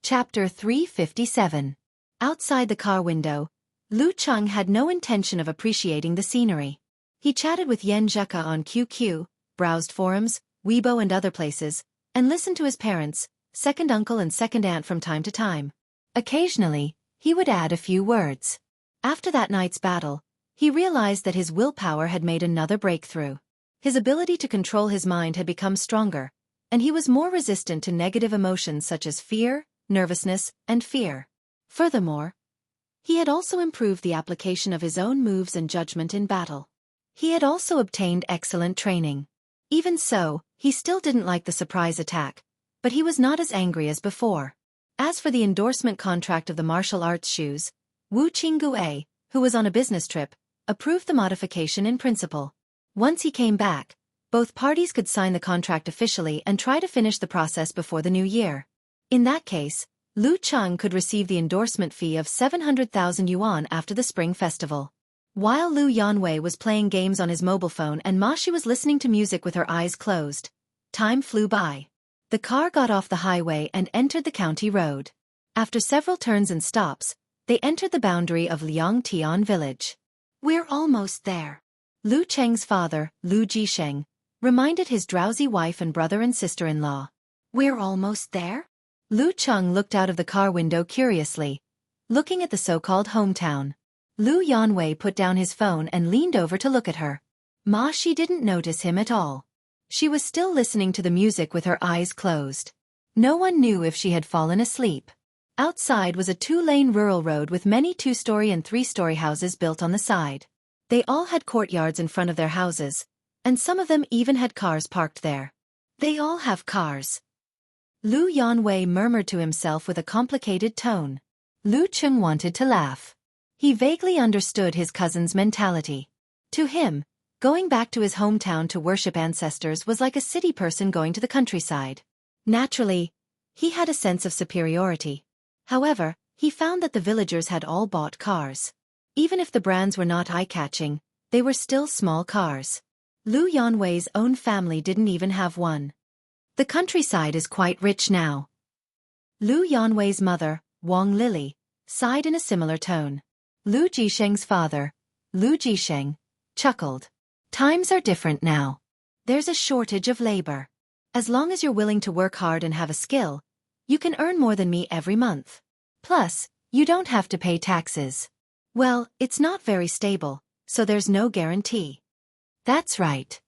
Chapter 357. Outside the car window, Lu Cheng had no intention of appreciating the scenery. He chatted with Yan Zheka on QQ, browsed forums, Weibo and other places, and listened to his parents, second uncle and second aunt from time to time. Occasionally, he would add a few words. After that night's battle, he realized that his willpower had made another breakthrough. His ability to control his mind had become stronger, and he was more resistant to negative emotions such as fear, nervousness, and fear. Furthermore, he had also improved the application of his own moves and judgment in battle. He had also obtained excellent training. Even so, he still didn't like the surprise attack, but he was not as angry as before. As for the endorsement contract of the martial arts shoes, Wu Qingguei, who was on a business trip, approved the modification in principle. Once he came back, both parties could sign the contract officially and try to finish the process before the new year. In that case, Lu Cheng could receive the endorsement fee of 700,000 yuan after the Spring Festival. While Lu Yanwei was playing games on his mobile phone and Ma Shi was listening to music with her eyes closed, time flew by. The car got off the highway and entered the county road. After several turns and stops, they entered the boundary of Liangtian village. "We're almost there," Lu Cheng's father, Lu Jisheng, reminded his drowsy wife and brother and sister-in-law. "We're almost there?" Lu Cheng looked out of the car window curiously, looking at the so-called hometown. Lu Yanwei put down his phone and leaned over to look at her. Ma Shi didn't notice him at all. She was still listening to the music with her eyes closed. No one knew if she had fallen asleep. Outside was a two-lane rural road with many two-story and three-story houses built on the side. They all had courtyards in front of their houses, and some of them even had cars parked there. "They all have cars," Lu Yanwei murmured to himself with a complicated tone. Lu Cheng wanted to laugh. He vaguely understood his cousin's mentality. To him, going back to his hometown to worship ancestors was like a city person going to the countryside. Naturally, he had a sense of superiority. However, he found that the villagers had all bought cars. Even if the brands were not eye-catching, they were still small cars. Lu Yanwei's own family didn't even have one. The countryside is quite rich now. Lu Yanwei's mother, Wang Lily, sighed in a similar tone. Lu Jisheng's father, Lu Jisheng, chuckled. "Times are different now. There's a shortage of labor. As long as you're willing to work hard and have a skill, you can earn more than me every month. Plus, you don't have to pay taxes. Well, it's not very stable, so there's no guarantee." "That's right.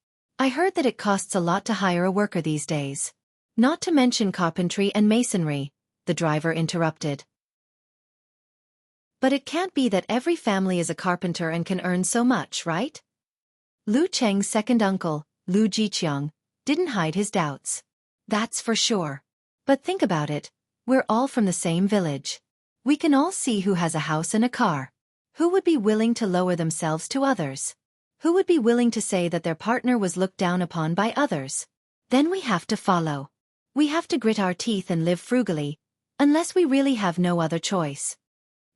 I heard that it costs a lot to hire a worker these days. Not to mention carpentry and masonry," the driver interrupted. "But it can't be that every family is a carpenter and can earn so much, right?" Lu Cheng's second uncle, Lu Jiqiang, didn't hide his doubts. "That's for sure. But think about it, we're all from the same village. We can all see who has a house and a car. Who would be willing to lower themselves to others? Who would be willing to say that their partner was looked down upon by others? Then we have to follow. We have to grit our teeth and live frugally, unless we really have no other choice."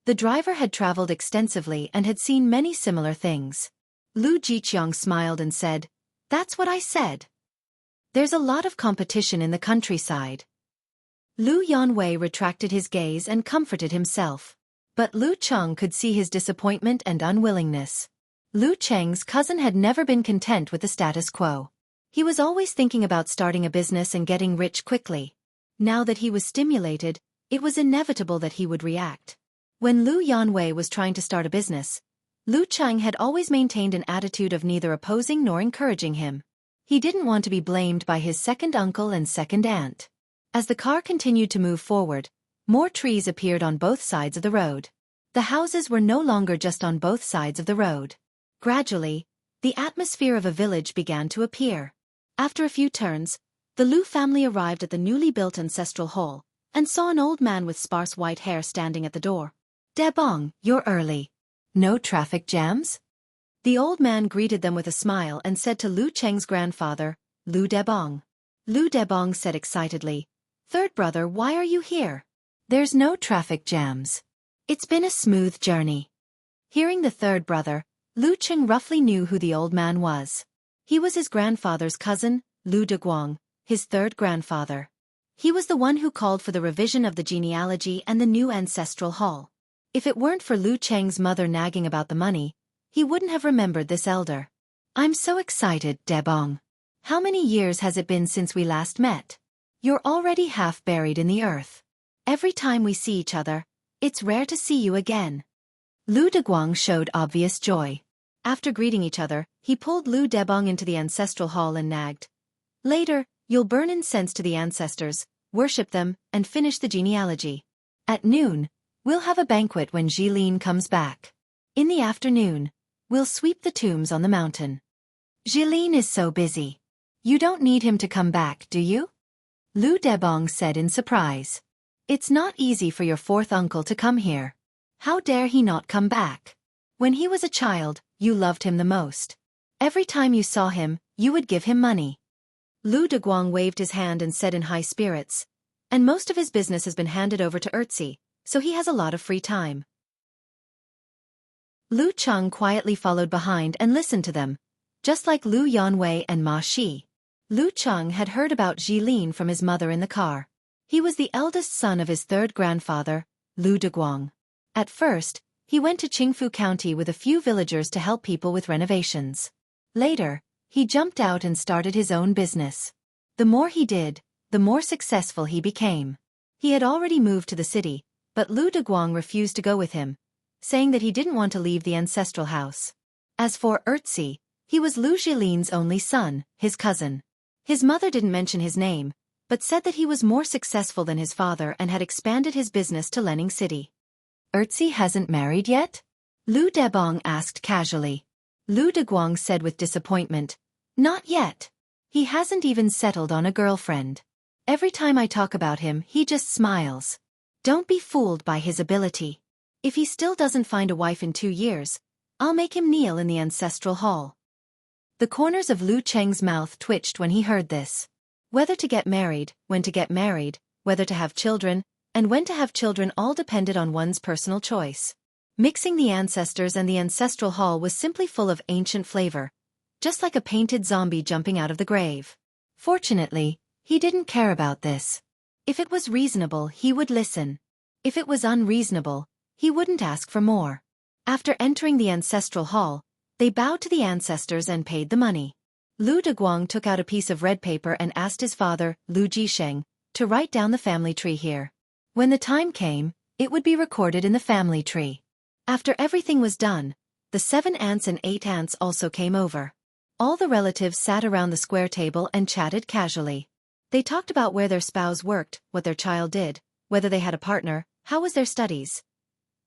The driver had traveled extensively and had seen many similar things. Lu Jiqiang smiled and said, "That's what I said. There's a lot of competition in the countryside." Lu Yanwei retracted his gaze and comforted himself. But Lu Cheng could see his disappointment and unwillingness. Lu Cheng's cousin had never been content with the status quo. He was always thinking about starting a business and getting rich quickly. Now that he was stimulated, it was inevitable that he would react. When Lu Yanwei was trying to start a business, Lu Cheng had always maintained an attitude of neither opposing nor encouraging him. He didn't want to be blamed by his second uncle and second aunt. As the car continued to move forward, more trees appeared on both sides of the road. The houses were no longer just on both sides of the road. Gradually, the atmosphere of a village began to appear. After a few turns, the Lu family arrived at the newly built ancestral hall, and saw an old man with sparse white hair standing at the door. "Debong, you're early. No traffic jams?" The old man greeted them with a smile and said to Lu Cheng's grandfather, Lu Debong. Lu Debong said excitedly, "Third brother, why are you here?" "There's no traffic jams. It's been a smooth journey." Hearing the third brother, Lu Cheng roughly knew who the old man was. He was his grandfather's cousin, Lu Deguang, his third grandfather. He was the one who called for the revision of the genealogy and the new ancestral hall. If it weren't for Lu Cheng's mother nagging about the money, he wouldn't have remembered this elder. I'm so excited, Debong. How many years has it been since we last met? You're already half buried in the earth. Every time we see each other, it's rare to see you again. Lu Deguang showed obvious joy. After greeting each other, he pulled Lu Debong into the ancestral hall and nagged. Later, you'll burn incense to the ancestors, worship them, and finish the genealogy. At noon, we'll have a banquet when Jilin comes back. In the afternoon, we'll sweep the tombs on the mountain. Jilin is so busy. You don't need him to come back, do you? Lu Debong said in surprise. It's not easy for your fourth uncle to come here. How dare he not come back? When he was a child, you loved him the most. Every time you saw him, you would give him money. Lu Deguang waved his hand and said in high spirits, and most of his business has been handed over to Erzi, so he has a lot of free time. Lu Cheng quietly followed behind and listened to them, just like Lu Yanwei and Ma Shi. Lu Cheng had heard about Jilin from his mother in the car. He was the eldest son of his third grandfather, Lu Deguang. At first, he went to Qingfu County with a few villagers to help people with renovations. Later, he jumped out and started his own business. The more he did, the more successful he became. He had already moved to the city, but Lu Deguang refused to go with him, saying that he didn't want to leave the ancestral house. As for Erzi, he was Lu Jilin's only son, his cousin. His mother didn't mention his name, but said that he was more successful than his father and had expanded his business to Lening City. Erzi hasn't married yet? Lu Debong asked casually. Lu Deguang said with disappointment, Not yet. He hasn't even settled on a girlfriend. Every time I talk about him, he just smiles. Don't be fooled by his ability. If he still doesn't find a wife in 2 years, I'll make him kneel in the ancestral hall. The corners of Lu Cheng's mouth twitched when he heard this. Whether to get married, when to get married, whether to have children, and when to have children all depended on one's personal choice. Mixing the ancestors and the ancestral hall was simply full of ancient flavor, just like a painted zombie jumping out of the grave. Fortunately, he didn't care about this. If it was reasonable, he would listen. If it was unreasonable, he wouldn't ask for more. After entering the ancestral hall, they bowed to the ancestors and paid the money. Lu Deguang took out a piece of red paper and asked his father, Lu Jisheng, to write down the family tree here. When the time came, it would be recorded in the family tree. After everything was done, the 7 aunts and 8 aunts also came over. All the relatives sat around the square table and chatted casually. They talked about where their spouse worked, what their child did, whether they had a partner, how was their studies.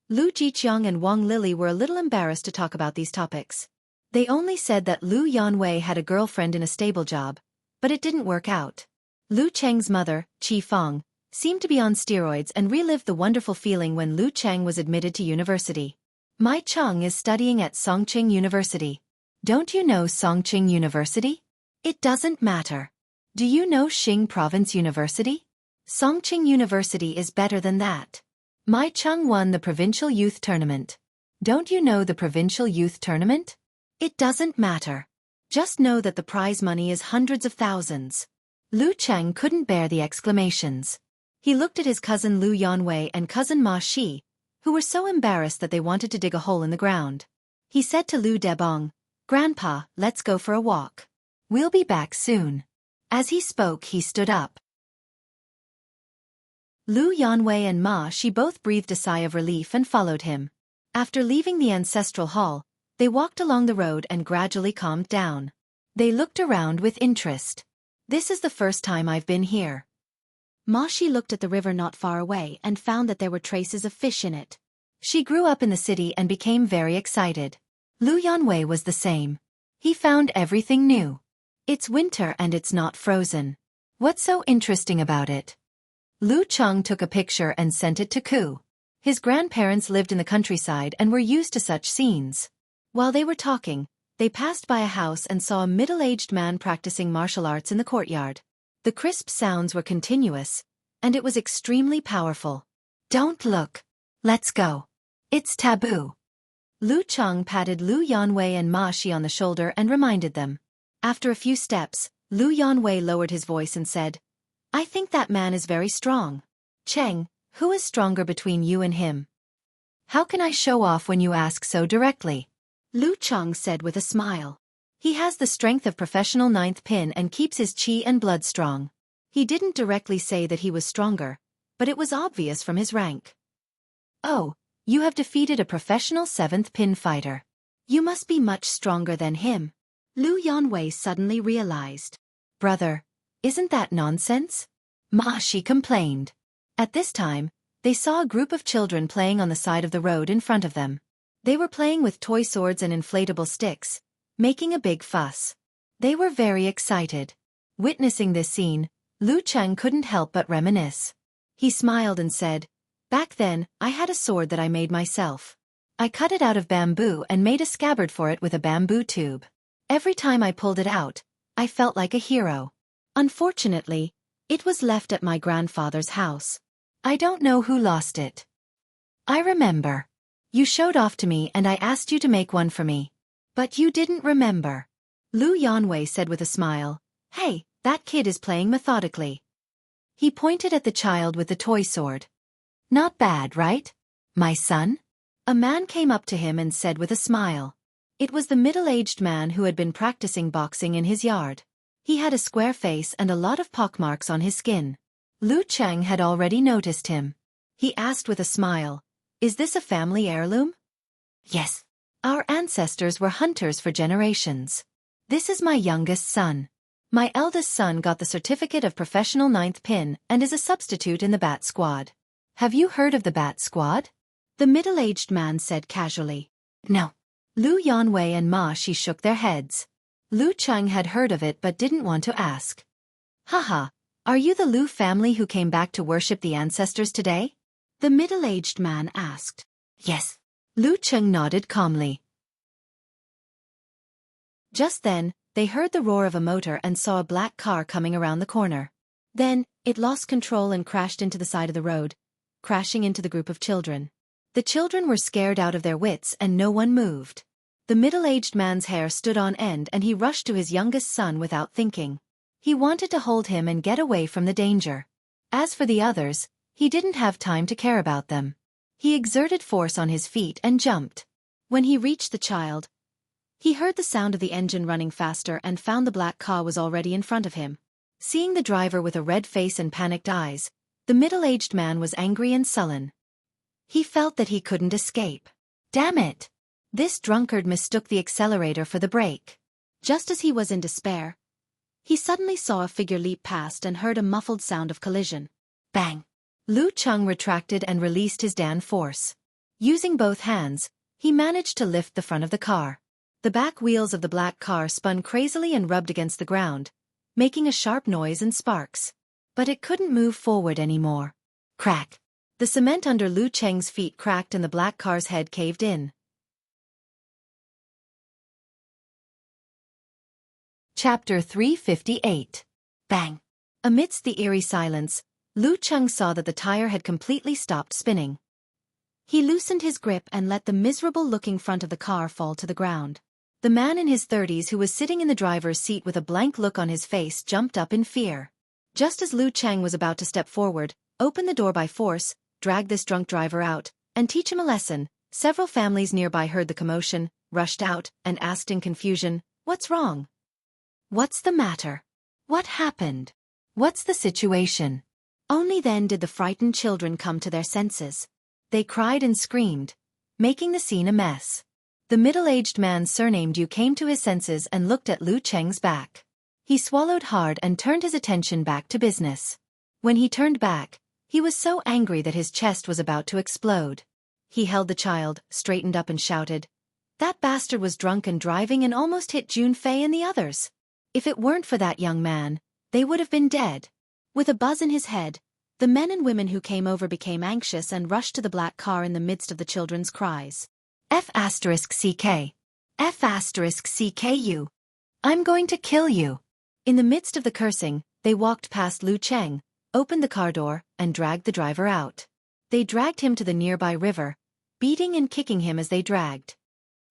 Lu Jiqiang and Wang Lili were a little embarrassed to talk about these topics. They only said that Lu Yanwei had a girlfriend in a stable job, but it didn't work out. Lu Cheng's mother, Qi Feng, seemed to be on steroids and relived the wonderful feeling when Lu Cheng was admitted to university. My Cheng is studying at Songqing University. Don't you know Songqing University? It doesn't matter. Do you know Xing Province University? Songqing University is better than that. My Cheng won the provincial youth tournament. Don't you know the provincial youth tournament? It doesn't matter. Just know that the prize money is hundreds of thousands. Lu Cheng couldn't bear the exclamations. He looked at his cousin Lu Yanwei and cousin Ma Shi, who were so embarrassed that they wanted to dig a hole in the ground. He said to Lu Debong, Grandpa, let's go for a walk. We'll be back soon. As he spoke, he stood up. Lu Yanwei and Ma Shi both breathed a sigh of relief and followed him. After leaving the ancestral hall, they walked along the road and gradually calmed down. They looked around with interest. This is the first time I've been here. Ma Shi looked at the river not far away and found that there were traces of fish in it. She grew up in the city and became very excited. Lu Yanwei was the same. He found everything new. It's winter and it's not frozen. What's so interesting about it? Lu Cheng took a picture and sent it to Ku. His grandparents lived in the countryside and were used to such scenes. While they were talking, they passed by a house and saw a middle-aged man practicing martial arts in the courtyard. The crisp sounds were continuous, and it was extremely powerful. Don't look. Let's go. It's taboo. Lu Cheng patted Lu Yanwei and Ma Shi on the shoulder and reminded them. After a few steps, Lu Yanwei lowered his voice and said, I think that man is very strong. Cheng, who is stronger between you and him? How can I show off when you ask so directly? Lu Cheng said with a smile. He has the strength of professional ninth pin and keeps his chi and blood strong. He didn't directly say that he was stronger, but it was obvious from his rank. Oh, you have defeated a professional seventh pin fighter. You must be much stronger than him. Lu Yanwei suddenly realized. Brother, isn't that nonsense? Ma, she complained. At this time, they saw a group of children playing on the side of the road in front of them. They were playing with toy swords and inflatable sticks, making a big fuss. They were very excited. Witnessing this scene, Lu Cheng couldn't help but reminisce. He smiled and said, "Back then, I had a sword that I made myself. I cut it out of bamboo and made a scabbard for it with a bamboo tube. Every time I pulled it out, I felt like a hero. Unfortunately, it was left at my grandfather's house. I don't know who lost it. I remember. You showed off to me and I asked you to make one for me. But you didn't remember." Lu Yanwei said with a smile, "Hey, that kid is playing methodically." He pointed at the child with the toy sword. "Not bad, right? My son?" A man came up to him and said with a smile. It was the middle-aged man who had been practicing boxing in his yard. He had a square face and a lot of pockmarks on his skin. Lu Cheng had already noticed him. He asked with a smile, "Is this a family heirloom?" "Yes. Our ancestors were hunters for generations. This is my youngest son. My eldest son got the certificate of professional ninth pin and is a substitute in the Bat Squad. Have you heard of the Bat Squad?" The middle-aged man said casually. "No." Lu Yanwei and Ma Shi shook their heads. Lu Cheng had heard of it but didn't want to ask. "Haha, are you the Lu family who came back to worship the ancestors today?" The middle-aged man asked. "Yes." Lu Cheng nodded calmly. Just then, they heard the roar of a motor and saw a black car coming around the corner. Then, it lost control and crashed into the side of the road, crashing into the group of children. The children were scared out of their wits and no one moved. The middle-aged man's hair stood on end and he rushed to his youngest son without thinking. He wanted to hold him and get away from the danger. As for the others, he didn't have time to care about them. He exerted force on his feet and jumped. When he reached the child, he heard the sound of the engine running faster and found the black car was already in front of him. Seeing the driver with a red face and panicked eyes, the middle-aged man was angry and sullen. He felt that he couldn't escape. Damn it! This drunkard mistook the accelerator for the brake. Just as he was in despair, he suddenly saw a figure leap past and heard a muffled sound of collision. Bang! Lu Cheng retracted and released his Dan force. Using both hands, he managed to lift the front of the car. The back wheels of the black car spun crazily and rubbed against the ground, making a sharp noise and sparks. But it couldn't move forward anymore. Crack! The cement under Lu Cheng's feet cracked and the black car's head caved in. Chapter 358. Bang! Amidst the eerie silence, Lu Cheng saw that the tire had completely stopped spinning. He loosened his grip and let the miserable-looking front of the car fall to the ground. The man in his 30s who was sitting in the driver's seat with a blank look on his face jumped up in fear. Just as Lu Cheng was about to step forward, open the door by force, drag this drunk driver out, and teach him a lesson, several families nearby heard the commotion, rushed out, and asked in confusion, "What's wrong? What's the matter? What happened? What's the situation?" Only then did the frightened children come to their senses. They cried and screamed, making the scene a mess. The middle-aged man surnamed Yu came to his senses and looked at Lu Cheng's back. He swallowed hard and turned his attention back to business. When he turned back, he was so angry that his chest was about to explode. He held the child, straightened up and shouted, "That bastard was drunk and driving and almost hit Jun Fei and the others. If it weren't for that young man, they would have been dead." With a buzz in his head, the men and women who came over became anxious and rushed to the black car in the midst of the children's cries. F***CK. F***CKU. I'm going to kill you. In the midst of the cursing, they walked past Lu Cheng, opened the car door, and dragged the driver out. They dragged him to the nearby river, beating and kicking him as they dragged.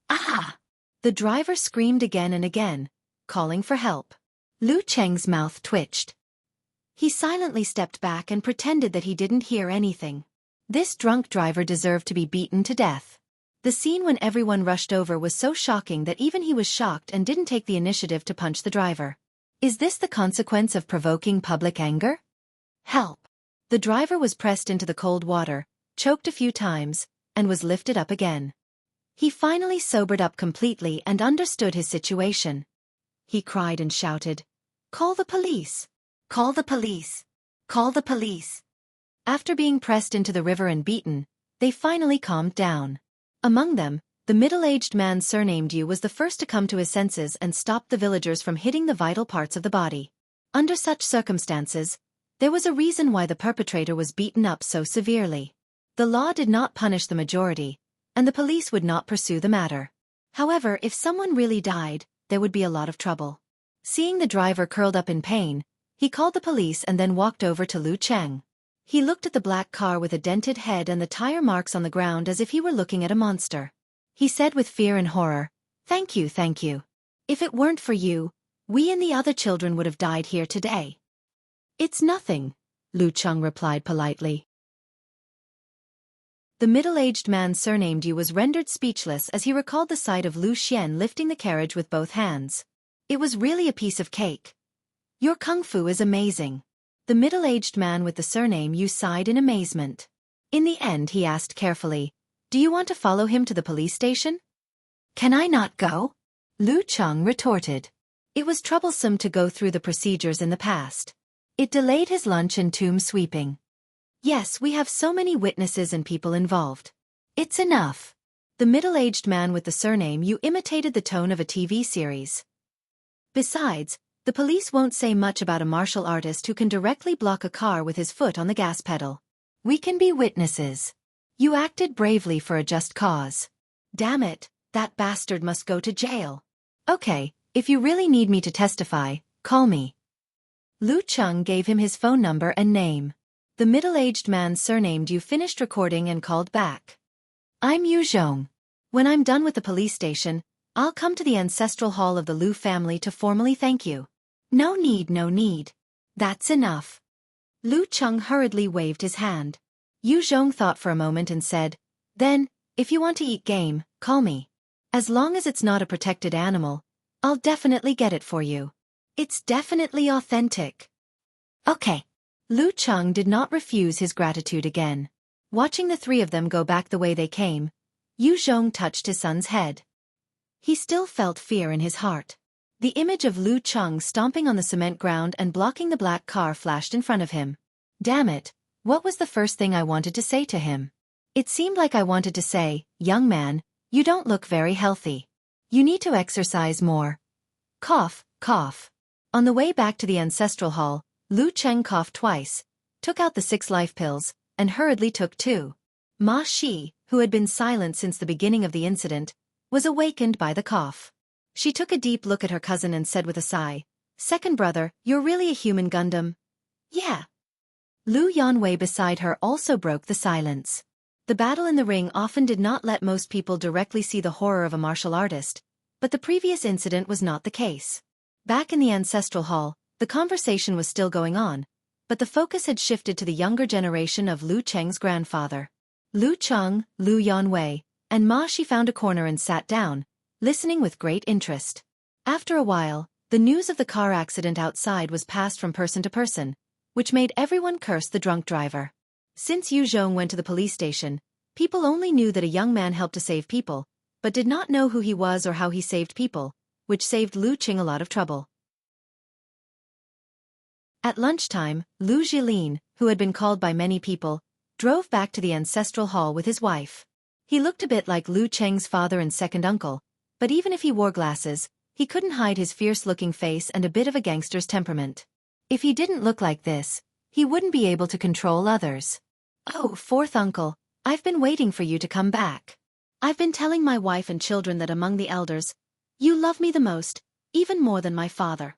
Ah! The driver screamed again and again, calling for help. Lu Cheng's mouth twitched. He silently stepped back and pretended that he didn't hear anything. This drunk driver deserved to be beaten to death. The scene when everyone rushed over was so shocking that even he was shocked and didn't take the initiative to punch the driver. Is this the consequence of provoking public anger? Help! The driver was pressed into the cold water, choked a few times, and was lifted up again. He finally sobered up completely and understood his situation. He cried and shouted, "Call the police! Call the police! Call the police!" After being pressed into the river and beaten, they finally calmed down. Among them, the middle-aged man surnamed Yu was the first to come to his senses and stopped the villagers from hitting the vital parts of the body. Under such circumstances, there was a reason why the perpetrator was beaten up so severely. The law did not punish the majority, and the police would not pursue the matter. However, if someone really died, there would be a lot of trouble. Seeing the driver curled up in pain, he called the police and then walked over to Lu Cheng. He looked at the black car with a dented head and the tire marks on the ground as if he were looking at a monster. He said with fear and horror, "Thank you, thank you. If it weren't for you, we and the other children would have died here today." "It's nothing," Lu Cheng replied politely. The middle-aged man surnamed Yu was rendered speechless as he recalled the sight of Lu Xian lifting the carriage with both hands. It was really a piece of cake. "Your kung fu is amazing." The middle-aged man with the surname Yu sighed in amazement. In the end he asked carefully, "Do you want to follow him to the police station?" "Can I not go?" Lu Cheng retorted. It was troublesome to go through the procedures in the past. It delayed his lunch and tomb sweeping. "Yes, we have so many witnesses and people involved. It's enough." The middle-aged man with the surname Yu imitated the tone of a TV series. Besides, the police won't say much about a martial artist who can directly block a car with his foot on the gas pedal. "We can be witnesses. You acted bravely for a just cause." "Damn it, that bastard must go to jail." "Okay, if you really need me to testify, call me." Lu Cheng gave him his phone number and name. The middle-aged man surnamed Yu finished recording and called back. "I'm Yu Zhong. When I'm done with the police station, I'll come to the ancestral hall of the Lu family to formally thank you." "No need, no need. That's enough." Lu Cheng hurriedly waved his hand. Yu Zhong thought for a moment and said, "Then, if you want to eat game, call me. As long as it's not a protected animal, I'll definitely get it for you. It's definitely authentic." "Okay." Lu Cheng did not refuse his gratitude again. Watching the three of them go back the way they came, Yu Zhong touched his son's head. He still felt fear in his heart. The image of Lu Cheng stomping on the cement ground and blocking the black car flashed in front of him. Damn it, what was the first thing I wanted to say to him? It seemed like I wanted to say, "Young man, you don't look very healthy. You need to exercise more." Cough, cough. On the way back to the ancestral hall, Lu Cheng coughed twice, took out the 6 life pills, and hurriedly took 2. Ma Shi, who had been silent since the beginning of the incident, was awakened by the cough. She took a deep look at her cousin and said with a sigh, "Second brother, you're really a human Gundam." "Yeah." Lu Yanwei beside her also broke the silence. The battle in the ring often did not let most people directly see the horror of a martial artist, but the previous incident was not the case. Back in the ancestral hall, the conversation was still going on, but the focus had shifted to the younger generation of Lu Cheng's grandfather. Lu Cheng, Lu Yanwei, and Ma Shi found a corner and sat down, listening with great interest. After a while, the news of the car accident outside was passed from person to person, which made everyone curse the drunk driver. Since Yu Zhong went to the police station, people only knew that a young man helped to save people, but did not know who he was or how he saved people, which saved Lu Cheng a lot of trouble. At lunchtime, Lu Jilin, who had been called by many people, drove back to the ancestral hall with his wife. He looked a bit like Lu Cheng's father and second uncle, but even if he wore glasses, he couldn't hide his fierce-looking face and a bit of a gangster's temperament. If he didn't look like this, he wouldn't be able to control others. "Oh, fourth uncle, I've been waiting for you to come back. I've been telling my wife and children that among the elders, you love me the most, even more than my father."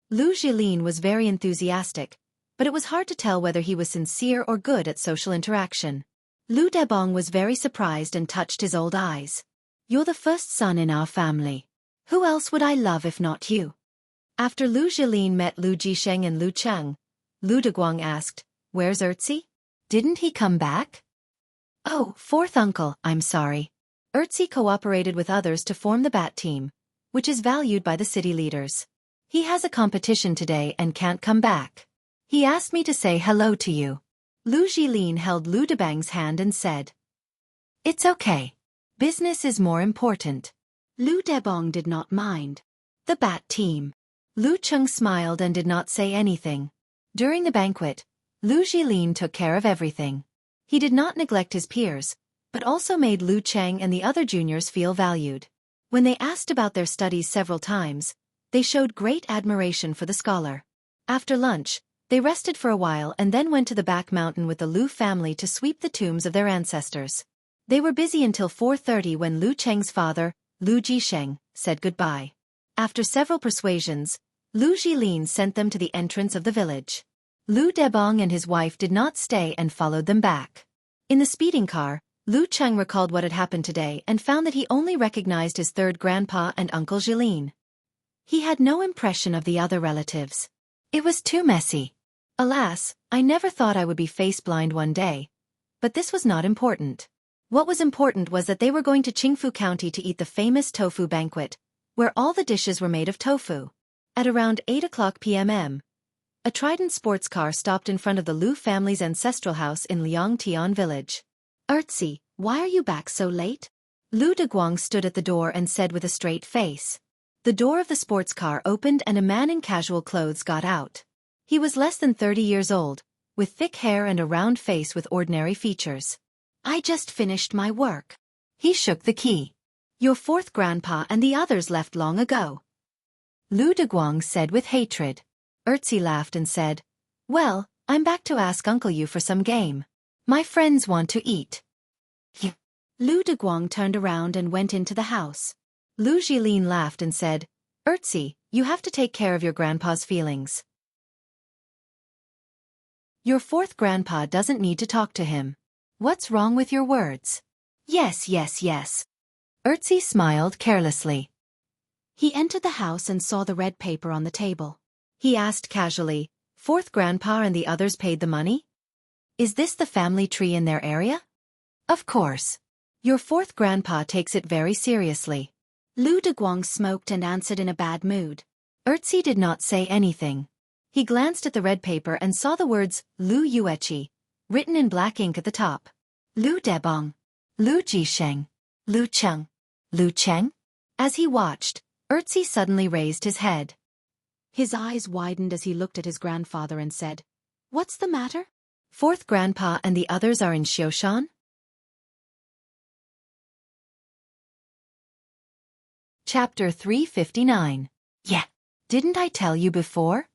Lu Jilin was very enthusiastic, but it was hard to tell whether he was sincere or good at social interaction. Lu Debong was very surprised and touched his old eyes. "You're the first son in our family. Who else would I love if not you?" After Lu Jilin met Lu Jisheng and Lu Cheng, Lu Deguang asked. Where's Erzi? Didn't he come back? Oh, fourth uncle, I'm sorry. Erzi cooperated with others to form the bat team, which is valued by the city leaders. He has a competition today and can't come back. He asked me to say hello to you. Lu Jilin held Lu Debang's hand and said, It's okay. Business is more important. Lu Debang did not mind. The bat team. Lu Cheng smiled and did not say anything. During the banquet, Lu Jilin took care of everything. He did not neglect his peers, but also made Lu Cheng and the other juniors feel valued. When they asked about their studies several times, they showed great admiration for the scholar. After lunch, they rested for a while and then went to the back mountain with the Lu family to sweep the tombs of their ancestors. They were busy until 4:30 when Lu Cheng's father, Lu Jisheng, said goodbye. After several persuasions, Lu Jilin sent them to the entrance of the village. Lu Debang and his wife did not stay and followed them back. In the speeding car, Lu Cheng recalled what had happened today and found that he only recognized his third grandpa and Uncle Jilin. He had no impression of the other relatives. It was too messy. Alas, I never thought I would be face-blind one day. But this was not important. What was important was that they were going to Qingfu County to eat the famous tofu banquet, where all the dishes were made of tofu. At around 8:00 p.m., a Trident sports car stopped in front of the Lu family's ancestral house in Liangtian village. Erzi, why are you back so late? Lu Deguang stood at the door and said with a straight face. The door of the sports car opened and a man in casual clothes got out. He was less than 30 years old, with thick hair and a round face with ordinary features. I just finished my work. He shook the key. Your fourth grandpa and the others left long ago. Lu Deguang said with hatred. Erzi laughed and said, Well, I'm back to ask Uncle you for some game. My friends want to eat. Lu Deguang turned around and went into the house. Lu Jilin laughed and said, Erzi, you have to take care of your grandpa's feelings. Your fourth grandpa doesn't need to talk to him. What's wrong with your words? Yes. Erzi smiled carelessly. He entered the house and saw the red paper on the table. He asked casually, Fourth grandpa and the others paid the money? Is this the family tree in their area? Of course. Your fourth grandpa takes it very seriously. Lu Deguang smoked and answered in a bad mood. Erzi did not say anything. He glanced at the red paper and saw the words, Lu Yueqi, written in black ink at the top. Lu Debang. Lu Jisheng. Lu Cheng. Lu Cheng? As he watched, Erzi suddenly raised his head. His eyes widened as he looked at his grandfather and said, What's the matter? Fourth grandpa and the others are in Xiaofan? Chapter 359. Yeah. Didn't I tell you before?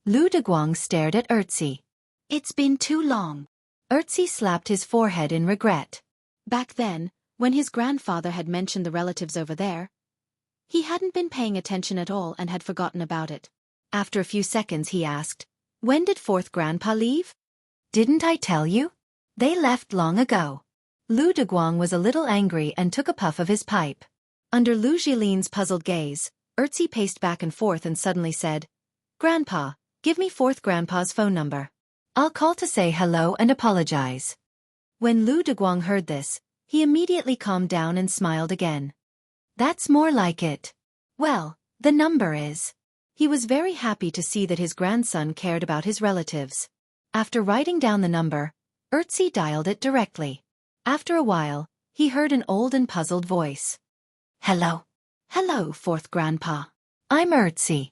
Lu Deguang stared at Erzi. It's been too long. Erzi slapped his forehead in regret. Back then, when his grandfather had mentioned the relatives over there, he hadn't been paying attention at all and had forgotten about it. After a few seconds he asked, When did fourth grandpa leave? Didn't I tell you? They left long ago. Lu Deguang was a little angry and took a puff of his pipe. Under Lu Jilin's puzzled gaze, Erzi paced back and forth and suddenly said, Grandpa, give me fourth grandpa's phone number. I'll call to say hello and apologize. When Lu Deguang heard this, he immediately calmed down and smiled again. That's more like it. Well, the number is. He was very happy to see that his grandson cared about his relatives. After writing down the number, Erzi dialed it directly. After a while, he heard an old and puzzled voice. Hello. Hello, fourth grandpa. I'm Erzi.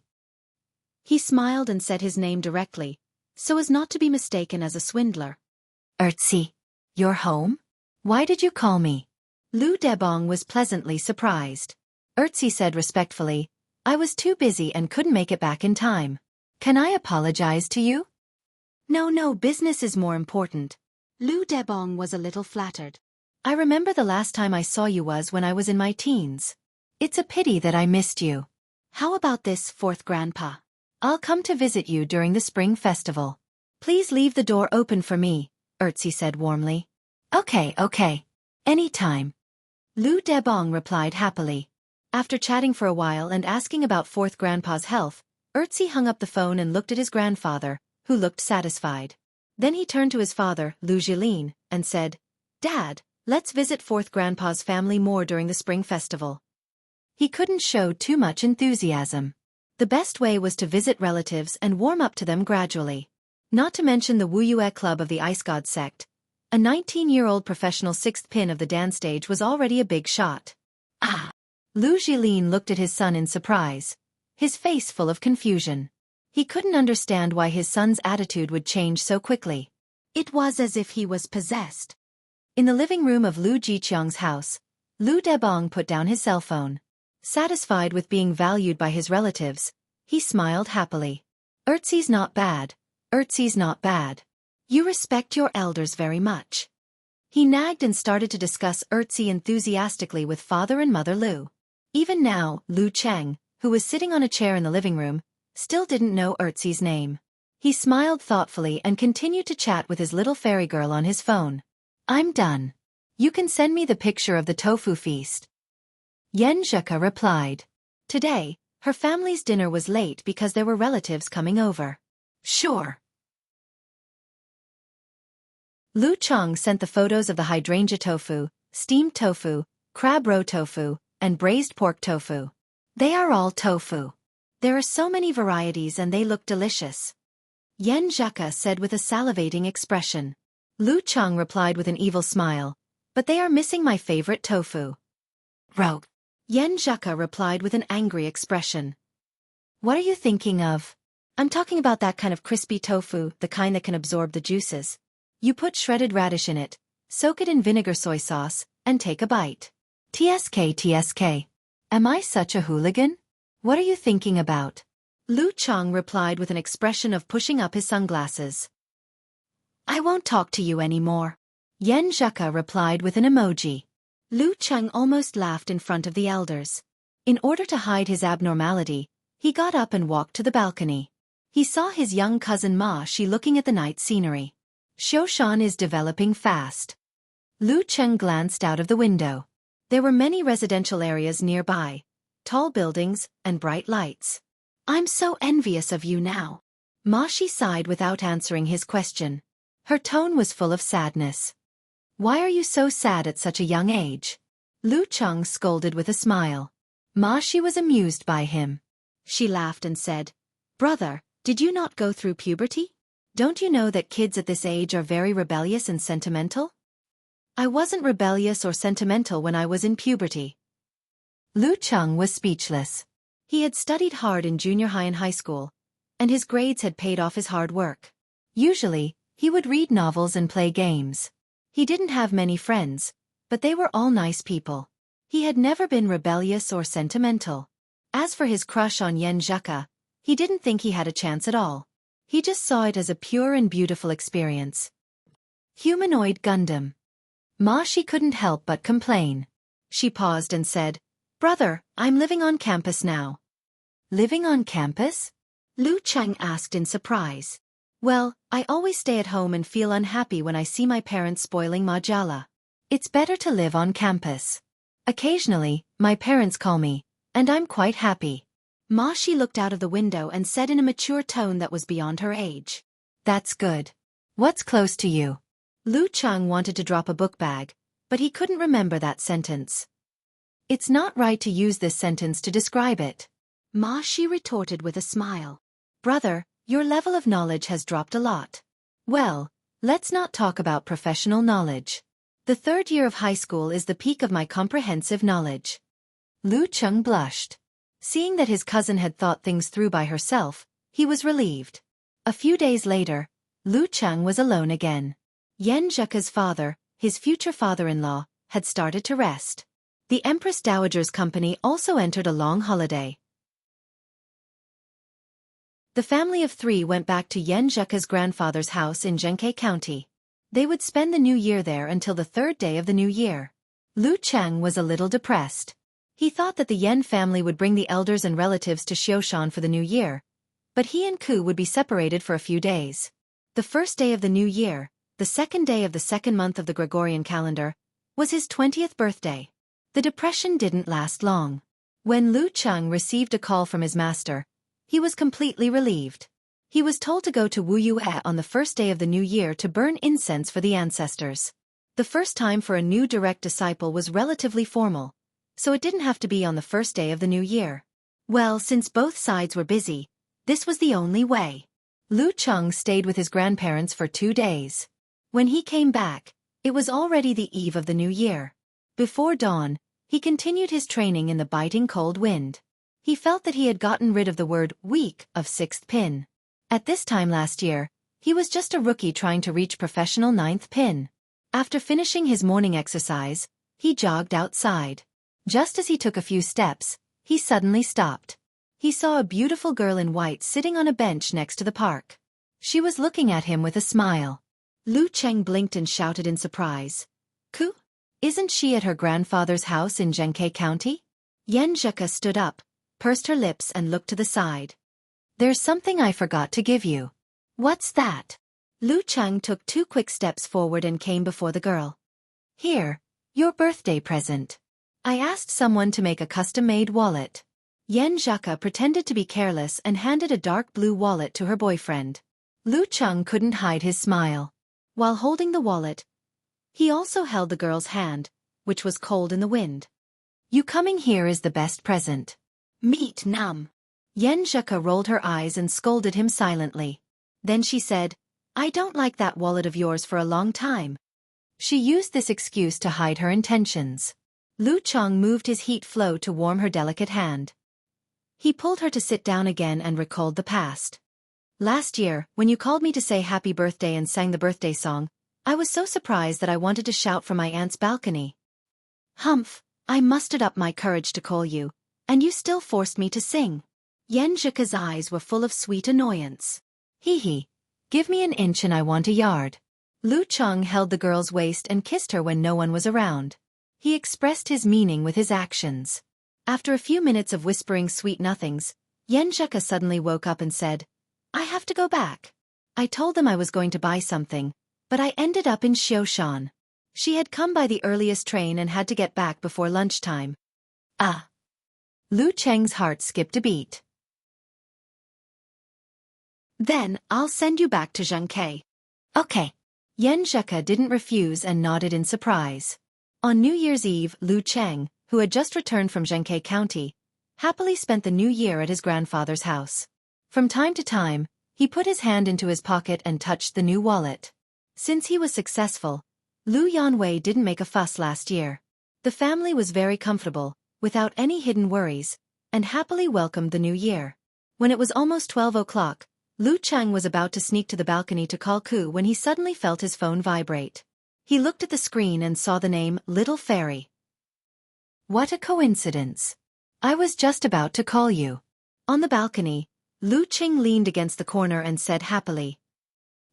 He smiled and said his name directly, so as not to be mistaken as a swindler. Erzi, you're home? Why did you call me? Lu Debang was pleasantly surprised. Erzi said respectfully, I was too busy and couldn't make it back in time. Can I apologize to you? No, business is more important. Lu Debang was a little flattered. I remember the last time I saw you was when I was in my teens. It's a pity that I missed you. How about this, fourth grandpa? I'll come to visit you during the spring festival. Please leave the door open for me, Erzi said warmly. Okay. Anytime. Lu Debang replied happily. After chatting for a while and asking about fourth grandpa's health, Erzi hung up the phone and looked at his grandfather, who looked satisfied. Then he turned to his father, Lu Jilin, and said, "Dad, let's visit fourth grandpa's family more during the spring festival." He couldn't show too much enthusiasm. The best way was to visit relatives and warm up to them gradually. Not to mention the Wuxia club of the Ice God sect. A 19-year-old professional sixth pin of the dance stage was already a big shot. Ah! Lu Jilin looked at his son in surprise, his face full of confusion. He couldn't understand why his son's attitude would change so quickly. It was as if he was possessed. In the living room of Lu Jiqiang's house, Lu Debong put down his cell phone. Satisfied with being valued by his relatives, he smiled happily. "Erzi's not bad. Erzi's not bad. You respect your elders very much." He nagged and started to discuss Erzi enthusiastically with father and mother Lu. Even now, Lu Cheng, who was sitting on a chair in the living room, still didn't know Erzi's name. He smiled thoughtfully and continued to chat with his little fairy girl on his phone. "I'm done. You can send me the picture of the tofu feast." Yen Zheka replied. Today, her family's dinner was late because there were relatives coming over. "Sure." Lu Cheng sent the photos of the hydrangea tofu, steamed tofu, crab roe tofu, and braised pork tofu. "They are all tofu. There are so many varieties and they look delicious," Yen Zheka said with a salivating expression. Lu Cheng replied with an evil smile, "But they are missing my favorite tofu." "Rogue." Yen Zheka replied with an angry expression. "What are you thinking of?" "I'm talking about that kind of crispy tofu, the kind that can absorb the juices. You put shredded radish in it, soak it in vinegar soy sauce, and take a bite." TSK. Am I such a hooligan? What are you thinking about?" Lu Cheng replied with an expression of pushing up his sunglasses. "I won't talk to you anymore," Yen Zheka replied with an emoji. Lu Cheng almost laughed in front of the elders. In order to hide his abnormality, he got up and walked to the balcony. He saw his young cousin Ma Shi looking at the night scenery. Xiaofan is developing fast. Lu Cheng glanced out of the window. There were many residential areas nearby, tall buildings, and bright lights. "I'm so envious of you now." Ma Shi sighed without answering his question. Her tone was full of sadness. "Why are you so sad at such a young age?" Lu Cheng scolded with a smile. Ma Shi was amused by him. She laughed and said, "Brother, did you not go through puberty? Don't you know that kids at this age are very rebellious and sentimental?" "I wasn't rebellious or sentimental when I was in puberty." Lu Cheng was speechless. He had studied hard in junior high and high school, and his grades had paid off his hard work. Usually, he would read novels and play games. He didn't have many friends, but they were all nice people. He had never been rebellious or sentimental. As for his crush on Yen Zheka, he didn't think he had a chance at all. He just saw it as a pure and beautiful experience. Humanoid Gundam. Ma Shi couldn't help but complain. She paused and said, "Brother, I'm living on campus now." "Living on campus?" Lu Cheng asked in surprise. "Well, I always stay at home and feel unhappy when I see my parents spoiling Majala. It's better to live on campus. Occasionally, my parents call me, and I'm quite happy." Ma Shi looked out of the window and said in a mature tone that was beyond her age, "That's good. What's close to you?" Lu Cheng wanted to drop a book bag, but he couldn't remember that sentence. "It's not right to use this sentence to describe it," Ma Shi retorted with a smile. "Brother, your level of knowledge has dropped a lot." "Well, let's not talk about professional knowledge. The third year of high school is the peak of my comprehensive knowledge." Lu Cheng blushed. Seeing that his cousin had thought things through by herself, he was relieved. A few days later, Lu Cheng was alone again. Yen Zheka's father, his future father-in-law, had started to rest. The Empress Dowager's company also entered a long holiday. The family of three went back to Yen Zheka's grandfather's house in Zhenkei County. They would spend the new year there until the third day of the new year. Lu Cheng was a little depressed. He thought that the Yen family would bring the elders and relatives to Xiaoshan for the new year, but he and Ku would be separated for a few days. The first day of the new year, the second day of the second month of the Gregorian calendar, was his 20th birthday. The depression didn't last long. When Lu Cheng received a call from his master, he was completely relieved. He was told to go to Wuxia on the first day of the new year to burn incense for the ancestors. The first time for a new direct disciple was relatively formal, so it didn't have to be on the first day of the new year. Well, since both sides were busy, this was the only way. Lu Cheng stayed with his grandparents for 2 days. When he came back, it was already the eve of the new year. Before dawn, he continued his training in the biting cold wind. He felt that he had gotten rid of the word weak of 6th pin. At this time last year, he was just a rookie trying to reach professional 9th pin. After finishing his morning exercise, he jogged outside. Just as he took a few steps, he suddenly stopped. He saw a beautiful girl in white sitting on a bench next to the park. She was looking at him with a smile. Lu Cheng blinked and shouted in surprise. "Ku? Isn't she at her grandfather's house in Zhengke County?" Yan Zheka stood up, pursed her lips and looked to the side. "There's something I forgot to give you." "What's that?" Lu Cheng took 2 quick steps forward and came before the girl. "Here, your birthday present. I asked someone to make a custom-made wallet." Yan Zheka pretended to be careless and handed a dark blue wallet to her boyfriend. Lu Cheng couldn't hide his smile. While holding the wallet, he also held the girl's hand, which was cold in the wind. "You coming here is the best present." "Meet Nam." Yan Zheka rolled her eyes and scolded him silently. Then she said, "I don't like that wallet of yours for a long time." She used this excuse to hide her intentions. Lu Cheng moved his heat flow to warm her delicate hand. He pulled her to sit down again and recalled the past. "Last year, when you called me to say happy birthday and sang the birthday song, I was so surprised that I wanted to shout from my aunt's balcony. Humph, I mustered up my courage to call you, and you still forced me to sing." Yan Zheka's eyes were full of sweet annoyance. "Hee, give me an inch and I want a yard." Lu Cheng held the girl's waist and kissed her when no one was around. He expressed his meaning with his actions. After a few minutes of whispering sweet nothings, Yan Zheka suddenly woke up and said, "I have to go back. I told them I was going to buy something, but I ended up in Xiaofan." She had come by the earliest train and had to get back before lunchtime. Ah! Lu Cheng's heart skipped a beat. "Then, I'll send you back to Zhengke." "Okay." Yan Zheka didn't refuse and nodded in surprise. On New Year's Eve, Lu Cheng, who had just returned from Zhengke County, happily spent the new year at his grandfather's house. From time to time, he put his hand into his pocket and touched the new wallet. Since he was successful, Lu Yanwei didn't make a fuss last year. The family was very comfortable, without any hidden worries, and happily welcomed the new year. When it was almost 12 o'clock, Lu Cheng was about to sneak to the balcony to call Ku when he suddenly felt his phone vibrate. He looked at the screen and saw the name Little Fairy. "What a coincidence. I was just about to call you." On the balcony, Lu Cheng leaned against the corner and said happily,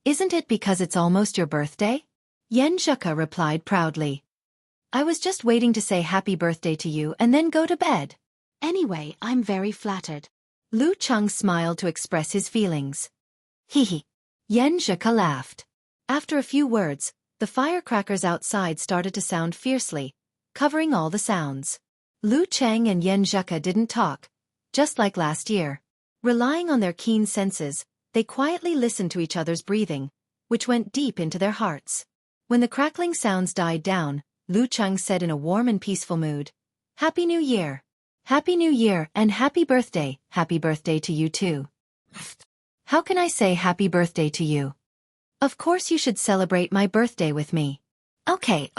"Isn't it because it's almost your birthday?" Yan Zheka replied proudly, "I was just waiting to say happy birthday to you and then go to bed. Anyway, I'm very flattered." Lu Cheng smiled to express his feelings. Hee. Yan Zheka laughed. After a few words, the firecrackers outside started to sound fiercely, covering all the sounds. Lu Cheng and Yan Zheka didn't talk, just like last year. Relying on their keen senses, they quietly listened to each other's breathing, which went deep into their hearts. When the crackling sounds died down, Lu Cheng said in a warm and peaceful mood, "Happy New Year! Happy New Year and happy birthday to you too." "How can I say happy birthday to you?" "Of course you should celebrate my birthday with me." Okay.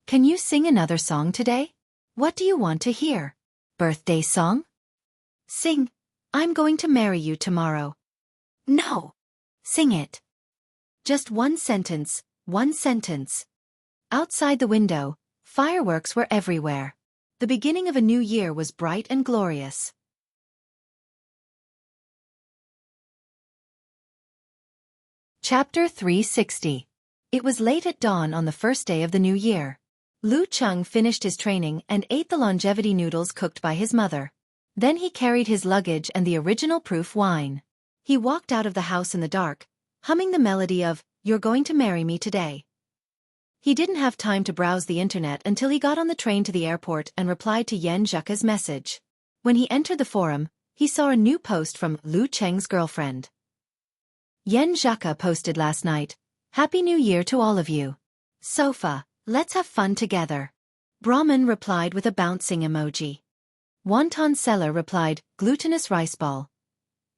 "Can you sing another song today? What do you want to hear? Birthday song?" "Sing, I'm going to marry you tomorrow." "No." "Sing it. Just one sentence, one sentence." Outside the window, fireworks were everywhere. The beginning of a new year was bright and glorious. Chapter 360. It was late at dawn on the first day of the new year. Lu Cheng finished his training and ate the longevity noodles cooked by his mother. Then he carried his luggage and the original proof wine. He walked out of the house in the dark, humming the melody of "You're Going to Marry Me Today." He didn't have time to browse the internet until he got on the train to the airport and replied to Yan Zheka's message. When he entered the forum, he saw a new post from Lu Cheng's girlfriend. Yan Zhaka posted last night, "Happy New Year to all of you. Sofa, let's have fun together." Brahman replied with a bouncing emoji. Wonton seller replied, "Glutinous rice ball.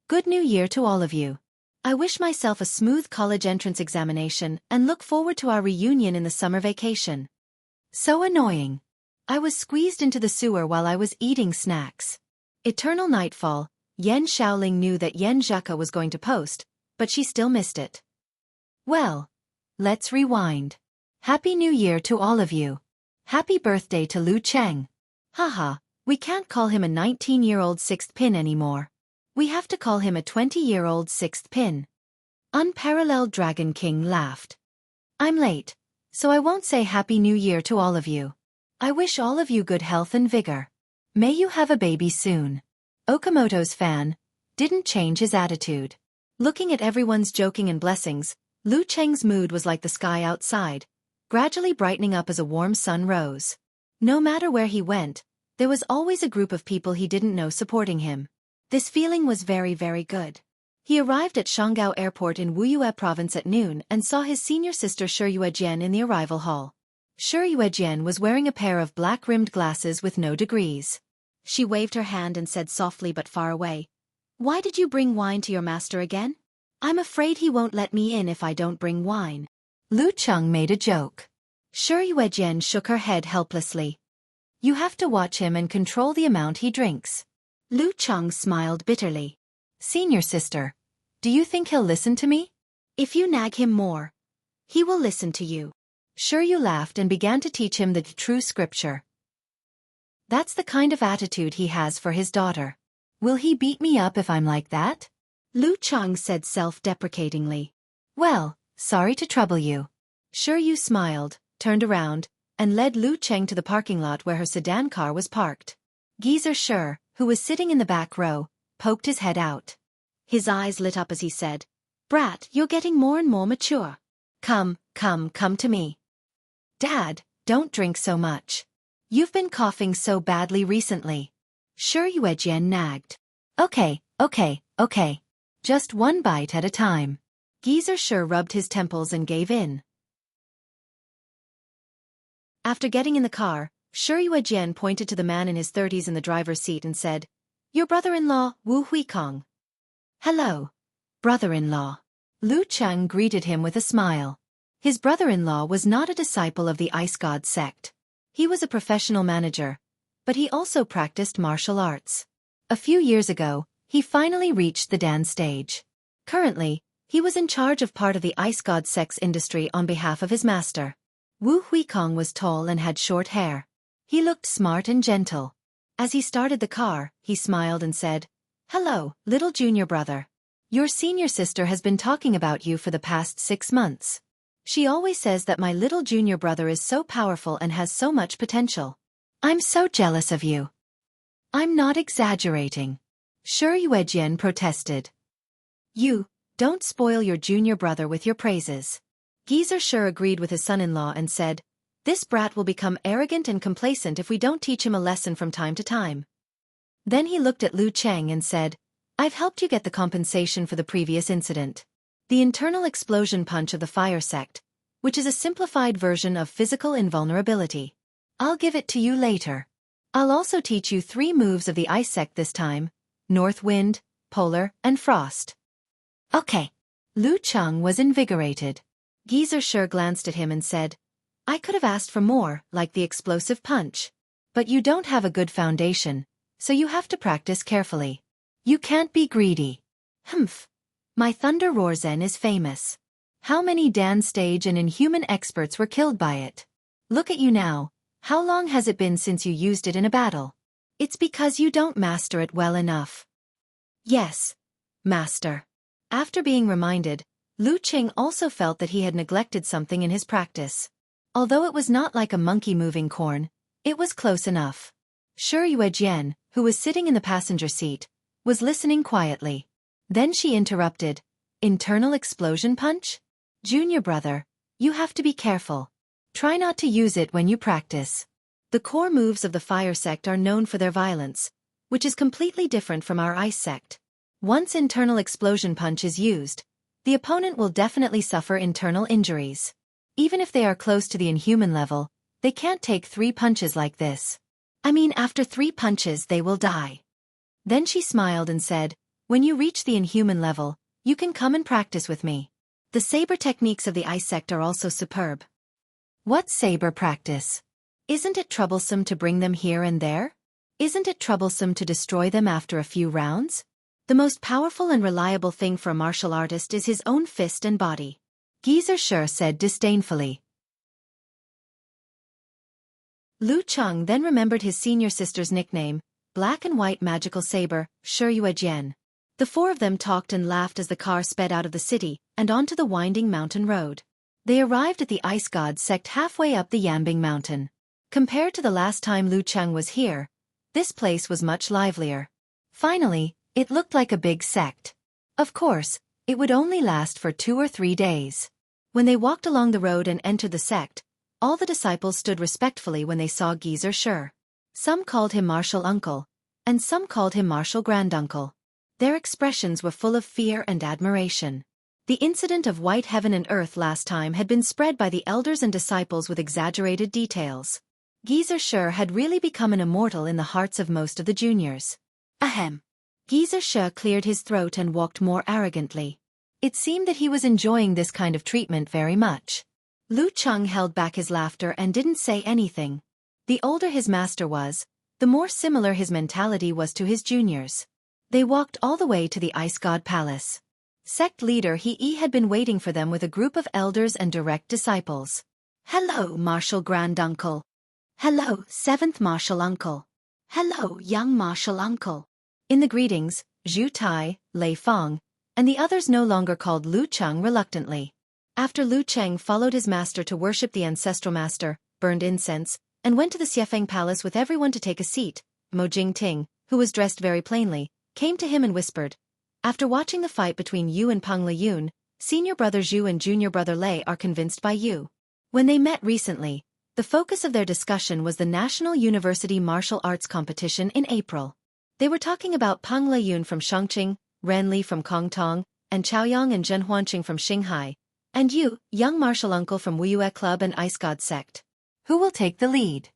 Good New Year to all of you. I wish myself a smooth college entrance examination and look forward to our reunion in the summer vacation. So annoying. I was squeezed into the sewer while I was eating snacks." Eternal nightfall. Yan Xiaoling knew that Yan Zhaka was going to post, but she still missed it. Well, let's rewind. Happy New Year to all of you. Happy birthday to Lu Cheng. Haha, we can't call him a 19-year-old sixth pin anymore. We have to call him a 20-year-old sixth pin. Unparalleled Dragon King laughed. I'm late, so I won't say Happy New Year to all of you. I wish all of you good health and vigor. May you have a baby soon. Okamoto's fan didn't change his attitude. Looking at everyone's joking and blessings, Lu Cheng's mood was like the sky outside, gradually brightening up as a warm sun rose. No matter where he went, there was always a group of people he didn't know supporting him. This feeling was very, very good. He arrived at Shanggao Airport in Wuxia province at noon and saw his senior sister Shi Yuejian in the arrival hall. Shi Yuejian was wearing a pair of black-rimmed glasses with no degrees. She waved her hand and said softly but far away, "Why did you bring wine to your master again? I'm afraid he won't let me in if I don't bring wine." Lu Cheng made a joke. Shi Yuejian shook her head helplessly. "You have to watch him and control the amount he drinks." Lu Cheng smiled bitterly. "Senior sister, do you think he'll listen to me? If you nag him more, he will listen to you." Shi Yu laughed and began to teach him the true scripture. That's the kind of attitude he has for his daughter. Will he beat me up if I'm like that? Lu Cheng said self-deprecatingly. "Well, sorry to trouble you." Shi Yu smiled, turned around, and led Lu Cheng to the parking lot where her sedan car was parked. Geezer Shi, who was sitting in the back row, poked his head out. His eyes lit up as he said, "Brat, you're getting more and more mature. Come to me." "Dad, don't drink so much. You've been coughing so badly recently." Shi Yuejian nagged. Okay. Just one bite at a time." Geezer Shi rubbed his temples and gave in. After getting in the car, Shi Yuejian pointed to the man in his 30s in the driver's seat and said, "Your brother-in-law, Wu Huikong." "Hello, brother-in-law." Lu Cheng greeted him with a smile. His brother-in-law was not a disciple of the Ice God sect. He was a professional manager, but he also practiced martial arts. A few years ago, he finally reached the Dan stage. Currently, he was in charge of part of the Ice God sect's industry on behalf of his master. Wu Huikong was tall and had short hair. He looked smart and gentle. As he started the car, he smiled and said, "Hello, little junior brother. Your senior sister has been talking about you for the past 6 months. She always says that my little junior brother is so powerful and has so much potential. I'm so jealous of you." "I'm not exaggerating," Shi Yuejian protested. "You don't spoil your junior brother with your praises." Geezer Shi agreed with his son-in-law and said, "This brat will become arrogant and complacent if we don't teach him a lesson from time to time." Then he looked at Lu Cheng and said, "I've helped you get the compensation for the previous incident. The internal explosion punch of the fire sect, which is a simplified version of physical invulnerability. I'll give it to you later. I'll also teach you 3 moves of the ice sect this time: North Wind, Polar, and Frost." "Okay." Lu Cheng was invigorated. Geezer Shi glanced at him and said, "I could have asked for more, like the explosive punch. But you don't have a good foundation, so you have to practice carefully. You can't be greedy." "Humph. My Thunder Roar Zen is famous. How many Dan stage and inhuman experts were killed by it? Look at you now. How long has it been since you used it in a battle? It's because you don't master it well enough." "Yes, master." After being reminded, Lu Cheng also felt that he had neglected something in his practice. Although it was not like a monkey moving corn, it was close enough. Shi Yuejian, who was sitting in the passenger seat, was listening quietly. Then she interrupted, "Internal explosion punch? Junior brother, you have to be careful. Try not to use it when you practice. The core moves of the fire sect are known for their violence, which is completely different from our ice sect. Once internal explosion punch is used, the opponent will definitely suffer internal injuries. Even if they are close to the inhuman level, they can't take 3 punches like this. I mean, after 3 punches they will die. Then she smiled and said, when you reach the inhuman level, you can come and practice with me. The saber techniques of the ice sect are also superb. What saber practice? Isn't it troublesome to bring them here and there? Isn't it troublesome to destroy them after a few rounds? The most powerful and reliable thing for a martial artist is his own fist and body. Xiaofan said disdainfully. Lu Cheng then remembered his senior sister's nickname, Black and White Magical Saber, Shiyuejian. The 4 of them talked and laughed as the car sped out of the city and onto the winding mountain road. They arrived at the Ice God sect halfway up the Yanbing Mountain. Compared to the last time Lu Cheng was here, this place was much livelier. Finally, it looked like a big sect. Of course, it would only last for 2 or 3 days. When they walked along the road and entered the sect, all the disciples stood respectfully when they saw Xiaofan. Some called him Martial Uncle, and some called him Martial Granduncle. Their expressions were full of fear and admiration. The incident of White Heaven and Earth last time had been spread by the elders and disciples with exaggerated details. Xiaofan had really become an immortal in the hearts of most of the juniors. Ahem. Xiaofan cleared his throat and walked more arrogantly. It seemed that he was enjoying this kind of treatment very much. Lu Cheng held back his laughter and didn't say anything. The older his master was, the more similar his mentality was to his juniors. They walked all the way to the Ice God Palace. Sect leader He had been waiting for them with a group of elders and direct disciples. Hello, Martial Granduncle. Hello, 7th Martial Uncle. Hello, young Martial Uncle. In the greetings, Zhu Tai, Lei Feng, and the others no longer called Lu Cheng reluctantly. After Lu Cheng followed his master to worship the ancestral master, burned incense, and went to the Xiaofan palace with everyone to take a seat, Mo Jingting, who was dressed very plainly, came to him and whispered, after watching the fight between you and Peng Liyun, senior brother Zhu and junior brother Lei are convinced by you. When they met recently, the focus of their discussion was the National University Martial Arts Competition in April. They were talking about Peng Liyun from Chongqing, Ren Li from Kongtong, and Chaoyang and Zhen Huanqing from Xinghai. And you, young martial uncle from Wuxia Club and Ice God sect. Who will take the lead?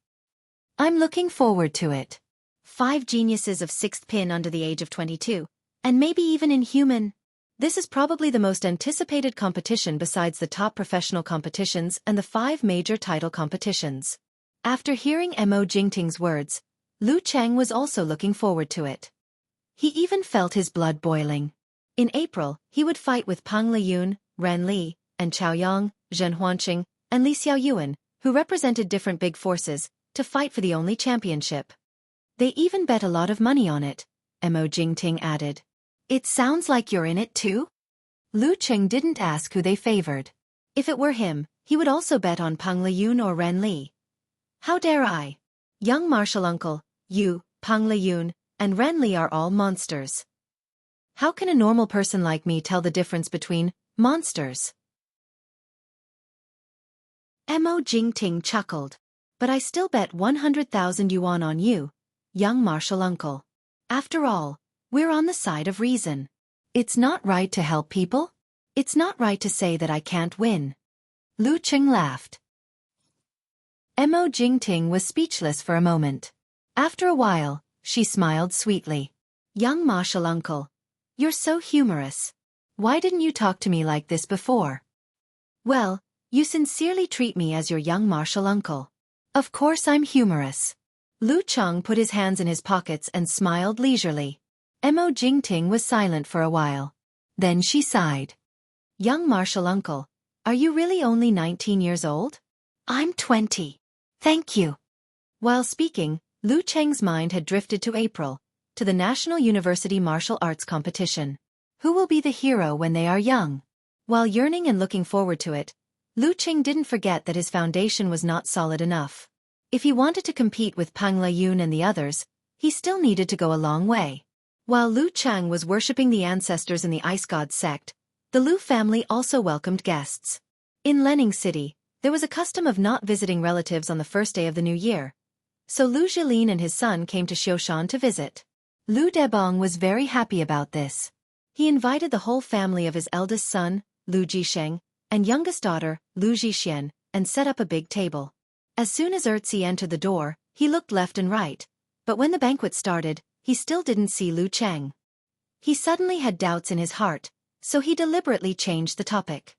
I'm looking forward to it. 5 geniuses of 6th pin under the age of 22, and maybe even inhuman. This is probably the most anticipated competition besides the top professional competitions and the 5 major title competitions. After hearing Mo Jingting's words, Lu Cheng was also looking forward to it. He even felt his blood boiling. In April, he would fight with Peng Liyun, Ren Li, and Chaoyang, Zhen Huanqing, and Li Xiaoyuan, who represented different big forces, to fight for the only championship. They even bet a lot of money on it, Mo Jingting added. It sounds like you're in it too? Lu Cheng didn't ask who they favored. If it were him, he would also bet on Peng Liyun or Ren Li. How dare I? Young martial uncle, you, Peng Liyun, and Ren Li are all monsters. How can a normal person like me tell the difference between monsters? Mo Jingting chuckled. But I still bet 100,000 yuan on you, young martial uncle. After all, we're on the side of reason. It's not right to help people. It's not right to say that I can't win. Lu Cheng laughed. Mo Jingting was speechless for a moment. After a while, she smiled sweetly. Young martial uncle, you're so humorous. Why didn't you talk to me like this before? Well, you sincerely treat me as your young martial uncle. Of course I'm humorous. Lu Cheng put his hands in his pockets and smiled leisurely. Mo Jingting was silent for a while. Then she sighed. Young martial uncle, are you really only 19 years old? I'm 20. Thank you. While speaking, Lu Cheng's mind had drifted to April, to the National University Martial Arts Competition. Who will be the hero when they are young? While yearning and looking forward to it, Lu Cheng didn't forget that his foundation was not solid enough. If he wanted to compete with Peng Liyun and the others, he still needed to go a long way. While Lu Cheng was worshipping the ancestors in the Ice God sect, the Lu family also welcomed guests. In Lening City, there was a custom of not visiting relatives on the first day of the new year. So Lu Jilin and his son came to Xiaofan to visit. Lu Debong was very happy about this. He invited the whole family of his eldest son, Lu Jisheng, and youngest daughter, Lu Jixian, and set up a big table. As soon as Erzi entered the door, he looked left and right, but when the banquet started, he still didn't see Lu Cheng. He suddenly had doubts in his heart, so he deliberately changed the topic.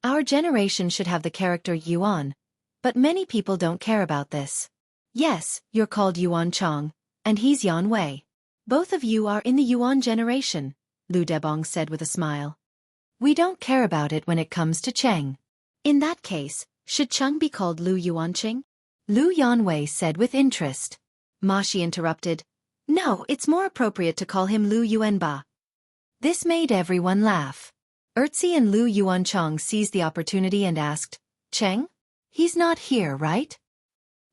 Our generation should have the character Yuan, but many people don't care about this. Yes, you're called Yuan Chong, and he's Yan Wei. Both of you are in the Yuan generation, Lu Debong said with a smile. We don't care about it when it comes to Cheng. In that case, should Cheng be called Lu Yuanqing? Lu Yanwei said with interest. Ma Shi interrupted. No, it's more appropriate to call him Lu Yuanba. This made everyone laugh. Erzi and Lu Yuanchong seized the opportunity and asked, Cheng? He's not here, right?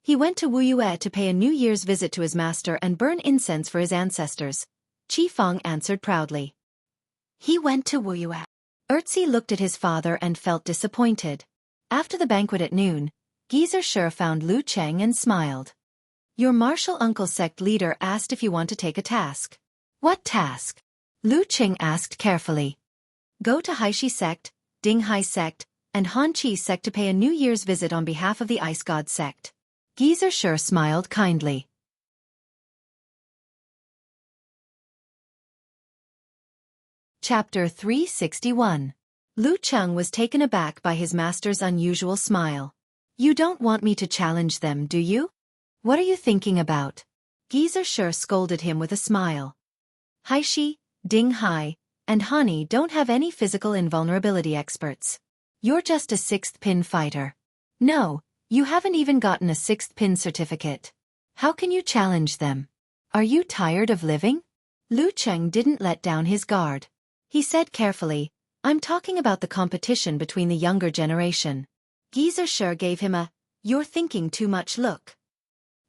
He went to Wuyue to pay a New Year's visit to his master and burn incense for his ancestors. Qi Feng answered proudly. He went to Wuyue. Erzi looked at his father and felt disappointed. After the banquet at noon, Geezer Shi found Lu Cheng and smiled. Your martial uncle sect leader asked if you want to take a task. What task? Lu Cheng asked carefully. Go to Haishi sect, Dinghai sect, and Hanqi sect to pay a New Year's visit on behalf of the Ice God sect. Geezer Shi smiled kindly. Chapter 361. Lu Cheng was taken aback by his master's unusual smile. You don't want me to challenge them, do you? What are you thinking about? Geezer Shi scolded him with a smile. Haishi, Dinghai, and Hani don't have any physical invulnerability experts. You're just a sixth pin fighter. No, you haven't even gotten a sixth pin certificate. How can you challenge them? Are you tired of living? Lu Cheng didn't let down his guard. He said carefully, I'm talking about the competition between the younger generation. Geezer Shi gave him a, you're thinking too much look.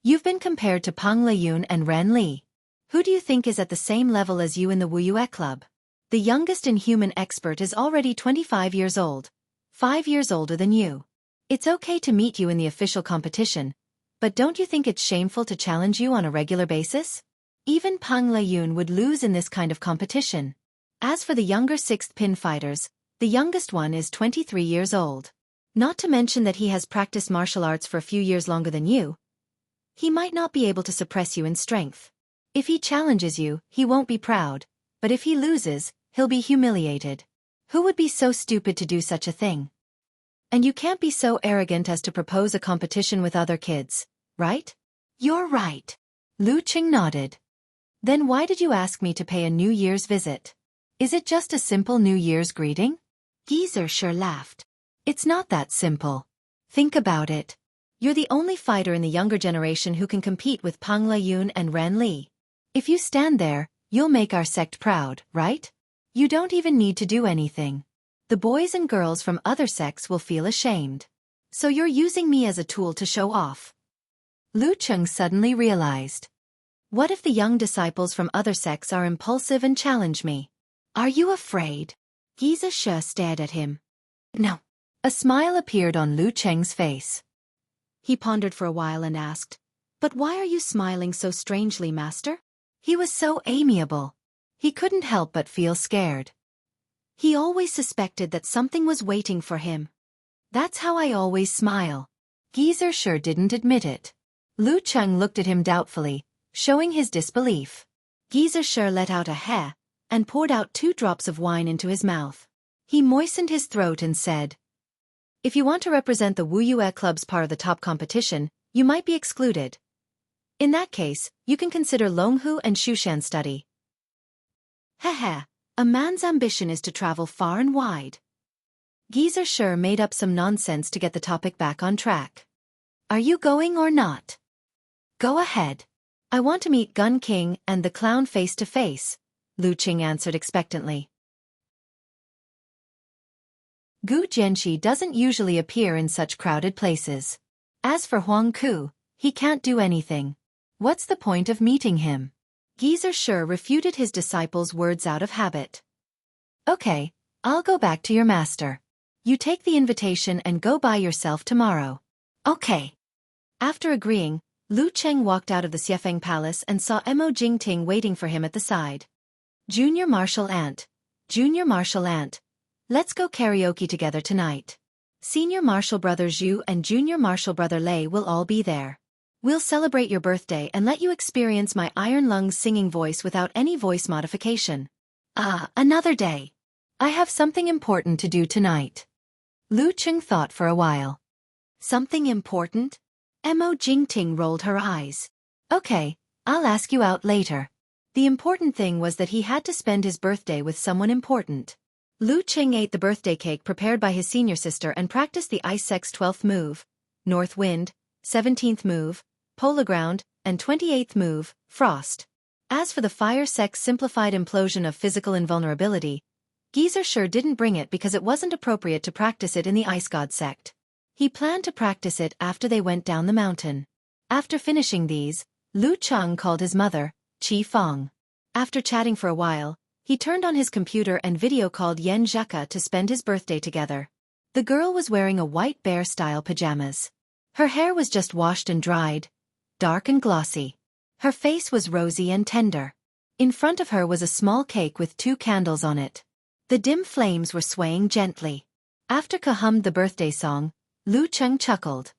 You've been compared to Peng Liyun and Ren Li. Who do you think is at the same level as you in the Wuyue Club? The youngest inhuman expert is already 25 years old, 5 years older than you. It's okay to meet you in the official competition, but don't you think it's shameful to challenge you on a regular basis? Even Peng Liyun would lose in this kind of competition. As for the younger sixth pin fighters, the youngest one is 23 years old. Not to mention that he has practiced martial arts for a few years longer than you. He might not be able to suppress you in strength. If he challenges you, he won't be proud, but if he loses, he'll be humiliated. Who would be so stupid to do such a thing? And you can't be so arrogant as to propose a competition with other kids, right? You're right. Lu Cheng nodded. Then why did you ask me to pay a New Year's visit? Is it just a simple New Year's greeting? Geezer Shi laughed. It's not that simple. Think about it. You're the only fighter in the younger generation who can compete with Peng Liyun and Ren Li. If you stand there, you'll make our sect proud, right? You don't even need to do anything. The boys and girls from other sects will feel ashamed. So you're using me as a tool to show off. Lu Cheng suddenly realized. What if the young disciples from other sects are impulsive and challenge me? Are you afraid? Geezer Shi stared at him. No. A smile appeared on Lu Cheng's face. He pondered for a while and asked, But why are you smiling so strangely, master? He was so amiable. He couldn't help but feel scared. He always suspected that something was waiting for him. That's how I always smile. Geezer Shi didn't admit it. Lu Cheng looked at him doubtfully, showing his disbelief. Geezer Shi let out a heh, and poured out 2 drops of wine into his mouth. He moistened his throat and said, If you want to represent the Wuyue Club's part of the top competition, you might be excluded. In that case, you can consider Longhu and Shushan study. Heh, a man's ambition is to travel far and wide. Geezer Shi made up some nonsense to get the topic back on track. Are you going or not? Go ahead. I want to meet Gun King and the clown face to face, Lu Cheng answered expectantly. Gu Jianxi doesn't usually appear in such crowded places. As for Huang Ku, he can't do anything. What's the point of meeting him? Geezer Shi refuted his disciple's words out of habit. Okay, I'll go back to your master. You take the invitation and go by yourself tomorrow. Okay. After agreeing, Lu Cheng walked out of the Xiaofan palace and saw Mo Jingting waiting for him at the side. Junior Martial Aunt. Junior Martial Aunt. Let's go karaoke together tonight. Senior Martial Brother Zhu and Junior Martial Brother Lei will all be there. We'll celebrate your birthday and let you experience my iron lungs singing voice without any voice modification. Another day. I have something important to do tonight. Lu Cheng thought for a while. Something important? Mo Jingting rolled her eyes. Okay, I'll ask you out later. The important thing was that he had to spend his birthday with someone important. Lu Cheng ate the birthday cake prepared by his senior sister and practiced the Ice Sex 12th move, North Wind, 17th move, Polar Ground, and 28th move, Frost. As for the Fire Sex simplified implosion of physical invulnerability, Geezer sure didn't bring it because it wasn't appropriate to practice it in the Ice God sect. He planned to practice it after they went down the mountain. After finishing these, Lu Cheng called his mother, Qi Fong. After chatting for a while, he turned on his computer and video called Yan Zheka to spend his birthday together. The girl was wearing a white bear-style pajamas. Her hair was just washed and dried, dark and glossy. Her face was rosy and tender. In front of her was a small cake with 2 candles on it. The dim flames were swaying gently. After Ka hummed the birthday song, Lu Cheng chuckled.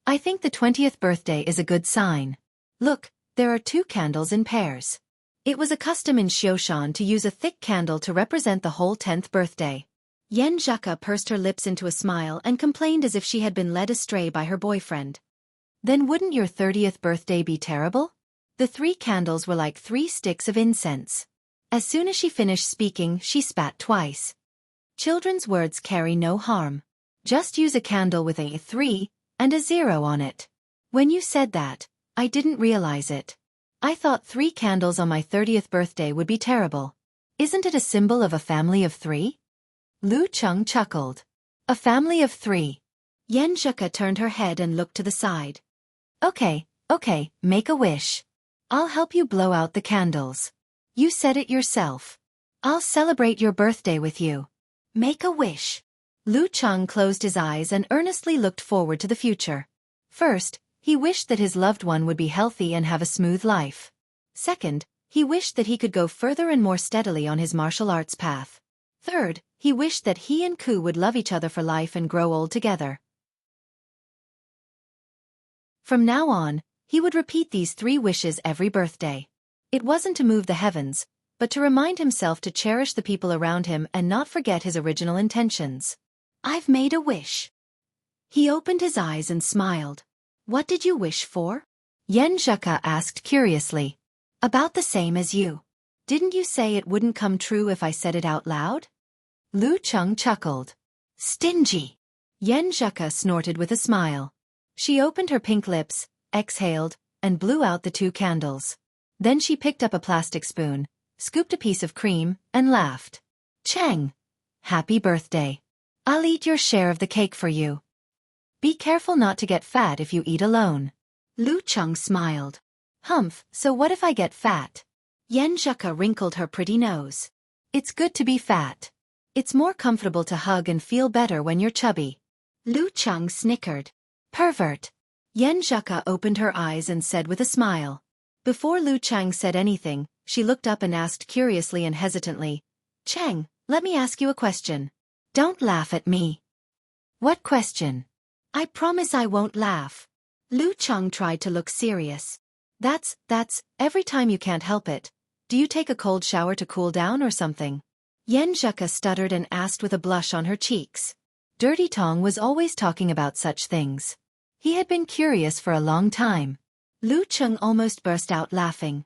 I think the 20th birthday is a good sign. Look, there are 2 candles in pairs. It was a custom in Xiaofan to use a thick candle to represent the whole 10th birthday. Yan Zheka pursed her lips into a smile and complained as if she had been led astray by her boyfriend. Then wouldn't your 30th birthday be terrible? The 3 candles were like 3 sticks of incense. As soon as she finished speaking, she spat twice. Children's words carry no harm. Just use a candle with a 3 and a 0 on it. When you said that, I didn't realize it. I thought 3 candles on my 30th birthday would be terrible. Isn't it a symbol of a family of 3? Lu Cheng chuckled. A family of 3. Yan Zheka turned her head and looked to the side. Okay, make a wish. I'll help you blow out the candles. You said it yourself. I'll celebrate your birthday with you. Make a wish. Lu Cheng closed his eyes and earnestly looked forward to the future. First, he wished that his loved one would be healthy and have a smooth life. Second, he wished that he could go further and more steadily on his martial arts path. Third, he wished that he and Ku would love each other for life and grow old together. From now on, he would repeat these 3 wishes every birthday. It wasn't to move the heavens, but to remind himself to cherish the people around him and not forget his original intentions. I've made a wish. He opened his eyes and smiled. What did you wish for? Yan Zheka asked curiously. About the same as you. Didn't you say it wouldn't come true if I said it out loud? Lu Cheng chuckled. Stingy. Yan Zheka snorted with a smile. She opened her pink lips, exhaled, and blew out the 2 candles. Then she picked up a plastic spoon, scooped a piece of cream, and laughed. Cheng! Happy birthday. I'll eat your share of the cake for you. Be careful not to get fat if you eat alone. Lu Cheng smiled. Humph, so what if I get fat? Yan Zheka wrinkled her pretty nose. It's good to be fat. It's more comfortable to hug and feel better when you're chubby. Lu Cheng snickered. Pervert. Yan Zheka opened her eyes and said with a smile. Before Lu Cheng said anything, she looked up and asked curiously and hesitantly, Cheng, let me ask you a question. Don't laugh at me. What question? I promise I won't laugh. Lu Cheng tried to look serious. That's, every time you can't help it. Do you take a cold shower to cool down or something? Yan Zheka stuttered and asked with a blush on her cheeks. Dirty Tong was always talking about such things. He had been curious for a long time. Lu Cheng almost burst out laughing.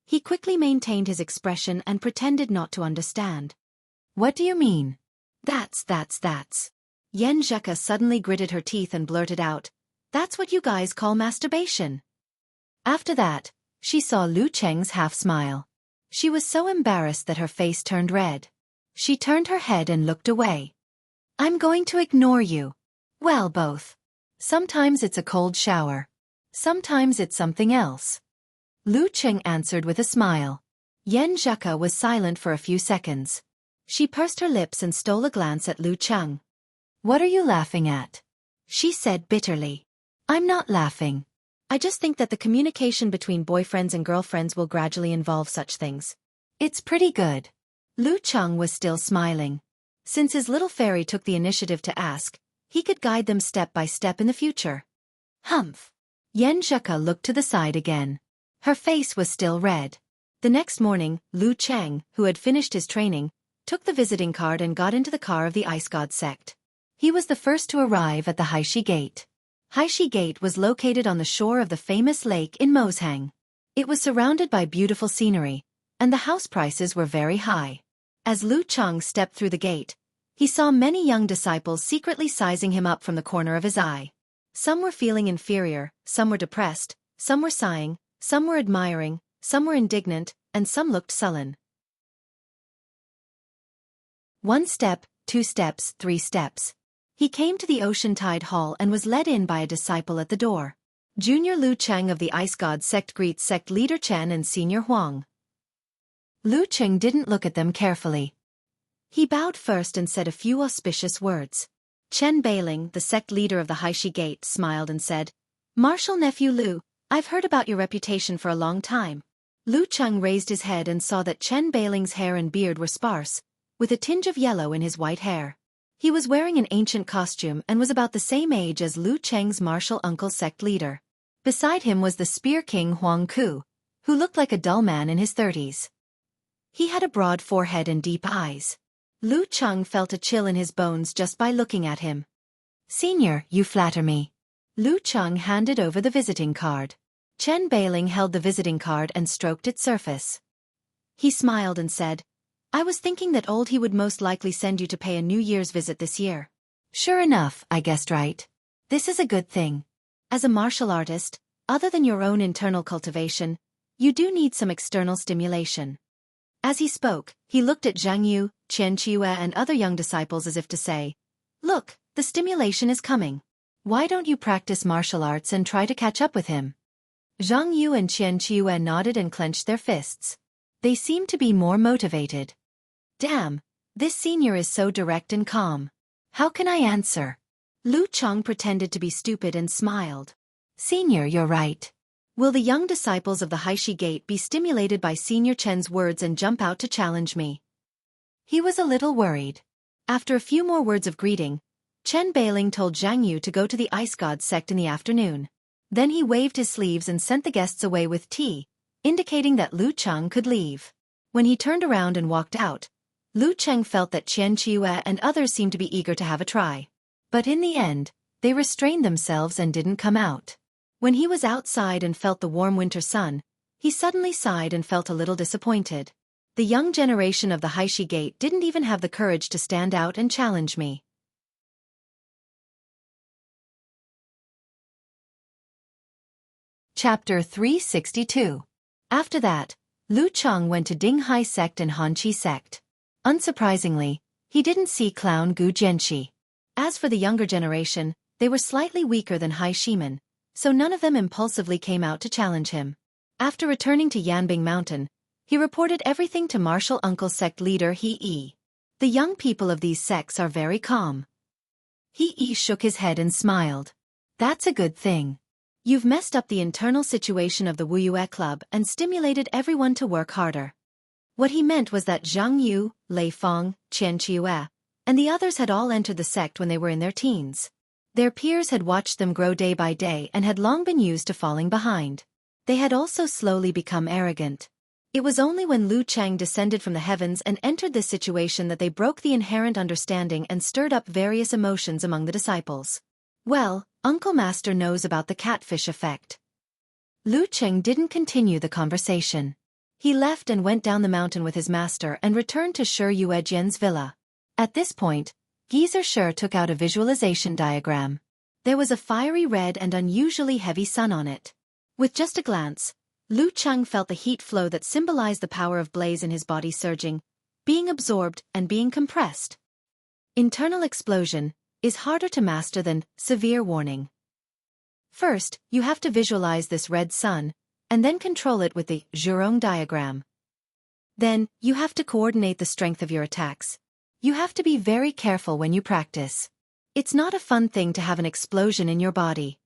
He quickly maintained his expression and pretended not to understand. What do you mean? That's. Yan Zheka suddenly gritted her teeth and blurted out, That's what you guys call masturbation. After that, she saw Lu Cheng's half-smile. She was so embarrassed that her face turned red. She turned her head and looked away. I'm going to ignore you. Well, both. Sometimes it's a cold shower. Sometimes it's something else. Lu Cheng answered with a smile. Yan Zheka was silent for a few seconds. She pursed her lips and stole a glance at Lu Cheng. What are you laughing at? She said bitterly. I'm not laughing. I just think that the communication between boyfriends and girlfriends will gradually involve such things. It's pretty good. Lu Cheng was still smiling. Since his little fairy took the initiative to ask, he could guide them step by step in the future. Humph. Yan Zheka looked to the side again. Her face was still red. The next morning, Lu Cheng, who had finished his training, took the visiting card and got into the car of the Ice God sect. He was the first to arrive at the Haishi Gate. Haishi Gate was located on the shore of the famous lake in Moshang. It was surrounded by beautiful scenery, and the house prices were very high. As Lu Cheng stepped through the gate, he saw many young disciples secretly sizing him up from the corner of his eye. Some were feeling inferior, some were depressed, some were sighing, some were admiring, some were indignant, and some looked sullen. 1 step, 2 steps, 3 steps. He came to the Ocean Tide Hall and was led in by a disciple at the door. Junior Lu Cheng of the Ice God sect greets sect leader Chen and Senior Huang. Lu Cheng didn't look at them carefully. He bowed first and said a few auspicious words. Chen Beiling, the sect leader of the Haishi Gate, smiled and said, "Martial nephew Lu, I've heard about your reputation for a long time." Lu Cheng raised his head and saw that Chen Beiling's hair and beard were sparse, with a tinge of yellow in his white hair. He was wearing an ancient costume and was about the same age as Lu Cheng's martial uncle sect leader. Beside him was the Spear King Huang Ku, who looked like a dull man in his 30s. He had a broad forehead and deep eyes. Lu Cheng felt a chill in his bones just by looking at him. "Senior, you flatter me." Lu Cheng handed over the visiting card. Chen Beiling held the visiting card and stroked its surface. He smiled and said, "I was thinking that old he would most likely send you to pay a New Year's visit this year." "Sure enough, I guessed right. This is a good thing. As a martial artist, other than your own internal cultivation, you do need some external stimulation." As he spoke, he looked at Zhang Yu, Qian Qiue and other young disciples as if to say, "Look, the stimulation is coming. Why don't you practice martial arts and try to catch up with him?" Zhang Yu and Qian Qiue nodded and clenched their fists. They seemed to be more motivated. Damn, this senior is so direct and calm. How can I answer? Lu Cheng pretended to be stupid and smiled. "Senior, you're right. Will the young disciples of the Haishi Gate be stimulated by Senior Chen's words and jump out to challenge me?" He was a little worried. After a few more words of greeting, Chen Beiling told Zhang Yu to go to the Ice God sect in the afternoon. Then he waved his sleeves and sent the guests away with tea, indicating that Lu Cheng could leave. When he turned around and walked out, Lu Cheng felt that Qian Qiue and others seemed to be eager to have a try. But in the end, they restrained themselves and didn't come out. When he was outside and felt the warm winter sun, he suddenly sighed and felt a little disappointed. The young generation of the Haishi Gate didn't even have the courage to stand out and challenge me. Chapter 362. After that, Lu Cheng went to Dinghai sect and Hanqi sect. Unsurprisingly, he didn't see Clown Gu Jianxi. As for the younger generation, they were slightly weaker than Hai Shimen, so none of them impulsively came out to challenge him. After returning to Yanbing Mountain, he reported everything to martial uncle sect leader He Yi. The young people of these sects are very calm. He Yi shook his head and smiled. "That's a good thing. You've messed up the internal situation of the Wuyue Club and stimulated everyone to work harder." What he meant was that Zhang Yu, Lei Feng, Qian Qiue, and the others had all entered the sect when they were in their teens. Their peers had watched them grow day by day and had long been used to falling behind. They had also slowly become arrogant. It was only when Lu Cheng descended from the heavens and entered this situation that they broke the inherent understanding and stirred up various emotions among the disciples. Well, Uncle Master knows about the catfish effect. Lu Cheng didn't continue the conversation. He left and went down the mountain with his master and returned to Shi Yuejian's villa. At this point, Geezer Shi took out a visualization diagram. There was a fiery red and unusually heavy sun on it. With just a glance, Lu Cheng felt the heat flow that symbolized the power of blaze in his body surging, being absorbed and being compressed. Internal explosion is harder to master than severe warning. First, you have to visualize this red sun, and then control it with the Zhurong diagram. Then, you have to coordinate the strength of your attacks. You have to be very careful when you practice. It's not a fun thing to have an explosion in your body.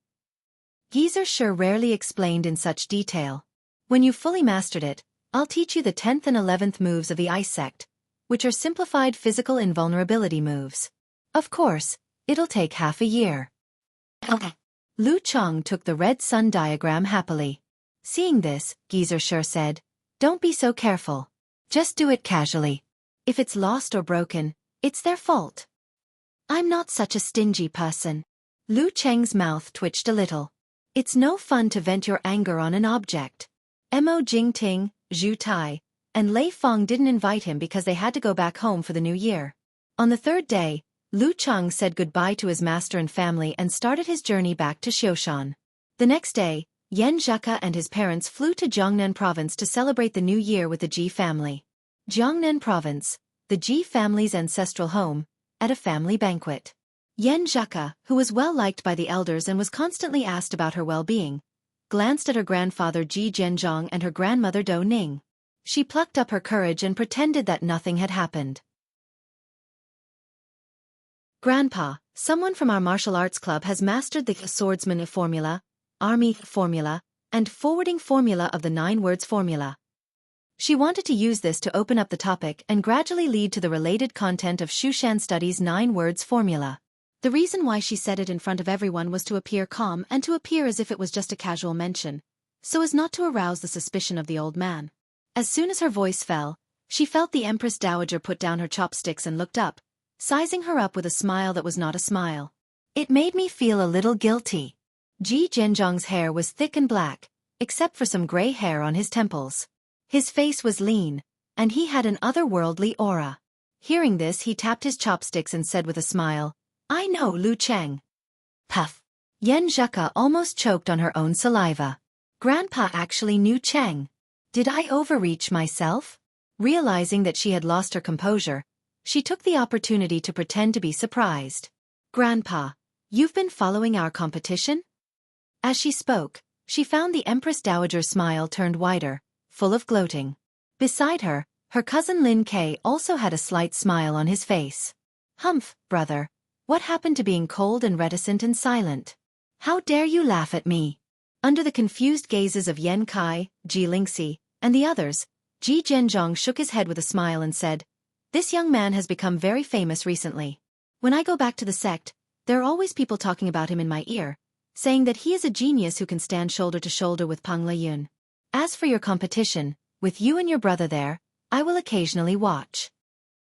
Geezer sure rarely explained in such detail. When you've fully mastered it, I'll teach you the 10th and 11th moves of the ice sect, which are simplified physical invulnerability moves. Of course, it'll take half a year. Okay. Lu Chang took the red sun diagram happily. Seeing this, Geezer sure said, "Don't be so careful. Just do it casually. If it's lost or broken, it's their fault." "I'm not such a stingy person." Lu Cheng's mouth twitched a little. "It's no fun to vent your anger on an object." Mo Jingting, Zhu Tai, and Lei Feng didn't invite him because they had to go back home for the new year. On the third day, Lu Chang said goodbye to his master and family and started his journey back to Xiaofan. The next day, Yan Zheka and his parents flew to Jiangnan province to celebrate the new year with the Ji family. Jiangnan province, the Ji family's ancestral home, at a family banquet. Yan Zheka, who was well liked by the elders and was constantly asked about her well-being, glanced at her grandfather Ji Zhenjiang and her grandmother Dou Ning. She plucked up her courage and pretended that nothing had happened. "Grandpa, someone from our martial arts club has mastered the swordsman formula, army formula, and forwarding formula of the 9 words formula." She wanted to use this to open up the topic and gradually lead to the related content of Shushan Study's 9 words formula. The reason why she said it in front of everyone was to appear calm and to appear as if it was just a casual mention, so as not to arouse the suspicion of the old man. As soon as her voice fell, she felt the Empress Dowager put down her chopsticks and looked up, sizing her up with a smile that was not a smile. "It made me feel a little guilty." Ji Zhenjiang's hair was thick and black, except for some gray hair on his temples. His face was lean, and he had an otherworldly aura. Hearing this, he tapped his chopsticks and said with a smile, "I know Lu Cheng." Puff. Yan Zheka almost choked on her own saliva. Grandpa actually knew Cheng. Did I overreach myself? Realizing that she had lost her composure, she took the opportunity to pretend to be surprised. "Grandpa, you've been following our competition?" As she spoke, she found the Empress Dowager's smile turned wider, full of gloating. Beside her, her cousin Lin Kei also had a slight smile on his face. "Humph, brother. What happened to being cold and reticent and silent? How dare you laugh at me?" Under the confused gazes of Yan Kai, Ji Lingxi, and the others, Ji Zhenjiang shook his head with a smile and said, "This young man has become very famous recently. When I go back to the sect, there are always people talking about him in my ear, saying that he is a genius who can stand shoulder to shoulder with Pang Leyun. As for your competition, with you and your brother there, I will occasionally watch."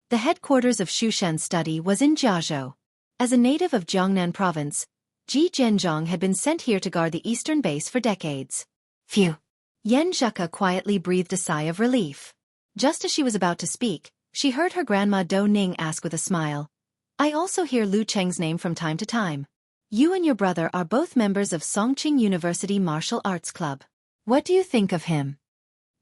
The headquarters of Shushan Study was in Jiazhou. As a native of Jiangnan province, Ji Zhenjiang had been sent here to guard the eastern base for decades. Phew. Yan Zheka quietly breathed a sigh of relief. Just as she was about to speak, she heard her grandma Dou Ning ask with a smile, "I also hear Lu Cheng's name from time to time. You and your brother are both members of Songqing University Martial Arts Club. What do you think of him?"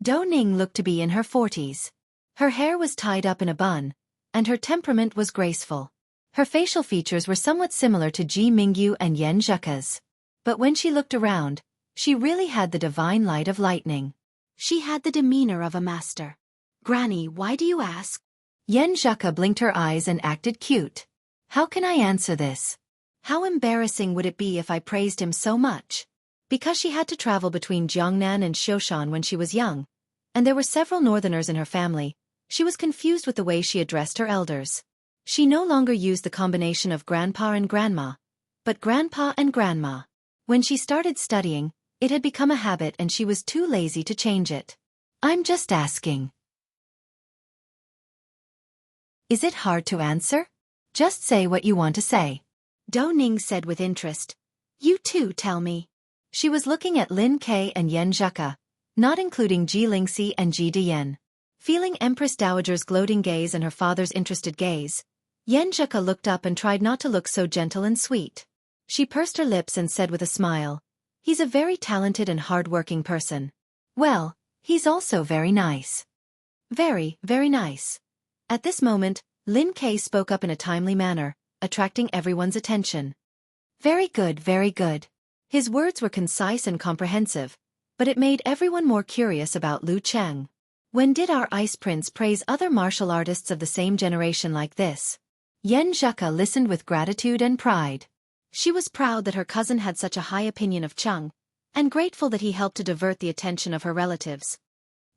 Dou Ning looked to be in her 40s. Her hair was tied up in a bun, and her temperament was graceful. Her facial features were somewhat similar to Ji Mingyu and Yan Zheka's. But when she looked around, she really had the divine light of lightning. She had the demeanor of a master. "Granny, why do you ask?" Yan Zheka blinked her eyes and acted cute. "How can I answer this? How embarrassing would it be if I praised him so much?" Because she had to travel between Jiangnan and Xiaoshan when she was young, and there were several northerners in her family, she was confused with the way she addressed her elders. She no longer used the combination of grandpa and grandma, but grandpa and grandma. When she started studying, it had become a habit and she was too lazy to change it. "I'm just asking." "Is it hard to answer? Just say what you want to say." Dou Ning said with interest. "You too tell me." She was looking at Lin Kei and Yan Zheka, not including Ji Lingxi and Ji Diyan. Feeling Empress Dowager's gloating gaze and her father's interested gaze, Yan Zheka looked up and tried not to look so gentle and sweet. She pursed her lips and said with a smile, "He's a very talented and hard-working person. Well, he's also very nice." "Very, very nice." At this moment, Lin Kei spoke up in a timely manner, attracting everyone's attention. "Very good, very good." His words were concise and comprehensive, but it made everyone more curious about Lu Cheng. When did our Ice Prince praise other martial artists of the same generation like this? Yan Zheka listened with gratitude and pride. She was proud that her cousin had such a high opinion of Cheng, and grateful that he helped to divert the attention of her relatives.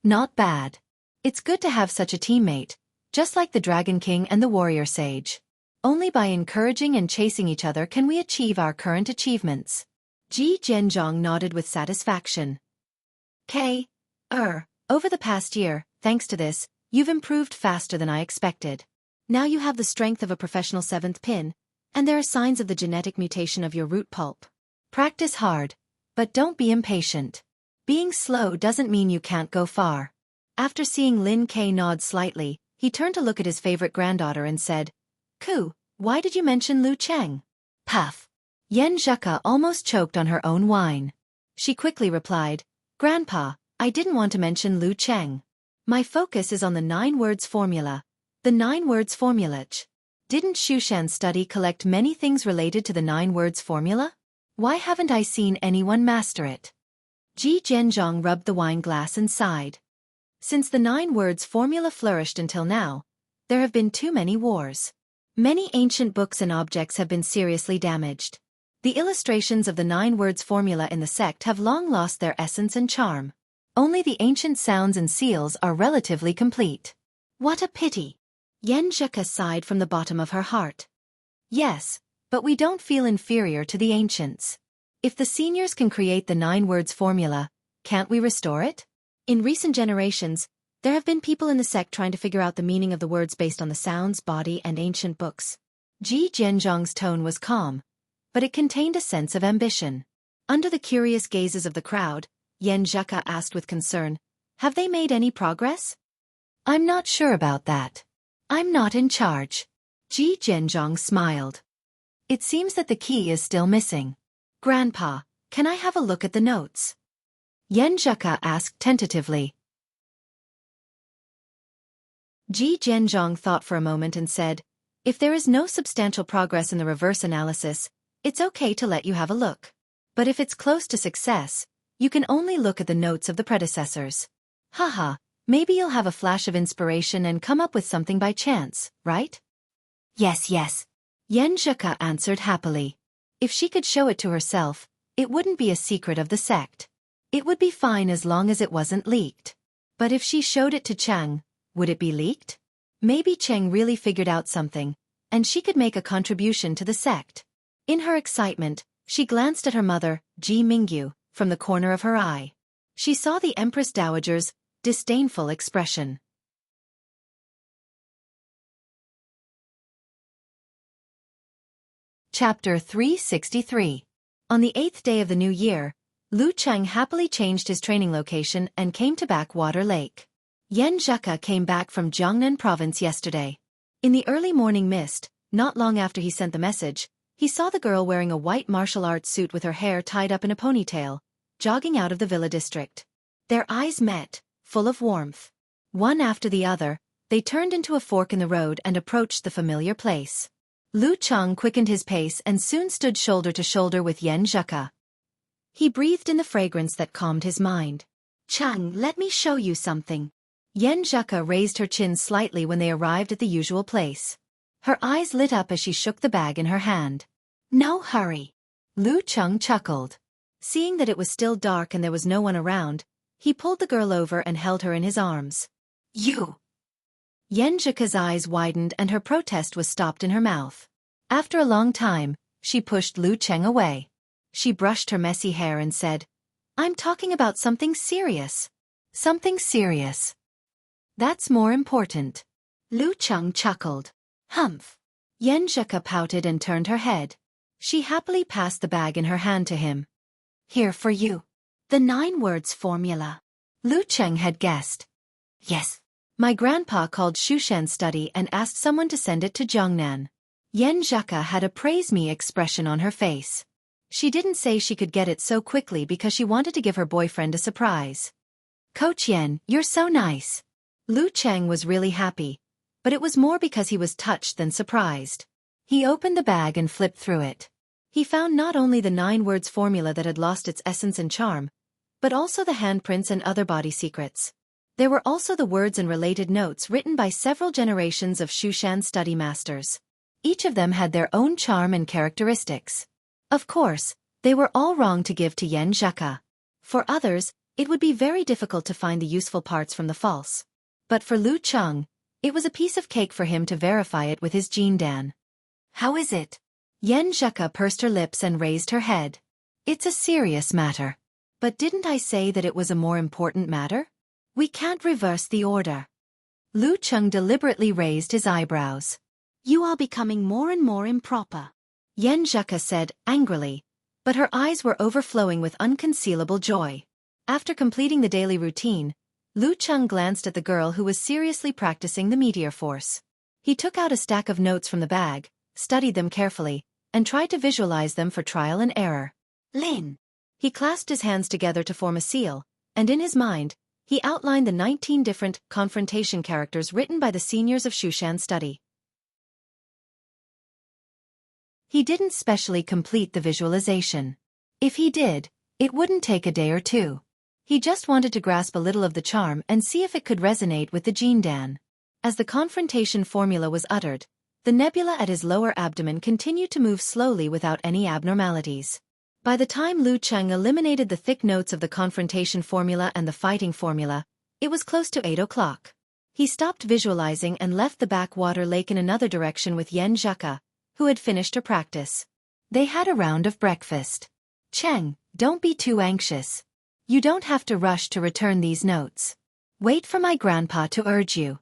Not bad. It's good to have such a teammate, just like the Dragon King and the Warrior Sage. Only by encouraging and chasing each other can we achieve our current achievements. Ji Zhenjiang nodded with satisfaction. Over the past year, thanks to this, you've improved faster than I expected. Now you have the strength of a professional 7th pin, and there are signs of the genetic mutation of your root pulp. Practice hard, but don't be impatient. Being slow doesn't mean you can't go far. After seeing Lin Ke nod slightly, he turned to look at his favorite granddaughter and said, "Ku, why did you mention Lu Cheng?" Puff. Yan Zheka almost choked on her own wine. She quickly replied, "Grandpa, I didn't want to mention Lu Cheng. My focus is on the 9 words formula. The 9 words formula. Didn't Xiaofan study collect many things related to the 9 words formula? Why haven't I seen anyone master it?" Ji Zhenjiang rubbed the wine glass and sighed. Since the 9 words formula flourished until now, there have been too many wars. Many ancient books and objects have been seriously damaged. The illustrations of the 9 words formula in the sect have long lost their essence and charm. Only the ancient sounds and seals are relatively complete. What a pity! Yan Zheka sighed from the bottom of her heart. Yes, but we don't feel inferior to the ancients. If the seniors can create the 9 words formula, can't we restore it? In recent generations, there have been people in the sect trying to figure out the meaning of the words based on the sounds, body, and ancient books. Ji Zhenjiang's tone was calm, but it contained a sense of ambition. Under the curious gazes of the crowd, Yan Zheka asked with concern, "Have they made any progress?" "I'm not sure about that. I'm not in charge." Ji Zhenjiang smiled. "It seems that the key is still missing. Grandpa, can I have a look at the notes?" Yan Zheka asked tentatively. Ji Zhenjiang thought for a moment and said, "If there is no substantial progress in the reverse analysis, it's okay to let you have a look. But if it's close to success, you can only look at the notes of the predecessors. Haha, maybe you'll have a flash of inspiration and come up with something by chance, right?" Yes. Yan Zheka answered happily. If she could show it to herself, it wouldn't be a secret of the sect. It would be fine as long as it wasn't leaked. But if she showed it to Chang, would it be leaked? Maybe Cheng really figured out something, and she could make a contribution to the sect. In her excitement, she glanced at her mother, Ji Mingyu, from the corner of her eye. She saw the Empress Dowager's disdainful expression. Chapter 363. On the 8th day of the new year, Lu Cheng happily changed his training location and came to Backwater Lake. Yan Zheka came back from Jiangnan province yesterday. In the early morning mist, not long after he sent the message, he saw the girl wearing a white martial arts suit with her hair tied up in a ponytail, jogging out of the villa district. Their eyes met, full of warmth. One after the other, they turned into a fork in the road and approached the familiar place. Lu Cheng quickened his pace and soon stood shoulder to shoulder with Yan Zheka. He breathed in the fragrance that calmed his mind. "Cheng, let me show you something." Yan Zheka raised her chin slightly when they arrived at the usual place. Her eyes lit up as she shook the bag in her hand. "No hurry." Lu Cheng chuckled. Seeing that it was still dark and there was no one around, he pulled the girl over and held her in his arms. "You!" Yan Zheka's eyes widened and her protest was stopped in her mouth. After a long time, she pushed Lu Cheng away. She brushed her messy hair and said, "I'm talking about something serious." "Something serious. That's more important." Lu Cheng chuckled. "Humph." Yan Zheka pouted and turned her head. She happily passed the bag in her hand to him. "Here for you. The 9 words formula." Lu Cheng had guessed. "Yes. My grandpa called Xiaofan study and asked someone to send it to Jiangnan." Yan Zheka had a praise-me expression on her face. She didn't say she could get it so quickly because she wanted to give her boyfriend a surprise. "Coach Yan, you're so nice." Lu Cheng was really happy, but it was more because he was touched than surprised. He opened the bag and flipped through it. He found not only the 9 words formula that had lost its essence and charm, but also the handprints and other body secrets. There were also the words and related notes written by several generations of Xiaofan study masters. Each of them had their own charm and characteristics. Of course, They were all wrong to give to Yan Zheka. For others, it would be very difficult to find the useful parts from the false. But for Lu Cheng, it was a piece of cake for him to verify it with his Jindan. How is it? Yan Zheka pursed her lips and raised her head. It's a serious matter. But didn't I say that it was a more important matter? We can't reverse the order. Lu Cheng deliberately raised his eyebrows. You are becoming more and more improper, Yan Zheka said angrily, but her eyes were overflowing with unconcealable joy. After completing the daily routine, Lu Cheng glanced at the girl who was seriously practicing the meteor force. He took out a stack of notes from the bag, studied them carefully, and tried to visualize them for trial and error. Lin. He clasped his hands together to form a seal, and in his mind, he outlined the 19 different confrontation characters written by the seniors of Shushan study. He didn't specially complete the visualization. If he did, it wouldn't take a day or two. He just wanted to grasp a little of the charm and see if it could resonate with the Jindan. As the confrontation formula was uttered, the nebula at his lower abdomen continued to move slowly without any abnormalities. By the time Lu Cheng eliminated the thick notes of the confrontation formula and the fighting formula, it was close to 8 o'clock. He stopped visualizing and left the backwater lake in another direction with Yan Zheka, who had finished her practice. They had a round of breakfast. Cheng, don't be too anxious. You don't have to rush to return these notes. Wait for my grandpa to urge you.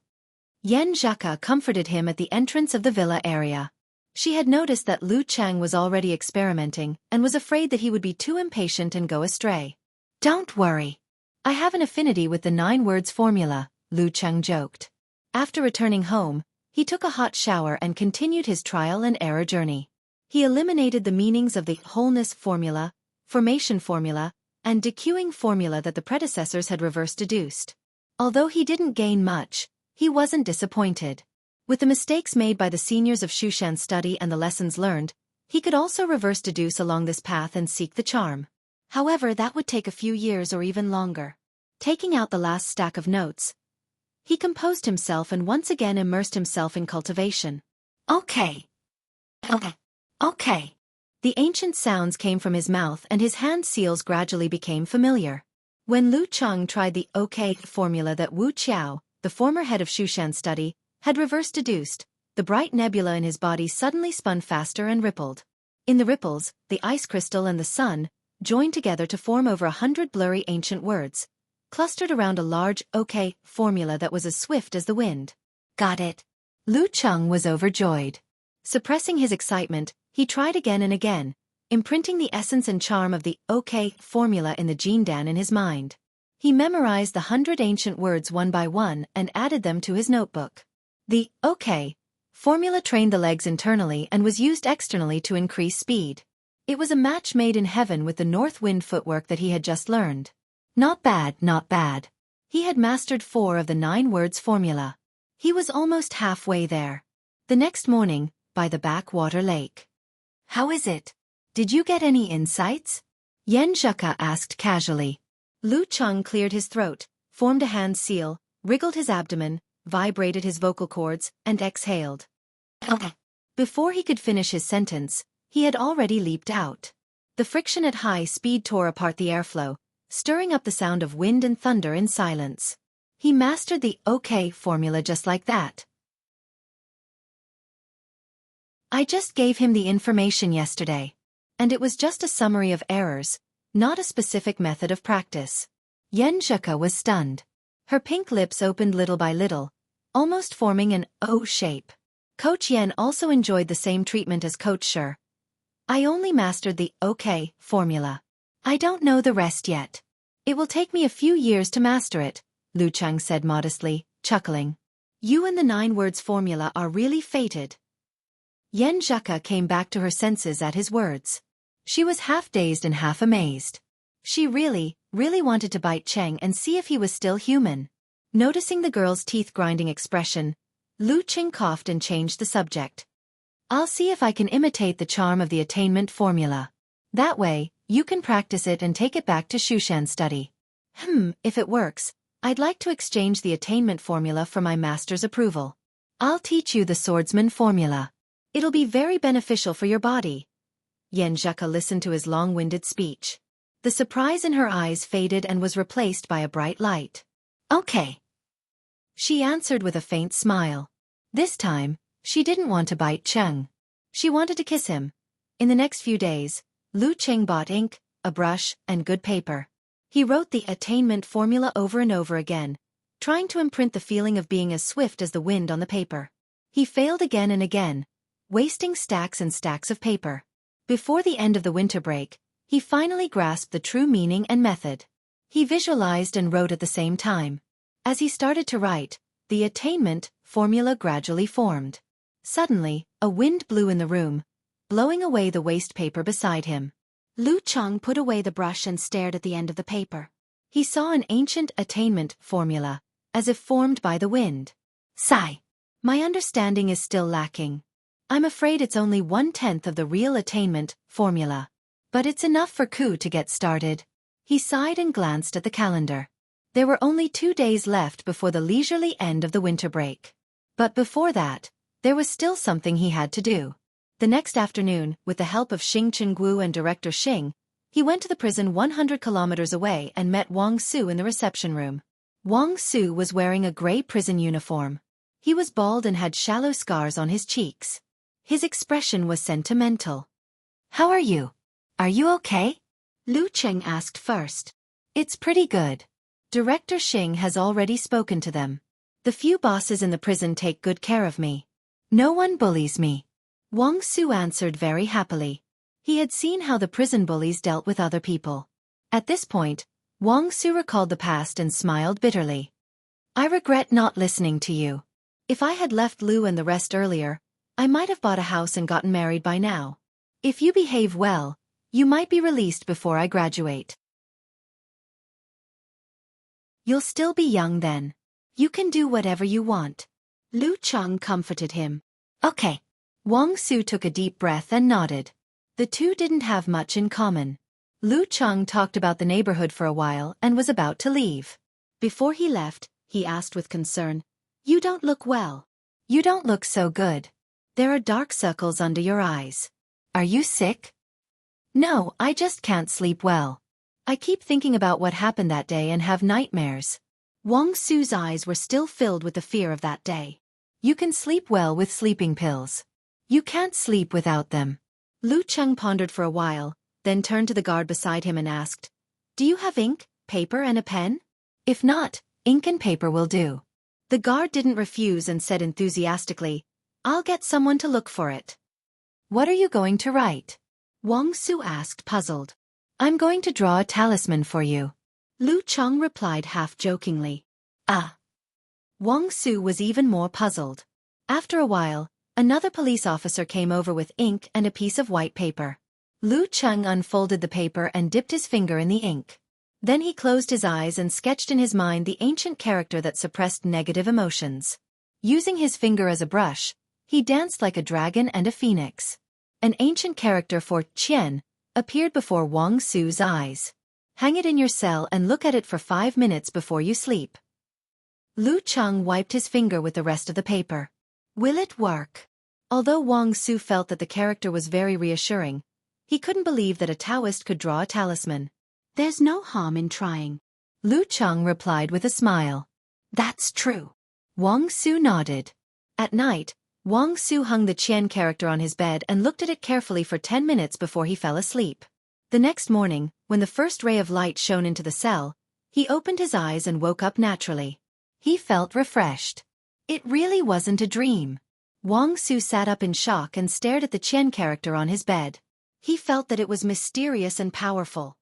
Yan Zheka comforted him at the entrance of the villa area. She had noticed that Lu Cheng was already experimenting and was afraid that he would be too impatient and go astray. Don't worry. I have an affinity with the 9 words formula, Lu Cheng joked. After returning home, he took a hot shower and continued his trial and error journey. He eliminated the meanings of the wholeness formula, formation formula, and decuing formula that the predecessors had reverse deduced. Although he didn't gain much, he wasn't disappointed. With the mistakes made by the seniors of Shushan study and the lessons learned, he could also reverse deduce along this path and seek the charm. However, that would take a few years or even longer. Taking out the last stack of notes, he composed himself and once again immersed himself in cultivation. Okay. The ancient sounds came from his mouth and his hand seals gradually became familiar. When Lu Cheng tried the OK formula that Wuxia, the former head of Shushan study, had reverse deduced, the bright nebula in his body suddenly spun faster and rippled. In the ripples, the ice crystal and the sun joined together to form over 100 blurry ancient words, clustered around a large OK formula that was as swift as the wind. Got it. Lu Cheng was overjoyed. Suppressing his excitement, he tried again and again, imprinting the essence and charm of the OK formula in the Jindan in his mind. He memorized the 100 ancient words one by one and added them to his notebook. The OK formula trained the legs internally and was used externally to increase speed. It was a match made in heaven with the north wind footwork that he had just learned. Not bad, not bad. He had mastered 4 of the 9 words formula. He was almost halfway there. The next morning, by the backwater lake. How is it? Did you get any insights? Yan Zheka asked casually. Lu Cheng cleared his throat, formed a hand seal, wriggled his abdomen, vibrated his vocal cords, and exhaled. Before he could finish his sentence, he had already leaped out. The friction at high speed tore apart the airflow, stirring up the sound of wind and thunder in silence. He mastered the OK formula just like that. I just gave him the information yesterday. And it was just a summary of errors, not a specific method of practice. Yan Zheka was stunned. Her pink lips opened little by little, almost forming an O shape. Coach Yan also enjoyed the same treatment as Coach Shi. I only mastered the OK formula. I don't know the rest yet. It will take me a few years to master it, Lu Cheng said modestly, chuckling. You and the 9 words formula are really fated. Yan Zheka came back to her senses at his words. She was half dazed and half amazed. She really wanted to bite Cheng and see if he was still human. Noticing the girl's teeth-grinding expression, Lu Cheng coughed and changed the subject. I'll see if I can imitate the charm of the attainment formula. That way, you can practice it and take it back to Shushan study. If it works, I'd like to exchange the attainment formula for my master's approval. I'll teach you the swordsman formula. It'll be very beneficial for your body. Yan Zheka listened to his long-winded speech. The surprise in her eyes faded and was replaced by a bright light. Okay, she answered with a faint smile. This time, she didn't want to bite Cheng. She wanted to kiss him. In the next few days, Lu Cheng bought ink, a brush, and good paper. He wrote the attainment formula over and over again, trying to imprint the feeling of being as swift as the wind on the paper. He failed again and again, wasting stacks and stacks of paper. Before the end of the winter break, he finally grasped the true meaning and method. He visualized and wrote at the same time. As he started to write, the attainment formula gradually formed. Suddenly, a wind blew in the room, blowing away the waste paper beside him. Lu Cheng put away the brush and stared at the end of the paper. He saw an ancient attainment formula, as if formed by the wind. Sigh. My understanding is still lacking. I'm afraid it's only 1/10 of the real attainment formula. But it's enough for Ku to get started. He sighed and glanced at the calendar. There were only 2 days left before the leisurely end of the winter break. But before that, there was still something he had to do. The next afternoon, with the help of Xing Chenggu and Director Xing, he went to the prison 100 kilometers away and met Wang Su in the reception room. Wang Su was wearing a gray prison uniform. He was bald and had shallow scars on his cheeks. His expression was sentimental. How are you? Are you okay? Lu Cheng asked first. It's pretty good. Director Xing has already spoken to them. The few bosses in the prison take good care of me. No one bullies me. Wang Su answered very happily. He had seen how the prison bullies dealt with other people. At this point, Wang Su recalled the past and smiled bitterly. I regret not listening to you. If I had left Lu and the rest earlier, I might have bought a house and gotten married by now. If you behave well, you might be released before I graduate. You'll still be young then. You can do whatever you want. Lu Cheng comforted him. Okay. Wang Su took a deep breath and nodded. The two didn't have much in common. Lu Cheng talked about the neighborhood for a while and was about to leave. Before he left, he asked with concern, You don't look well. You don't look so good. There are dark circles under your eyes. Are you sick? No, I just can't sleep well. I keep thinking about what happened that day and have nightmares. Wang Su's eyes were still filled with the fear of that day. You can sleep well with sleeping pills. You can't sleep without them. Lu Cheng pondered for a while, then turned to the guard beside him and asked, Do you have ink, paper and a pen? If not, ink and paper will do. The guard didn't refuse and said enthusiastically, I'll get someone to look for it. What are you going to write? Wang Su asked, puzzled. I'm going to draw a talisman for you. Lu Cheng replied half-jokingly. Ah. Wang Su was even more puzzled. After a while, another police officer came over with ink and a piece of white paper. Lu Cheng unfolded the paper and dipped his finger in the ink. Then he closed his eyes and sketched in his mind the ancient character that suppressed negative emotions. Using his finger as a brush, he danced like a dragon and a phoenix. An ancient character for Qian appeared before Wang Su's eyes. Hang it in your cell and look at it for 5 minutes before you sleep. Lu Cheng wiped his finger with the rest of the paper. Will it work? Although Wang Su felt that the character was very reassuring, he couldn't believe that a Taoist could draw a talisman. There's no harm in trying. Lu Cheng replied with a smile. That's true. Wang Su nodded. At night, Wang Su hung the Qian character on his bed and looked at it carefully for 10 minutes before he fell asleep. The next morning, when the first ray of light shone into the cell, he opened his eyes and woke up naturally. He felt refreshed. It really wasn't a dream. Wang Su sat up in shock and stared at the Qian character on his bed. He felt that it was mysterious and powerful.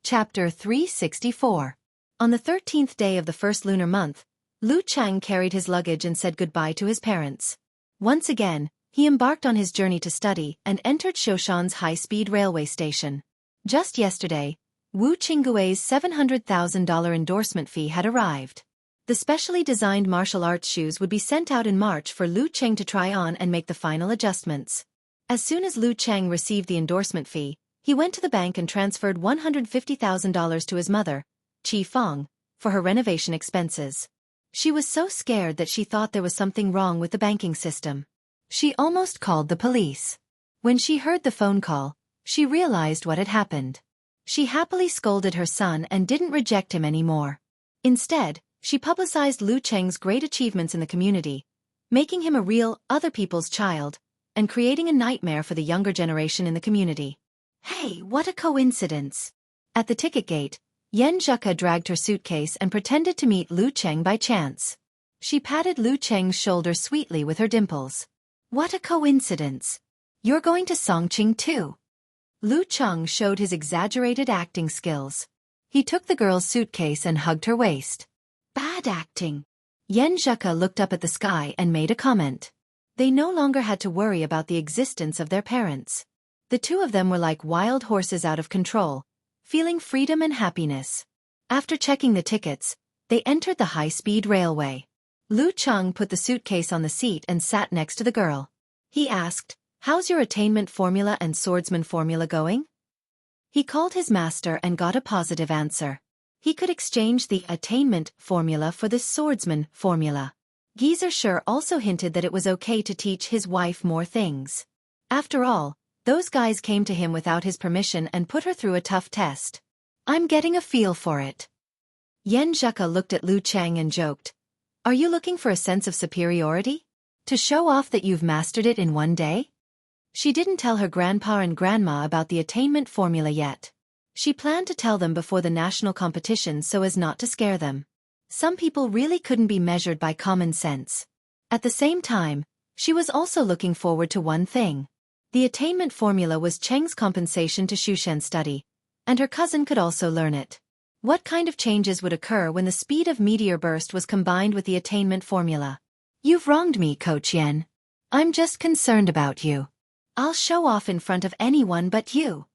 Chapter 364. On the 13th day of the first lunar month, Lu Cheng carried his luggage and said goodbye to his parents. Once again, he embarked on his journey to study and entered Xiaofan's high-speed railway station. Just yesterday, Wu Qinggui's $700,000 endorsement fee had arrived. The specially designed martial arts shoes would be sent out in March for Lu Cheng to try on and make the final adjustments. As soon as Lu Cheng received the endorsement fee, he went to the bank and transferred $150,000 to his mother, Qi Fong, for her renovation expenses. She was so scared that she thought there was something wrong with the banking system. She almost called the police. When she heard the phone call, she realized what had happened. She happily scolded her son and didn't reject him anymore. Instead, she publicized Lu Cheng's great achievements in the community, making him a real, other people's child, and creating a nightmare for the younger generation in the community. Hey, what a coincidence! At the ticket gate, Yan Zheka dragged her suitcase and pretended to meet Lu Cheng by chance. She patted Lu Cheng's shoulder sweetly with her dimples. What a coincidence! You're going to Songqing too. Lu Cheng showed his exaggerated acting skills. He took the girl's suitcase and hugged her waist. Bad acting. Yan Zheka looked up at the sky and made a comment. They no longer had to worry about the existence of their parents. The two of them were like wild horses out of control, feeling freedom and happiness. After checking the tickets, they entered the high-speed railway. Lu Cheng put the suitcase on the seat and sat next to the girl. He asked, "How's your attainment formula and swordsman formula going?" He called his master and got a positive answer. He could exchange the attainment formula for the swordsman formula. Geezer also hinted that it was okay to teach his wife more things. After all, those guys came to him without his permission and put her through a tough test. I'm getting a feel for it. Yan Zheka looked at Lu Cheng and joked, "Are you looking for a sense of superiority? To show off that you've mastered it in one day?" She didn't tell her grandpa and grandma about the attainment formula yet. She planned to tell them before the national competition so as not to scare them. Some people really couldn't be measured by common sense. At the same time, she was also looking forward to one thing. The attainment formula was Cheng's compensation to Shushen's study, and her cousin could also learn it. What kind of changes would occur when the speed of meteor burst was combined with the attainment formula? You've wronged me, Coach Yen. I'm just concerned about you. I'll show off in front of anyone but you.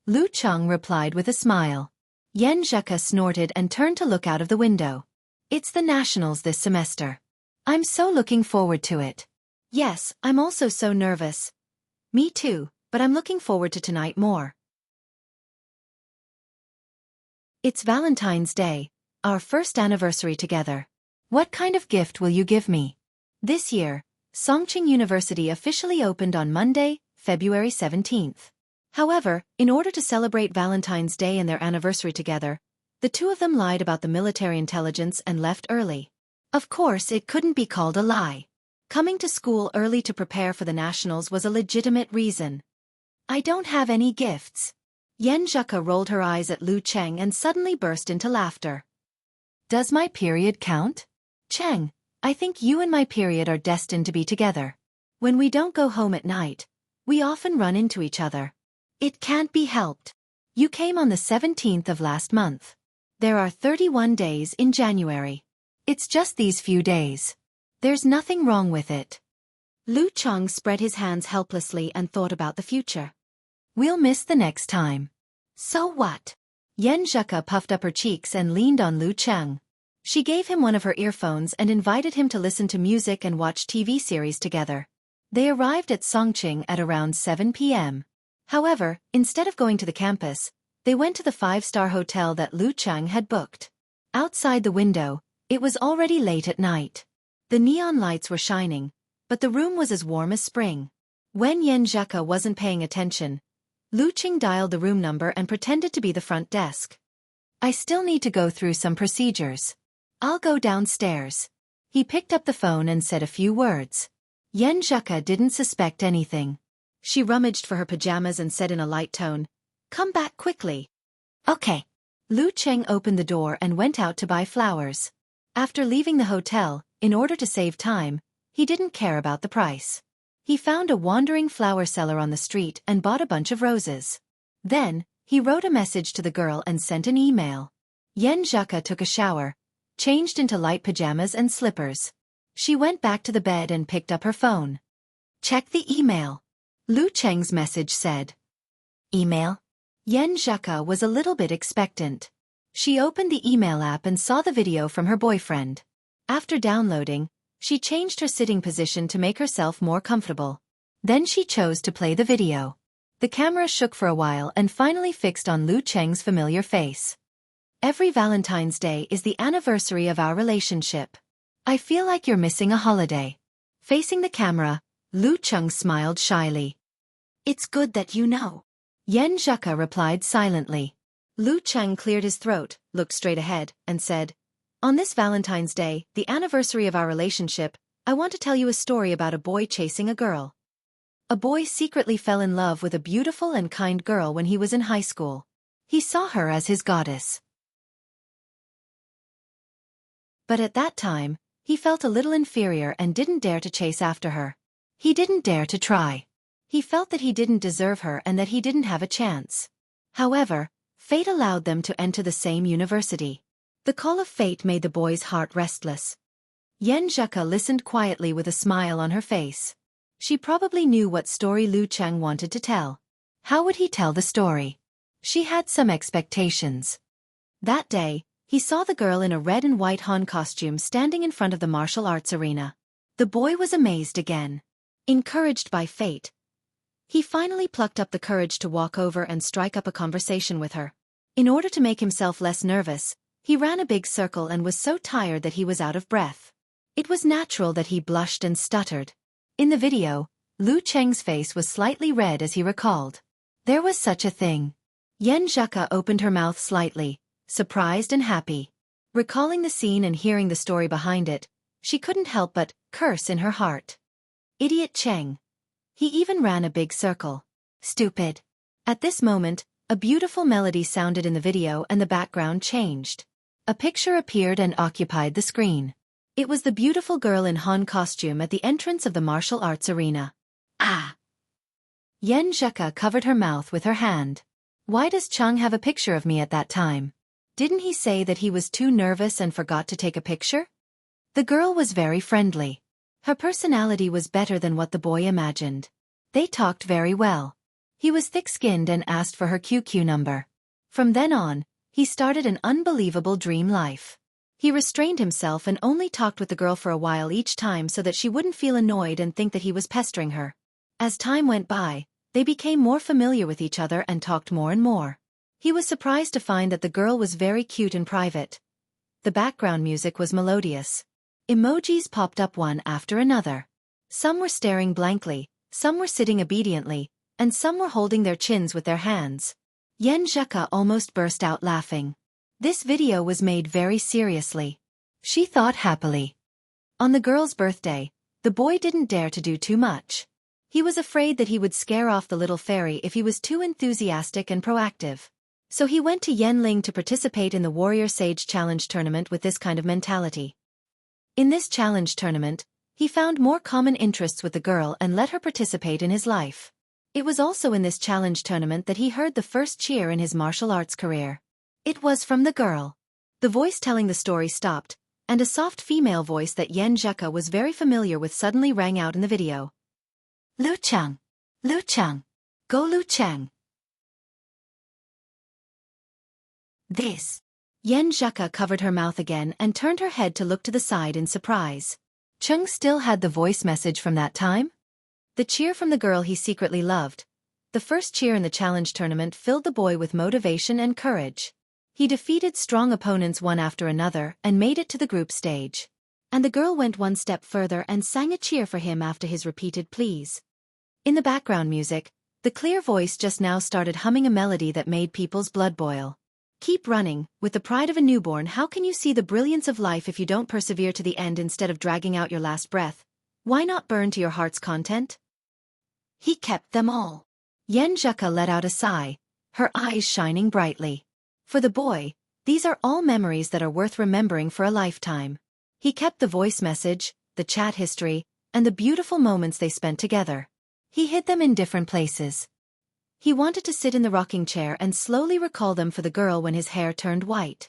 Lu Cheng replied with a smile. Yan Zheka snorted and turned to look out of the window. It's the nationals this semester. I'm so looking forward to it. Yes, I'm also so nervous. Me too, but I'm looking forward to tonight more. It's Valentine's Day, our first anniversary together. What kind of gift will you give me? This year, Songqing University officially opened on Monday, February 17th. However, in order to celebrate Valentine's Day and their anniversary together, the two of them lied about the military intelligence and left early. Of course, it couldn't be called a lie. Coming to school early to prepare for the nationals was a legitimate reason. I don't have any gifts. Yan Zheka rolled her eyes at Lu Cheng and suddenly burst into laughter. Does my period count? Cheng, I think you and my period are destined to be together. When we don't go home at night, we often run into each other. It can't be helped. You came on the 17th of last month. There are 31 days in January. It's just these few days. There's nothing wrong with it. Lu Cheng spread his hands helplessly and thought about the future. We'll miss the next time. So what? Yan Zheka puffed up her cheeks and leaned on Lu Cheng. She gave him one of her earphones and invited him to listen to music and watch TV series together. They arrived at Songqing at around 7 p.m. However, instead of going to the campus, they went to the five-star hotel that Lu Cheng had booked. Outside the window, it was already late at night. The neon lights were shining, but the room was as warm as spring. When Yan Zheka wasn't paying attention, Lu Cheng dialed the room number and pretended to be the front desk. I still need to go through some procedures. I'll go downstairs. He picked up the phone and said a few words. Yan Zheka didn't suspect anything. She rummaged for her pajamas and said in a light tone, "Come back quickly." Okay. Lu Cheng opened the door and went out to buy flowers. After leaving the hotel, in order to save time, he didn't care about the price. He found a wandering flower seller on the street and bought a bunch of roses. Then, he wrote a message to the girl and sent an email. Yan Zheka took a shower, changed into light pajamas and slippers. She went back to the bed and picked up her phone. Check the email. Lu Cheng's message said. Email? Yan Zheka was a little bit expectant. She opened the email app and saw the video from her boyfriend. After downloading, she changed her sitting position to make herself more comfortable. Then she chose to play the video. The camera shook for a while and finally fixed on Lu Cheng's familiar face. Every Valentine's Day is the anniversary of our relationship. I feel like you're missing a holiday. Facing the camera, Lu Cheng smiled shyly. It's good that you know. Yen Zheka replied silently. Lu Cheng cleared his throat, looked straight ahead, and said, On this Valentine's Day, the anniversary of our relationship, I want to tell you a story about a boy chasing a girl. A boy secretly fell in love with a beautiful and kind girl when he was in high school. He saw her as his goddess. But at that time, he felt a little inferior and didn't dare to chase after her. He didn't dare to try. He felt that he didn't deserve her and that he didn't have a chance. However, fate allowed them to enter the same university. The call of fate made the boy's heart restless. Yen Zheka listened quietly with a smile on her face. She probably knew what story Lu Cheng wanted to tell. How would he tell the story? She had some expectations. That day, he saw the girl in a red and white Han costume standing in front of the martial arts arena. The boy was amazed again. Encouraged by fate, he finally plucked up the courage to walk over and strike up a conversation with her. In order to make himself less nervous, he ran a big circle and was so tired that he was out of breath. It was natural that he blushed and stuttered. In the video, Lu Cheng's face was slightly red as he recalled. There was such a thing. Yen Zheka opened her mouth slightly, surprised and happy. Recalling the scene and hearing the story behind it, she couldn't help but curse in her heart. Idiot Cheng. He even ran a big circle. Stupid. At this moment, a beautiful melody sounded in the video and the background changed. A picture appeared and occupied the screen. It was the beautiful girl in Han costume at the entrance of the martial arts arena. Ah! Yen Zheka covered her mouth with her hand. Why does Cheng have a picture of me at that time? Didn't he say that he was too nervous and forgot to take a picture? The girl was very friendly. Her personality was better than what the boy imagined. They talked very well. He was thick-skinned and asked for her QQ number. From then on, he started an unbelievable dream life. He restrained himself and only talked with the girl for a while each time so that she wouldn't feel annoyed and think that he was pestering her. As time went by, they became more familiar with each other and talked more and more. He was surprised to find that the girl was very cute in private. The background music was melodious. Emojis popped up one after another. Some were staring blankly, some were sitting obediently, and some were holding their chins with their hands. Yen Zheka almost burst out laughing. This video was made very seriously. She thought happily. On the girl's birthday, the boy didn't dare to do too much. He was afraid that he would scare off the little fairy if he was too enthusiastic and proactive. So he went to Yanling to participate in the Warrior Sage Challenge tournament with this kind of mentality. In this challenge tournament, he found more common interests with the girl and let her participate in his life. It was also in this challenge tournament that he heard the first cheer in his martial arts career. It was from the girl. The voice telling the story stopped, and a soft female voice that Yen Zheka was very familiar with suddenly rang out in the video. Lu Cheng! Lu Cheng! Go Lu Cheng! This. Yen Zheka covered her mouth again and turned her head to look to the side in surprise. Cheng still had the voice message from that time? The cheer from the girl he secretly loved. The first cheer in the challenge tournament filled the boy with motivation and courage. He defeated strong opponents one after another and made it to the group stage. And the girl went one step further and sang a cheer for him after his repeated pleas. In the background music, the clear voice just now started humming a melody that made people's blood boil. Keep running, with the pride of a newborn. How can you see the brilliance of life if you don't persevere to the end instead of dragging out your last breath? Why not burn to your heart's content? He kept them all. Yen Zheka let out a sigh, her eyes shining brightly. For the boy, these are all memories that are worth remembering for a lifetime. He kept the voice message, the chat history, and the beautiful moments they spent together. He hid them in different places. He wanted to sit in the rocking chair and slowly recall them for the girl when his hair turned white.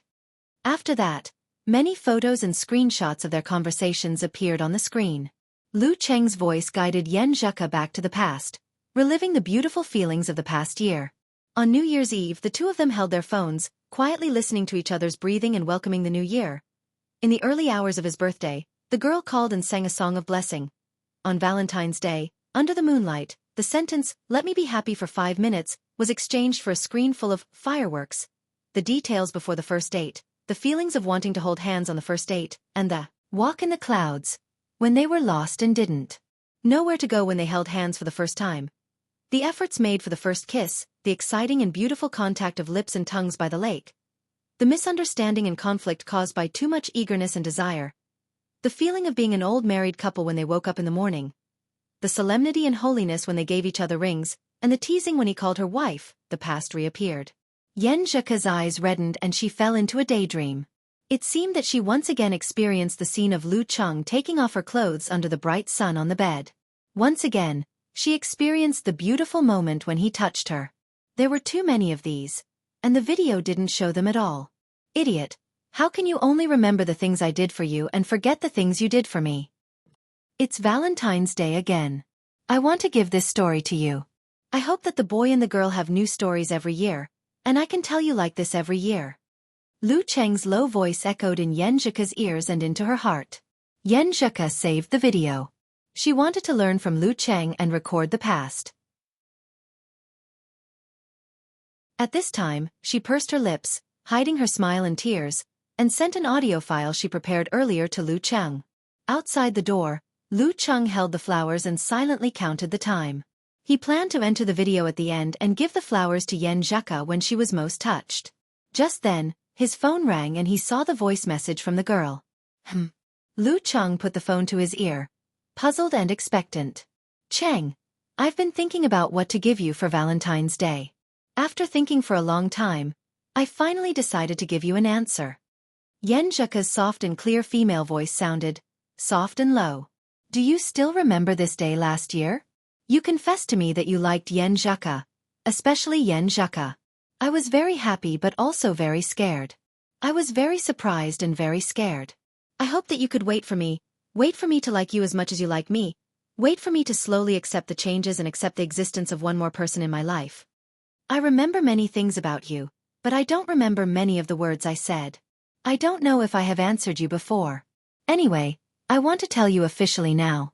After that, many photos and screenshots of their conversations appeared on the screen. Lu Cheng's voice guided Yen Zheka back to the past, reliving the beautiful feelings of the past year. On New Year's Eve, the two of them held their phones, quietly listening to each other's breathing and welcoming the new year. In the early hours of his birthday, the girl called and sang a song of blessing. On Valentine's Day, under the moonlight, the sentence, "Let me be happy for 5 minutes," was exchanged for a screen full of fireworks. The details before the first date, the feelings of wanting to hold hands on the first date, and the walk in the clouds, when they were lost and didn't know where to go when they held hands for the first time, the efforts made for the first kiss, the exciting and beautiful contact of lips and tongues by the lake, the misunderstanding and conflict caused by too much eagerness and desire, the feeling of being an old married couple when they woke up in the morning, the solemnity and holiness when they gave each other rings, and the teasing when he called her wife. The past reappeared. Yen Zheka's eyes reddened and she fell into a daydream. It seemed that she once again experienced the scene of Lu Cheng taking off her clothes under the bright sun on the bed. Once again, she experienced the beautiful moment when he touched her. There were too many of these, and the video didn't show them at all. Idiot, how can you only remember the things I did for you and forget the things you did for me? It's Valentine's Day again. I want to give this story to you. I hope that the boy and the girl have new stories every year, and I can tell you like this every year. Lu Cheng's low voice echoed in Yen Zheka's ears and into her heart. Yen Zheka saved the video. She wanted to learn from Lu Cheng and record the past. At this time, she pursed her lips, hiding her smile and tears, and sent an audio file she prepared earlier to Lu Cheng. Outside the door, Lu Cheng held the flowers and silently counted the time. He planned to enter the video at the end and give the flowers to Yen Zheka when she was most touched. Just then, his phone rang and he saw the voice message from the girl. Lu Cheng put the phone to his ear, puzzled and expectant. Cheng, I've been thinking about what to give you for Valentine's Day. After thinking for a long time, I finally decided to give you an answer. Yen Zheka's soft and clear female voice sounded soft and low. Do you still remember this day last year? You confessed to me that you liked Yen Zheka, especially Yen Zheka. I was very happy but also very scared. I was very surprised and very scared. I hoped that you could wait for me to like you as much as you like me, wait for me to slowly accept the changes and accept the existence of one more person in my life. I remember many things about you, but I don't remember many of the words I said. I don't know if I have answered you before. Anyway, I want to tell you officially now.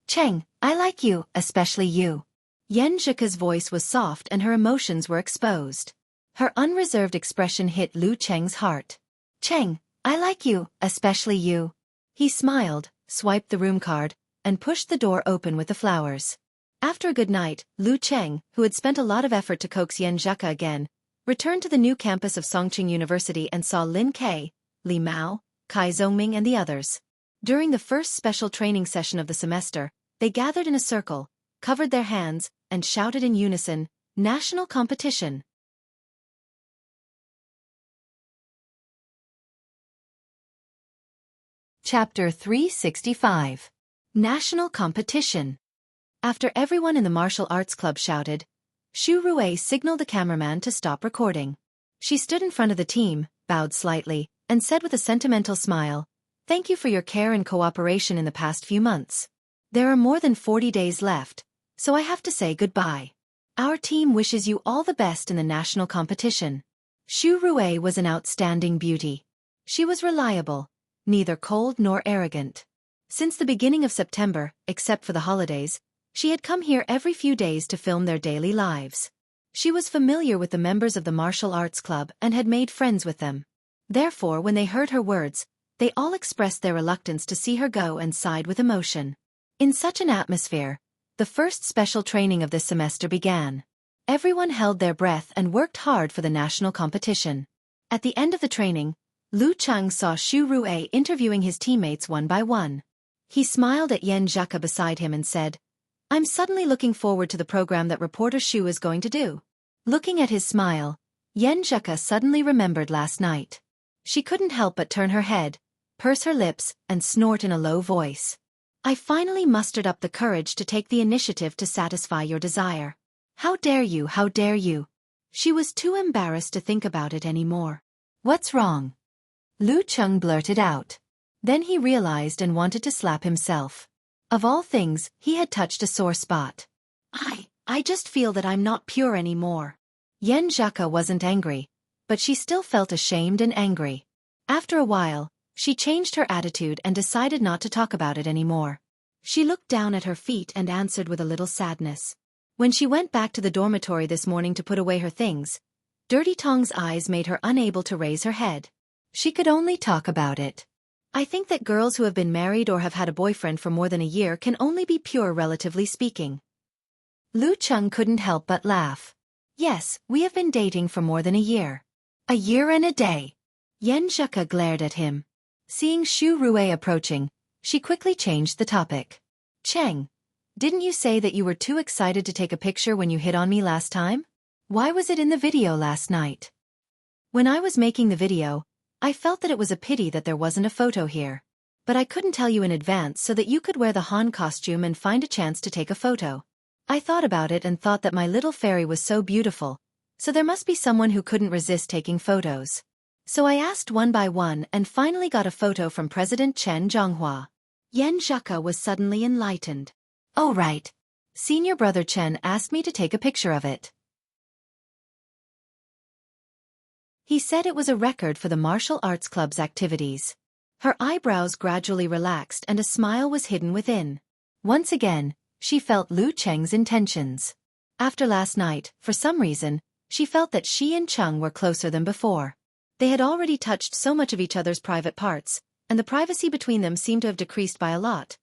Cheng, I like you, especially you. Yen Zheka's voice was soft and her emotions were exposed. Her unreserved expression hit Lu Cheng's heart. Cheng, I like you, especially you. He smiled, swiped the room card, and pushed the door open with the flowers. After a good night, Lu Cheng, who had spent a lot of effort to coax Yen Zheka again, returned to the new campus of Songqing University and saw Lin Kei, Li Mao, Kai Zhongming and the others. During the first special training session of the semester, they gathered in a circle, covered their hands, and shouted in unison, "National competition!" Chapter 365. National Competition. After everyone in the martial arts club shouted, Xu Rui signaled the cameraman to stop recording. She stood in front of the team, bowed slightly, and said with a sentimental smile, "Thank you for your care and cooperation in the past few months. There are more than 40 days left, so I have to say goodbye. Our team wishes you all the best in the national competition." Xu Rui was an outstanding beauty. She was reliable, neither cold nor arrogant. Since the beginning of September, except for the holidays, she had come here every few days to film their daily lives. She was familiar with the members of the martial arts club and had made friends with them. Therefore, when they heard her words, they all expressed their reluctance to see her go and sighed with emotion. In such an atmosphere, the first special training of this semester began. Everyone held their breath and worked hard for the national competition. At the end of the training, Lu Cheng saw Xu Rui interviewing his teammates one by one. He smiled at Yen Zheka beside him and said, "I'm suddenly looking forward to the program that reporter Xu is going to do." Looking at his smile, Yen Zheka suddenly remembered last night. She couldn't help but turn her head, purse her lips, and snort in a low voice. "I finally mustered up the courage to take the initiative to satisfy your desire. How dare you, how dare you?" She was too embarrassed to think about it anymore. "What's wrong?" Lu Cheng blurted out. Then he realized and wanted to slap himself. Of all things, he had touched a sore spot. I just feel that I'm not pure anymore." Yen Zheka wasn't angry, but she still felt ashamed and angry. After a while, she changed her attitude and decided not to talk about it anymore. She looked down at her feet and answered with a little sadness. When she went back to the dormitory this morning to put away her things, Dirty Tong's eyes made her unable to raise her head. She could only talk about it. I think that girls who have been married or have had a boyfriend for more than a year can only be pure relatively speaking. Lu Cheng couldn't help but laugh. Yes, we have been dating for more than a year. A year and a day. Yan Zheka glared at him. Seeing Xu Rui approaching, she quickly changed the topic. Cheng, didn't you say that you were too excited to take a picture when you hit on me last time? Why was it in the video last night? When I was making the video, I felt that it was a pity that there wasn't a photo here. But I couldn't tell you in advance so that you could wear the Han costume and find a chance to take a photo. I thought about it and thought that my little fairy was so beautiful, so there must be someone who couldn't resist taking photos. So I asked one by one and finally got a photo from President Chen Zhonghua. Yan Zheka was suddenly enlightened. Oh right. Senior brother Chen asked me to take a picture of it. He said it was a record for the martial arts club's activities. Her eyebrows gradually relaxed and a smile was hidden within. Once again, she felt Lu Cheng's intentions. After last night, for some reason, she felt that she and Cheng were closer than before. They had already touched so much of each other's private parts, and the privacy between them seemed to have decreased by a lot.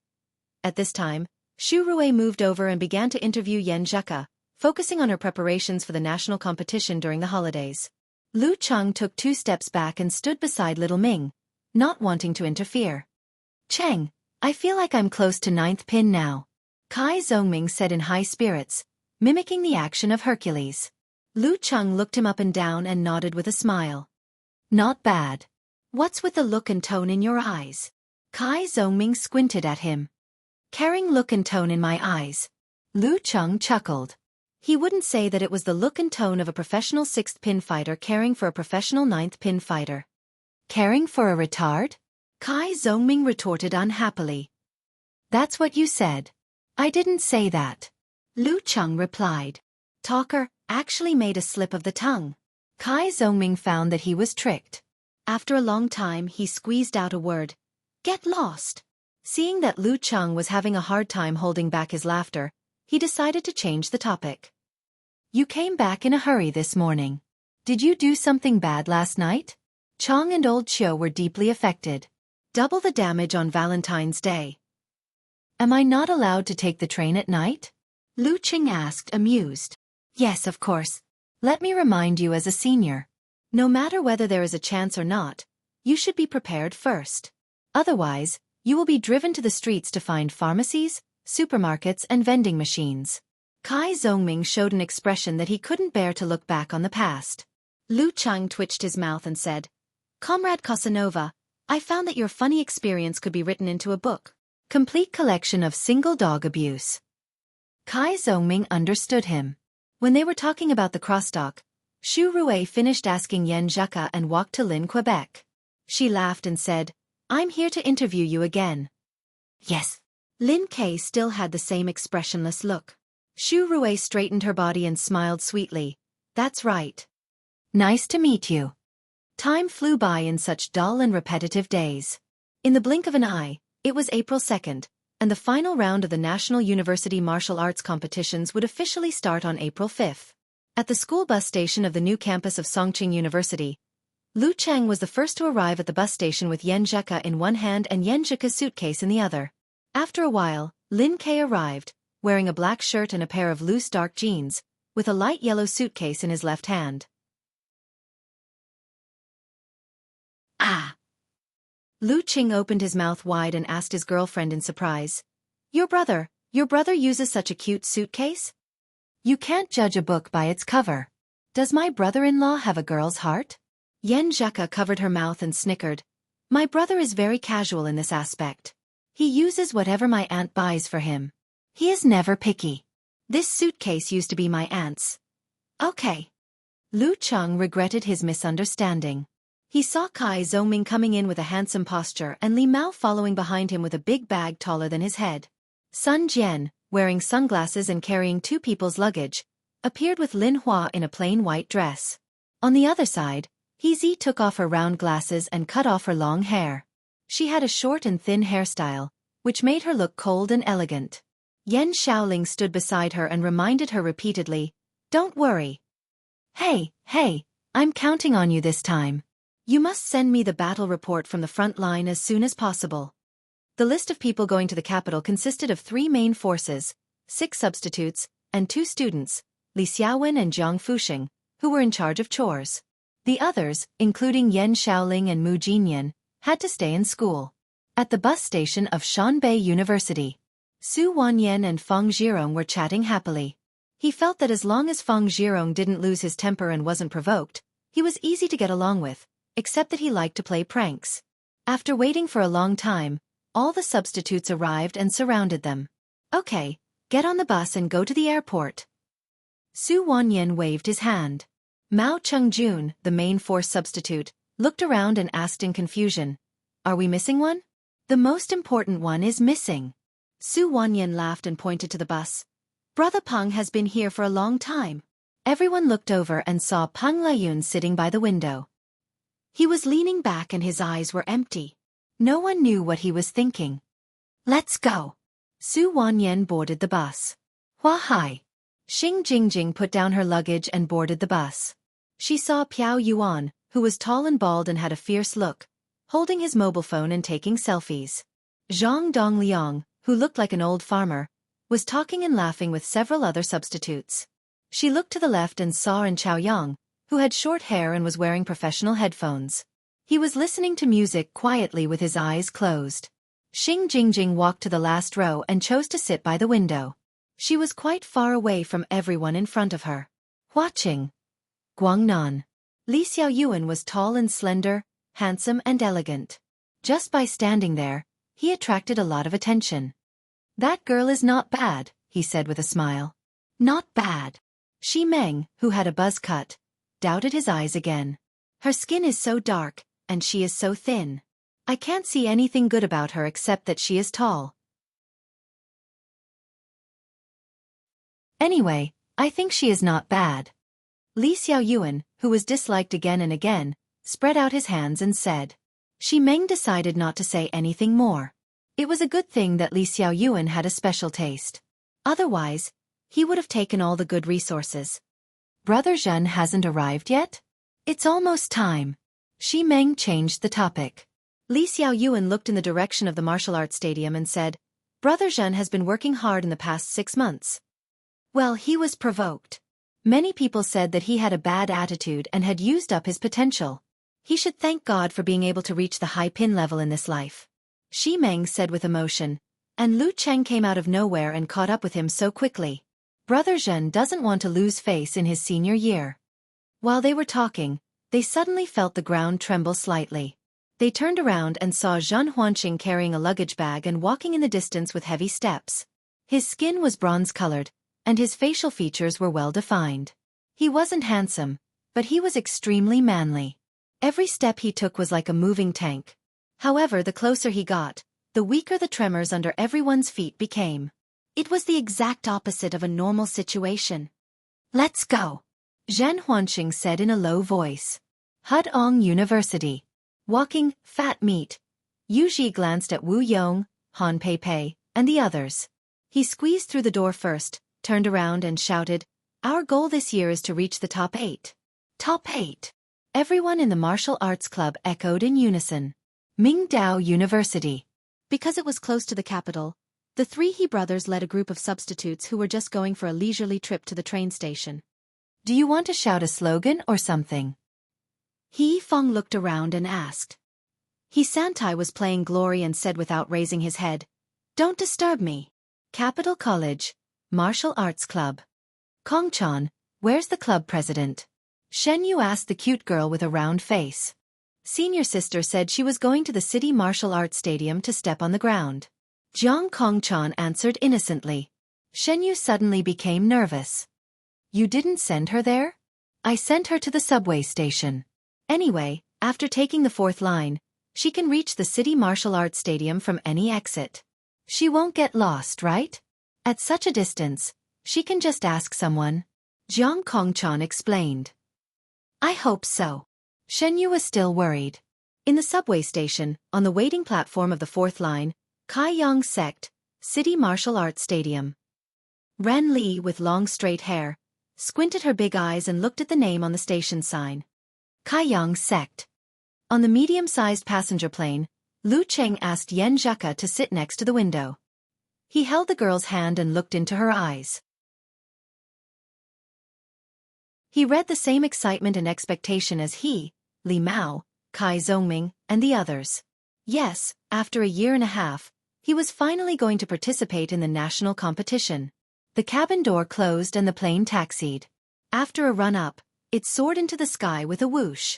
At this time, Xu Rui moved over and began to interview Yan Zheka, focusing on her preparations for the national competition during the holidays. Lu Cheng took 2 steps back and stood beside little Ming, not wanting to interfere. Cheng, I feel like I'm close to 9th pin now. Kai Zhongming said in high spirits, mimicking the action of Hercules. Lu Cheng looked him up and down and nodded with a smile. Not bad. What's with the look and tone in your eyes? Kai Zhongming squinted at him. Caring look and tone in my eyes. Lu Cheng chuckled. He wouldn't say that it was the look and tone of a professional 6th pin fighter caring for a professional 9th pin fighter. Caring for a retard? Kai Zhongming retorted unhappily. That's what you said. I didn't say that. Lu Cheng replied. Talker actually made a slip of the tongue. Kai Zhongming found that he was tricked. After a long time he squeezed out a word. Get lost. Seeing that Lu Cheng was having a hard time holding back his laughter, he decided to change the topic. You came back in a hurry this morning. Did you do something bad last night? Chong and old Chiu were deeply affected. Double the damage on Valentine's Day. Am I not allowed to take the train at night? Lu Cheng asked, amused. Yes, of course. Let me remind you as a senior. No matter whether there is a chance or not, you should be prepared first. Otherwise, you will be driven to the streets to find pharmacies, supermarkets and vending machines. Kai Zhongming showed an expression that he couldn't bear to look back on the past. Lu Cheng twitched his mouth and said, Comrade Casanova, I found that your funny experience could be written into a book. Complete collection of single dog abuse. Kai Zhongming understood him. When they were talking about the crosstalk, Xu Rui finished asking Yan Zheka and walked to Lin, Quebec. She laughed and said, I'm here to interview you again. Yes. Lin K still had the same expressionless look. Xu Rui straightened her body and smiled sweetly. That's right. Nice to meet you. Time flew by in such dull and repetitive days. In the blink of an eye, it was April 2nd, and the final round of the National University Martial Arts competitions would officially start on April 5th. At the school bus station of the new campus of Songqing University, Lu Cheng was the first to arrive at the bus station with Yan Zheka in one hand and Yan Zheka's suitcase in the other. After a while, Lin K arrived, wearing a black shirt and a pair of loose dark jeans, with a light yellow suitcase in his left hand. Ah! Lu Cheng opened his mouth wide and asked his girlfriend in surprise. Your brother uses such a cute suitcase? You can't judge a book by its cover. Does my brother-in-law have a girl's heart? Yan Zheka covered her mouth and snickered. My brother is very casual in this aspect. He uses whatever my aunt buys for him. He is never picky. This suitcase used to be my aunt's. Okay. Lu Cheng regretted his misunderstanding. He saw Kai Zhongming coming in with a handsome posture and Li Mao following behind him with a big bag taller than his head. Sun Jian, wearing sunglasses and carrying 2 people's luggage, appeared with Lin Hua in a plain white dress. On the other side, He Zi took off her round glasses and cut off her long hair. She had a short and thin hairstyle, which made her look cold and elegant. Yan Xiaoling stood beside her and reminded her repeatedly, Don't worry. Hey, I'm counting on you this time. You must send me the battle report from the front line as soon as possible. The list of people going to the capital consisted of 3 main forces, 6 substitutes, and 2 students, Li Xiaofan and Jiang Fuxing, who were in charge of chores. The others, including Yan Xiaoling and Mu Jinyan, had to stay in school. At the bus station of Shanbei University, Su Wanyan and Feng Zhirong were chatting happily. He felt that as long as Feng Zhirong didn't lose his temper and wasn't provoked, he was easy to get along with, except that he liked to play pranks. After waiting for a long time, all the substitutes arrived and surrounded them. Okay, get on the bus and go to the airport. Su Wanyan waved his hand. Mao Cheng-jun, the main force substitute, looked around and asked in confusion, "Are we missing one?" "The most important one is missing." Su Wanyan laughed and pointed to the bus. "Brother Peng has been here for a long time." Everyone looked over and saw Peng Liyun sitting by the window. He was leaning back and his eyes were empty. No one knew what he was thinking. "Let's go." Su Wanyan boarded the bus. "Hua hai." Xing Jingjing put down her luggage and boarded the bus. She saw Piao Yuan, who was tall and bald and had a fierce look, holding his mobile phone and taking selfies. Zhang Dongliang, who looked like an old farmer, was talking and laughing with several other substitutes. She looked to the left and saw An Chaoyang, who had short hair and was wearing professional headphones. He was listening to music quietly with his eyes closed. Xing Jingjing walked to the last row and chose to sit by the window. She was quite far away from everyone in front of her. Watching. Guangnan. Li Xiaoyuan was tall and slender, handsome and elegant. Just by standing there, he attracted a lot of attention. "That girl is not bad," he said with a smile. "Not bad." Shi Meng, who had a buzz cut, doubted his eyes again. "Her skin is so dark, and she is so thin. I can't see anything good about her except that she is tall. Anyway, I think she is not bad." Li Xiaoyuan, who was disliked again and again, spread out his hands and said. Shi Meng decided not to say anything more. It was a good thing that Li Xiaoyuan had a special taste. Otherwise, he would have taken all the good resources. "Brother Zhen hasn't arrived yet? It's almost time." Shi Meng changed the topic. Li Xiaoyuan looked in the direction of the martial arts stadium and said, "Brother Zhen has been working hard in the past 6 months. Well, he was provoked. Many people said that he had a bad attitude and had used up his potential. He should thank God for being able to reach the high pin level in this life." Shi Meng said with emotion, and Lu Cheng came out of nowhere and caught up with him so quickly. Brother Zhen doesn't want to lose face in his senior year. While they were talking, they suddenly felt the ground tremble slightly. They turned around and saw Zhen Huanqing carrying a luggage bag and walking in the distance with heavy steps. His skin was bronze-colored, and his facial features were well-defined. He wasn't handsome, but he was extremely manly. Every step he took was like a moving tank. However, the closer he got, the weaker the tremors under everyone's feet became. It was the exact opposite of a normal situation. "Let's go," Zhen Huanqing said in a low voice. Hudong University. Walking, fat meat. Yu Ji glanced at Wu Yong, Han Pei, and the others. He squeezed through the door first, turned around and shouted, "Our goal this year is to reach the top 8. Top 8. Everyone in the martial arts club echoed in unison. Mingdao University. Because it was close to the capital, the 3 He brothers led a group of substitutes who were just going for a leisurely trip to the train station. "Do you want to shout a slogan or something?" He Feng looked around and asked. He Santai was playing Glory and said without raising his head, "Don't disturb me." Capital College, Martial Arts Club. "Kongchan, where's the club president?" Shen Yu asked the cute girl with a round face. Senior sister said she was going to the city martial arts stadium to step on the ground. Jiang Kongchan answered innocently. Shen Yu suddenly became nervous. "You didn't send her there?" "I sent her to the subway station. Anyway, after taking the 4th line, she can reach the city martial arts stadium from any exit. She won't get lost, right? At such a distance, she can just ask someone." Jiang Kongchan explained. "I hope so." Shen Yu was still worried. In the subway station, on the waiting platform of the 4th line, Kai Yang Sect, City Martial Arts Stadium. Ren Li, with long straight hair, squinted her big eyes and looked at the name on the station sign. Kai Yang Sect. On the medium-sized passenger plane, Lu Cheng asked Yan Zheka to sit next to the window. He held the girl's hand and looked into her eyes. He read the same excitement and expectation as he, Li Mao, Kai Zhongming, and the others. Yes, after a year and a half, he was finally going to participate in the national competition. The cabin door closed and the plane taxied. After a run-up, it soared into the sky with a whoosh.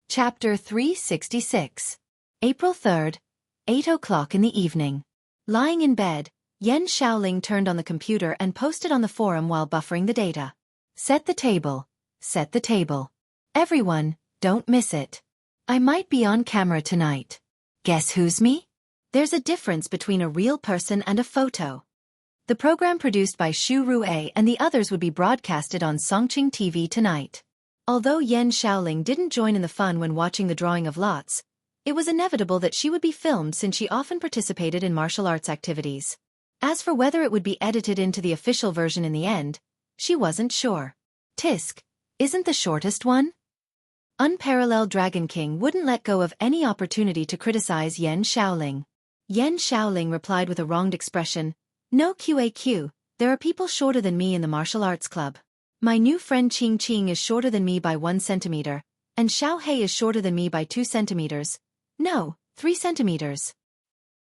Chapter 366. April 3rd, 8 o'clock in the evening. Lying in bed, Yan Xiaoling turned on the computer and posted on the forum while buffering the data. Set the table. Set the table. Everyone, don't miss it. I might be on camera tonight. Guess who's me? There's a difference between a real person and a photo. The program produced by Xu Rui and the others would be broadcasted on Songqing TV tonight. Although Yan Xiaoling didn't join in the fun when watching the drawing of lots, it was inevitable that she would be filmed since she often participated in martial arts activities. As for whether it would be edited into the official version in the end, she wasn't sure. Tisk, isn't the shortest one? Unparalleled Dragon King wouldn't let go of any opportunity to criticize Yan Xiaoling. Yan Xiaoling replied with a wronged expression, "No QAQ, there are people shorter than me in the martial arts club. My new friend Qing Qing is shorter than me by 1 centimeter, and Xiao Hei is shorter than me by 2 centimeters. No, 3 centimeters.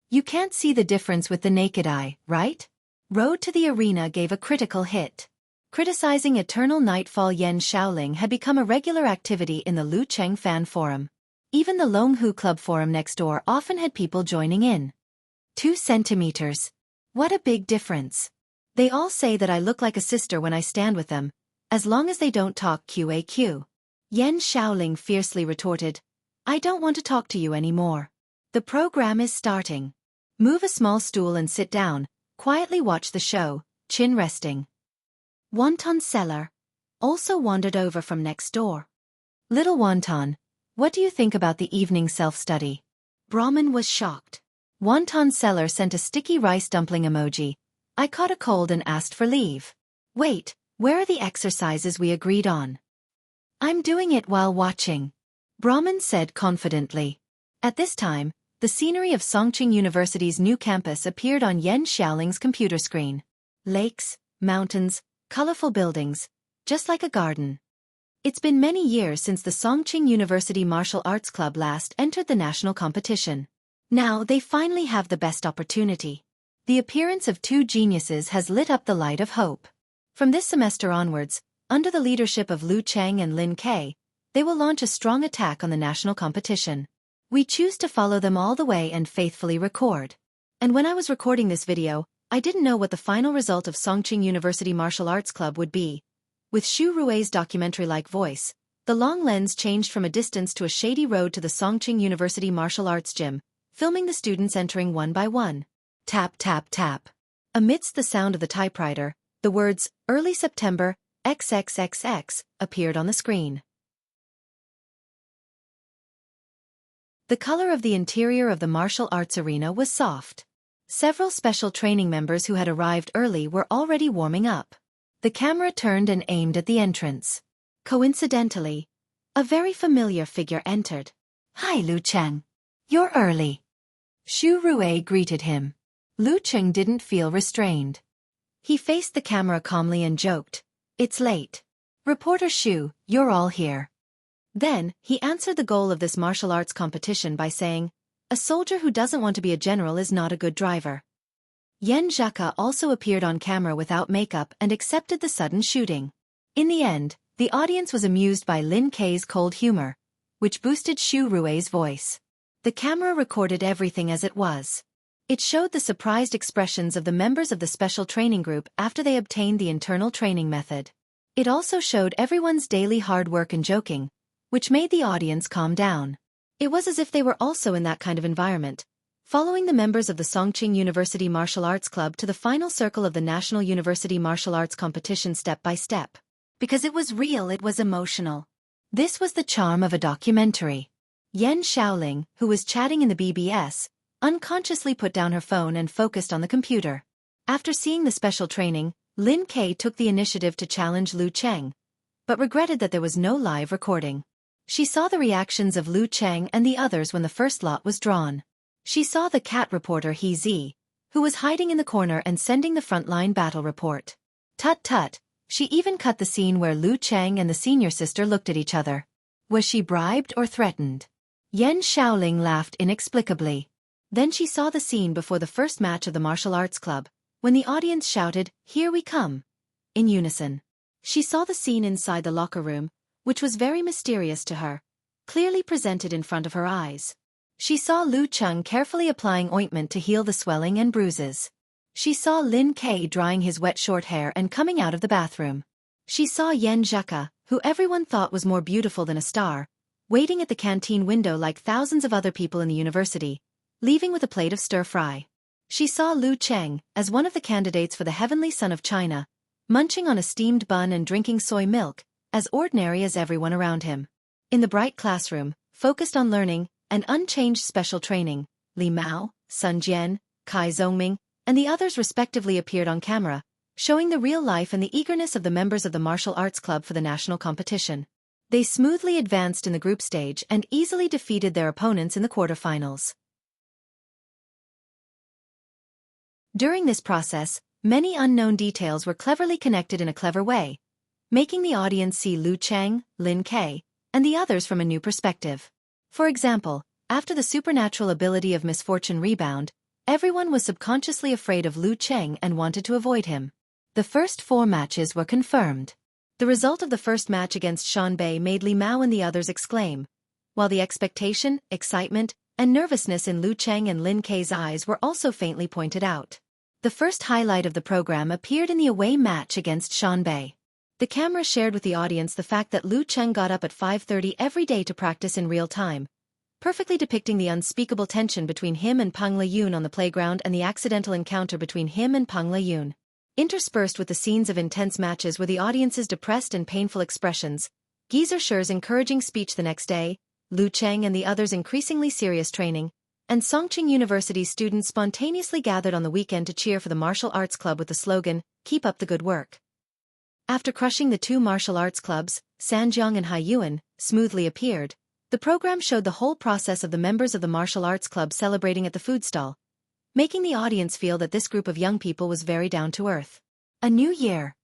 You can't see the difference with the naked eye, right?" Road to the Arena gave a critical hit. Criticizing Eternal Nightfall Yan Xiaoling had become a regular activity in the Lu Cheng fan forum. Even the Longhu Club forum next door often had people joining in. 2 centimeters. What a big difference. They all say that I look like a sister when I stand with them, as long as they don't talk QAQ. Yan Xiaoling fiercely retorted, "I don't want to talk to you anymore. The program is starting. Move a small stool and sit down, quietly watch the show, chin resting." Wonton Seller also wandered over from next door. "Little Wonton, what do you think about the evening self-study?" Brahmin was shocked. Wonton Seller sent a sticky rice dumpling emoji. "I caught a cold and asked for leave." "Wait, where are the exercises we agreed on?" "I'm doing it while watching," Brahmin said confidently. At this time, the scenery of Songqing University's new campus appeared on Yan Xiaoling's computer screen. Lakes, mountains, colorful buildings, just like a garden. It's been many years since the Songqing University Martial Arts Club last entered the national competition. Now they finally have the best opportunity. The appearance of 2 geniuses has lit up the light of hope. From this semester onwards, under the leadership of Lu Cheng and Lin Kei, they will launch a strong attack on the national competition. We choose to follow them all the way and faithfully record. And when I was recording this video, I didn't know what the final result of Songqing University Martial Arts Club would be. With Xu Rui's documentary-like voice, the long lens changed from a distance to a shady road to the Songqing University Martial Arts Gym, filming the students entering one by one. Tap, tap, tap. Amidst the sound of the typewriter, the words, "Early September, XXXX," appeared on the screen. The color of the interior of the martial arts arena was soft. Several special training members who had arrived early were already warming up. The camera turned and aimed at the entrance. Coincidentally, a very familiar figure entered. "Hi, Lu Cheng. You're early." Xu Rui greeted him. Lu Cheng didn't feel restrained. He faced the camera calmly and joked, "It's late. Reporter Xu, you're all here." Then, he answered the goal of this martial arts competition by saying, "A soldier who doesn't want to be a general is not a good driver." Yan Zheka also appeared on camera without makeup and accepted the sudden shooting. In the end, the audience was amused by Lin Kei's cold humor, which boosted Xu Rui's voice. The camera recorded everything as it was. It showed the surprised expressions of the members of the special training group after they obtained the internal training method. It also showed everyone's daily hard work and joking, which made the audience calm down. It was as if they were also in that kind of environment, following the members of the Songqing University Martial Arts Club to the final circle of the National University Martial Arts Competition step by step. Because it was real, it was emotional. This was the charm of a documentary. Yan Xiaoling, who was chatting in the BBS, unconsciously put down her phone and focused on the computer. After seeing the special training, Lin Ke took the initiative to challenge Lu Cheng, but regretted that there was no live recording. She saw the reactions of Lu Cheng and the others when the first lot was drawn. She saw the cat reporter He Zi, who was hiding in the corner and sending the frontline battle report. Tut-tut, she even cut the scene where Lu Cheng and the senior sister looked at each other. Was she bribed or threatened? Yan Xiaoling laughed inexplicably. Then she saw the scene before the first match of the martial arts club, when the audience shouted, "Here we come!" in unison. She saw the scene inside the locker room, which was very mysterious to her, clearly presented in front of her eyes. She saw Lu Cheng carefully applying ointment to heal the swelling and bruises. She saw Lin Ke drying his wet short hair and coming out of the bathroom. She saw Yen Zheka, who everyone thought was more beautiful than a star, waiting at the canteen window like thousands of other people in the university, leaving with a plate of stir-fry. She saw Lu Cheng, as one of the candidates for the Heavenly Son of China, munching on a steamed bun and drinking soy milk, as ordinary as everyone around him. In the bright classroom, focused on learning, and unchanged special training, Li Mao, Sun Jian, Kai Zhongming, and the others respectively appeared on camera, showing the real life and the eagerness of the members of the martial arts club for the national competition. They smoothly advanced in the group stage and easily defeated their opponents in the quarterfinals. During this process, many unknown details were cleverly connected in a clever way, making the audience see Lu Cheng, Lin Ke, and the others from a new perspective. For example, after the supernatural ability of misfortune rebound, everyone was subconsciously afraid of Lu Cheng and wanted to avoid him. The first 4 matches were confirmed. The result of the first match against Shanbei made Li Mao and the others exclaim, while the expectation, excitement, and nervousness in Lu Cheng and Lin Ke's eyes were also faintly pointed out. The first highlight of the program appeared in the away match against Shanbei. The camera shared with the audience the fact that Lu Cheng got up at 5:30 every day to practice in real time, perfectly depicting the unspeakable tension between him and Peng Liyun on the playground and the accidental encounter between him and Peng Liyun. Interspersed with the scenes of intense matches were the audience's depressed and painful expressions, Geezer Sher's encouraging speech the next day, Lu Cheng and the others' increasingly serious training, and Songqing University's students spontaneously gathered on the weekend to cheer for the martial arts club with the slogan, "Keep up the good work." After crushing the 2 martial arts clubs, Sanjiang and Haiyuan, smoothly appeared, the program showed the whole process of the members of the martial arts club celebrating at the food stall, making the audience feel that this group of young people was very down to earth. A new year.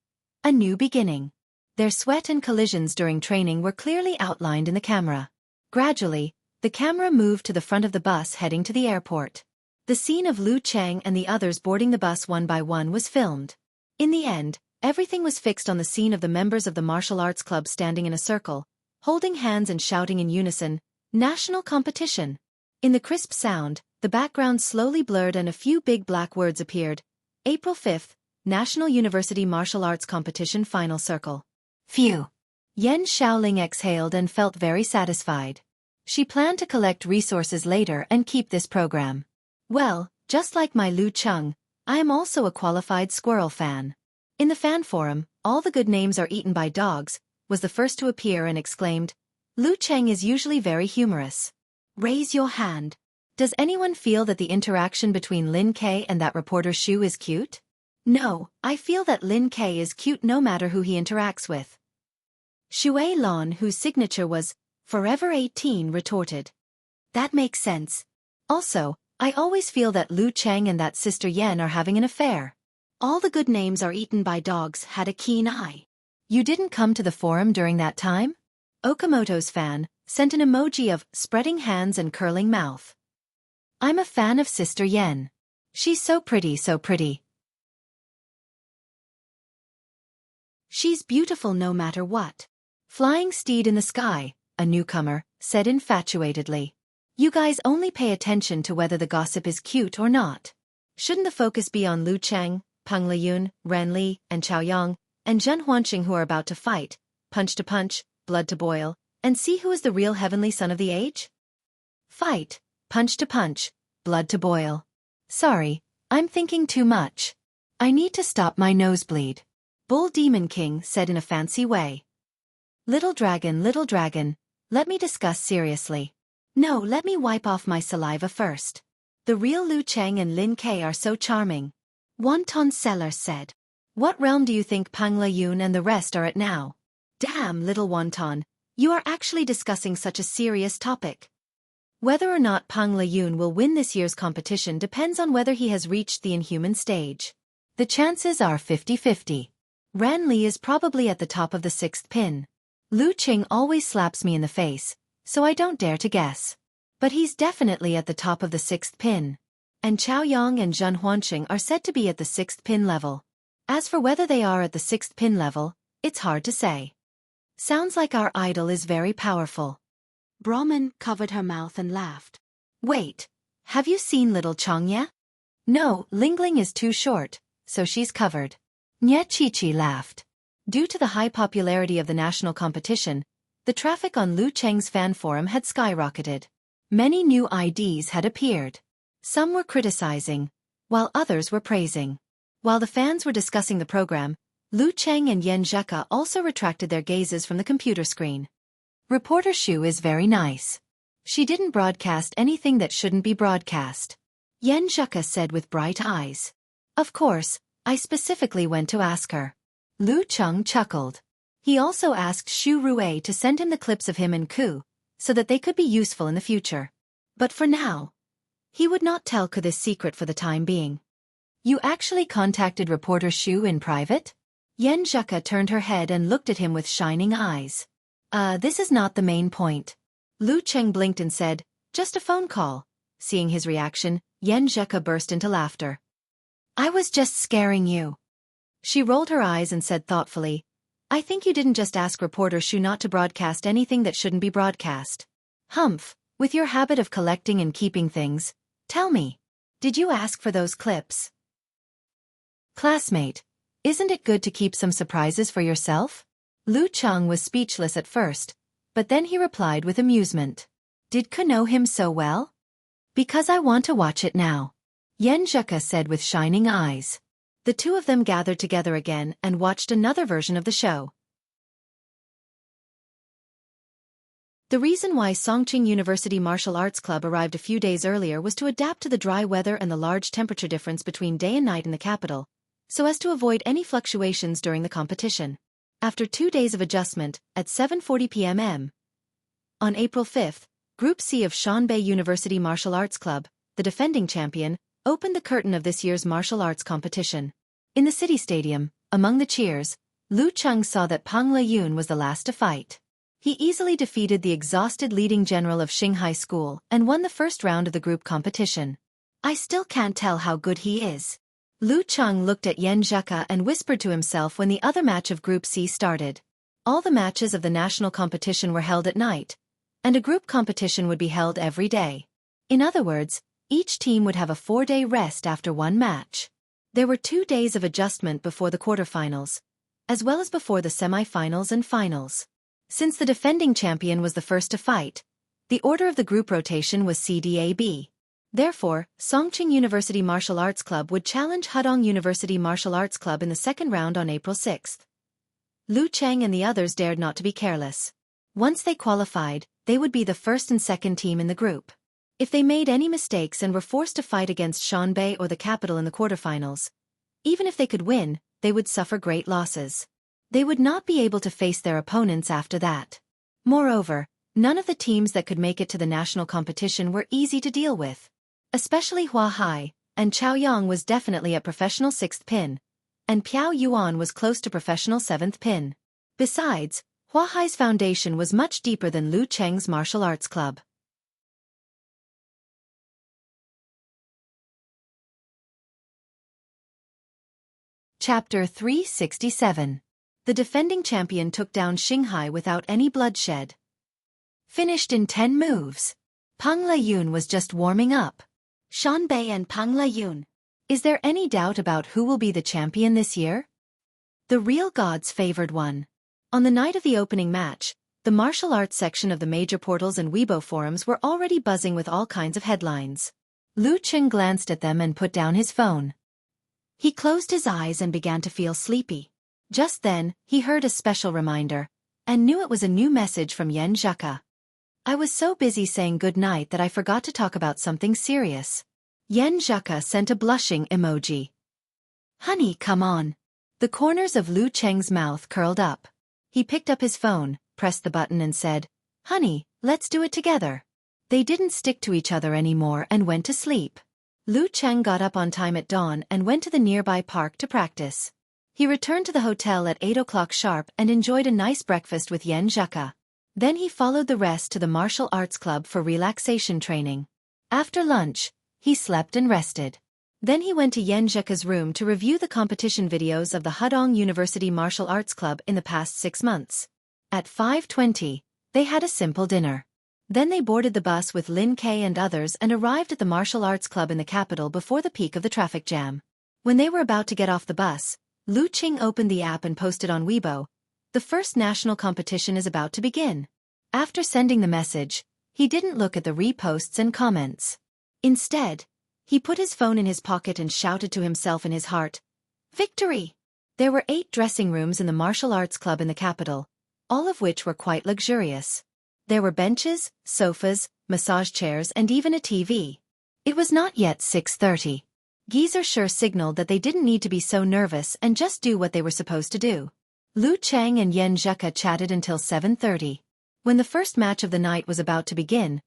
A new beginning. Their sweat and collisions during training were clearly outlined in the camera. Gradually, the camera moved to the front of the bus heading to the airport. The scene of Lu Cheng and the others boarding the bus one by one was filmed. In the end, everything was fixed on the scene of the members of the martial arts club standing in a circle, holding hands and shouting in unison, "National competition!" In the crisp sound, the background slowly blurred and a few big black words appeared. April 5th, National University Martial Arts Competition Final Circle. Phew! Yen Xiaoling exhaled and felt very satisfied. She planned to collect resources later and keep this program. Well, just like my Lu Cheng, I am also a qualified squirrel fan. In the fan forum, "All the good names are eaten by dogs," was the first to appear and exclaimed, "Lu Cheng is usually very humorous." Raise your hand. Does anyone feel that the interaction between Lin Ke and that reporter Shu is cute? No, I feel that Lin Ke is cute no matter who he interacts with. Xue Lan, whose signature was Forever 18, retorted. That makes sense. Also, I always feel that Lu Cheng and that sister Yen are having an affair. All the good names are eaten by dogs had a keen eye. You didn't come to the forum during that time? Okamoto's fan sent an emoji of spreading hands and curling mouth. I'm a fan of Sister Yen. She's so pretty, so pretty. She's beautiful no matter what. Flying Steed in the Sky, a newcomer, said infatuatedly. You guys only pay attention to whether the gossip is cute or not. Shouldn't the focus be on Lu Cheng, Peng Liyun, Ren Li, and Chaoyang, and Zhen Huanqing who are about to fight, punch to punch, blood to boil, and see who is the real heavenly son of the age? Fight, punch to punch, blood to boil. Sorry, I'm thinking too much. I need to stop my nosebleed. Bull Demon King said in a fancy way. Little dragon, let me discuss seriously. No, let me wipe off my saliva first. The real Lu Cheng and Lin Ke are so charming. Wonton Seller said. What realm do you think Pang Layun and the rest are at now? Damn, little wonton, you are actually discussing such a serious topic. Whether or not Pang Layun will win this year's competition depends on whether he has reached the inhuman stage. The chances are 50-50. Ran Li is probably at the top of the 6th pin. Lu Qing always slaps me in the face, so I don't dare to guess. But he's definitely at the top of the 6th pin. And Chao Yang and Zhen Huanqing are said to be at the 6th pin level. As for whether they are at the 6th pin level, it's hard to say. Sounds like our idol is very powerful. Brahmin covered her mouth and laughed. Wait, have you seen little Chong yet? No, Lingling is too short, so she's covered. Nye Chi laughed. Due to the high popularity of the national competition, the traffic on Lu Cheng's fan forum had skyrocketed. Many new IDs had appeared. Some were criticizing, while others were praising. While the fans were discussing the program, Lu Cheng and Yan Zheka also retracted their gazes from the computer screen. Reporter Xu is very nice. She didn't broadcast anything that shouldn't be broadcast. Yan Zheka said with bright eyes. Of course, I specifically went to ask her. Lu Cheng chuckled. He also asked Xu Rui to send him the clips of him and Ku, so that they could be useful in the future. But for now, he would not tell Ku this secret for the time being. You actually contacted reporter Xu in private? Yan Zheka turned her head and looked at him with shining eyes. This is not the main point. Lu Cheng blinked and said, just a phone call. Seeing his reaction, Yan Zheka burst into laughter. I was just scaring you. She rolled her eyes and said thoughtfully, I think you didn't just ask reporter Xu not to broadcast anything that shouldn't be broadcast. Humph, with your habit of collecting and keeping things, tell me, did you ask for those clips? Classmate, isn't it good to keep some surprises for yourself? Lu Cheng was speechless at first, but then he replied with amusement. Did Ku know him so well? Because I want to watch it now. Yan Zheka said with shining eyes. The two of them gathered together again and watched another version of the show. The reason why Songqing University Martial Arts Club arrived a few days earlier was to adapt to the dry weather and the large temperature difference between day and night in the capital, so as to avoid any fluctuations during the competition. After 2 days of adjustment, at 7:40 p.m. on April 5th, Group C of Shanbei University Martial Arts Club, the defending champion, opened the curtain of this year's martial arts competition. In the city stadium, among the cheers, Lu Cheng saw that Pang Layun was the last to fight. He easily defeated the exhausted leading general of Xinghai School and won the first round of the group competition. I still can't tell how good he is. Lu Cheng looked at Yan Zheka and whispered to himself when the other match of Group C started. All the matches of the national competition were held at night, and a group competition would be held every day. In other words, each team would have a 4-day rest after one match. There were 2 days of adjustment before the quarterfinals, as well as before the semifinals and finals. Since the defending champion was the first to fight, the order of the group rotation was CDAB. Therefore, Songqing University Martial Arts Club would challenge Hudong University Martial Arts Club in the second round on April 6th. Lu Cheng and the others dared not to be careless. Once they qualified, they would be the first and second team in the group. If they made any mistakes and were forced to fight against Shanbei or the capital in the quarterfinals, even if they could win, they would suffer great losses. They would not be able to face their opponents after that. Moreover, none of the teams that could make it to the national competition were easy to deal with. Especially Hua Hai, and Chao Yang was definitely at professional 6th pin, and Piao Yuan was close to professional 7th pin. Besides, Hua Hai's foundation was much deeper than Lu Cheng's martial arts club. Chapter 367. The defending champion took down Xinghai without any bloodshed. Finished in 10 moves. Pang Layun was just warming up. Shanbei and Pang Layun. Is there any doubt about who will be the champion this year? The real gods favored one. On the night of the opening match, the martial arts section of the major portals and Weibo forums were already buzzing with all kinds of headlines. Lu Cheng glanced at them and put down his phone. He closed his eyes and began to feel sleepy. Just then, he heard a special reminder, and knew it was a new message from Yan Zheka. I was so busy saying good night that I forgot to talk about something serious. Yan Zheka sent a blushing emoji. Honey, come on. The corners of Lu Cheng's mouth curled up. He picked up his phone, pressed the button and said, "Honey, let's do it together." They didn't stick to each other anymore and went to sleep. Lu Cheng got up on time at dawn and went to the nearby park to practice. He returned to the hotel at 8 o'clock sharp and enjoyed a nice breakfast with Yan Zheka. Then he followed the rest to the martial arts club for relaxation training. After lunch, he slept and rested. Then he went to Yan Zheka's room to review the competition videos of the Hudong University Martial Arts Club in the past 6 months. At 5:20, they had a simple dinner. Then they boarded the bus with Lin Kei and others and arrived at the martial arts club in the capital before the peak of the traffic jam. When they were about to get off the bus, Lu Qing opened the app and posted on Weibo, "The first national competition is about to begin." After sending the message, he didn't look at the reposts and comments. Instead, he put his phone in his pocket and shouted to himself in his heart, "Victory!" There were 8 dressing rooms in the martial arts club in the capital, all of which were quite luxurious. There were benches, sofas, massage chairs and even a TV. It was not yet 6:30. Geezer sure signaled that they didn't need to be so nervous and just do what they were supposed to do. Lu Cheng and Yan Zheka chatted until 7:30. When the first match of the night was about to begin,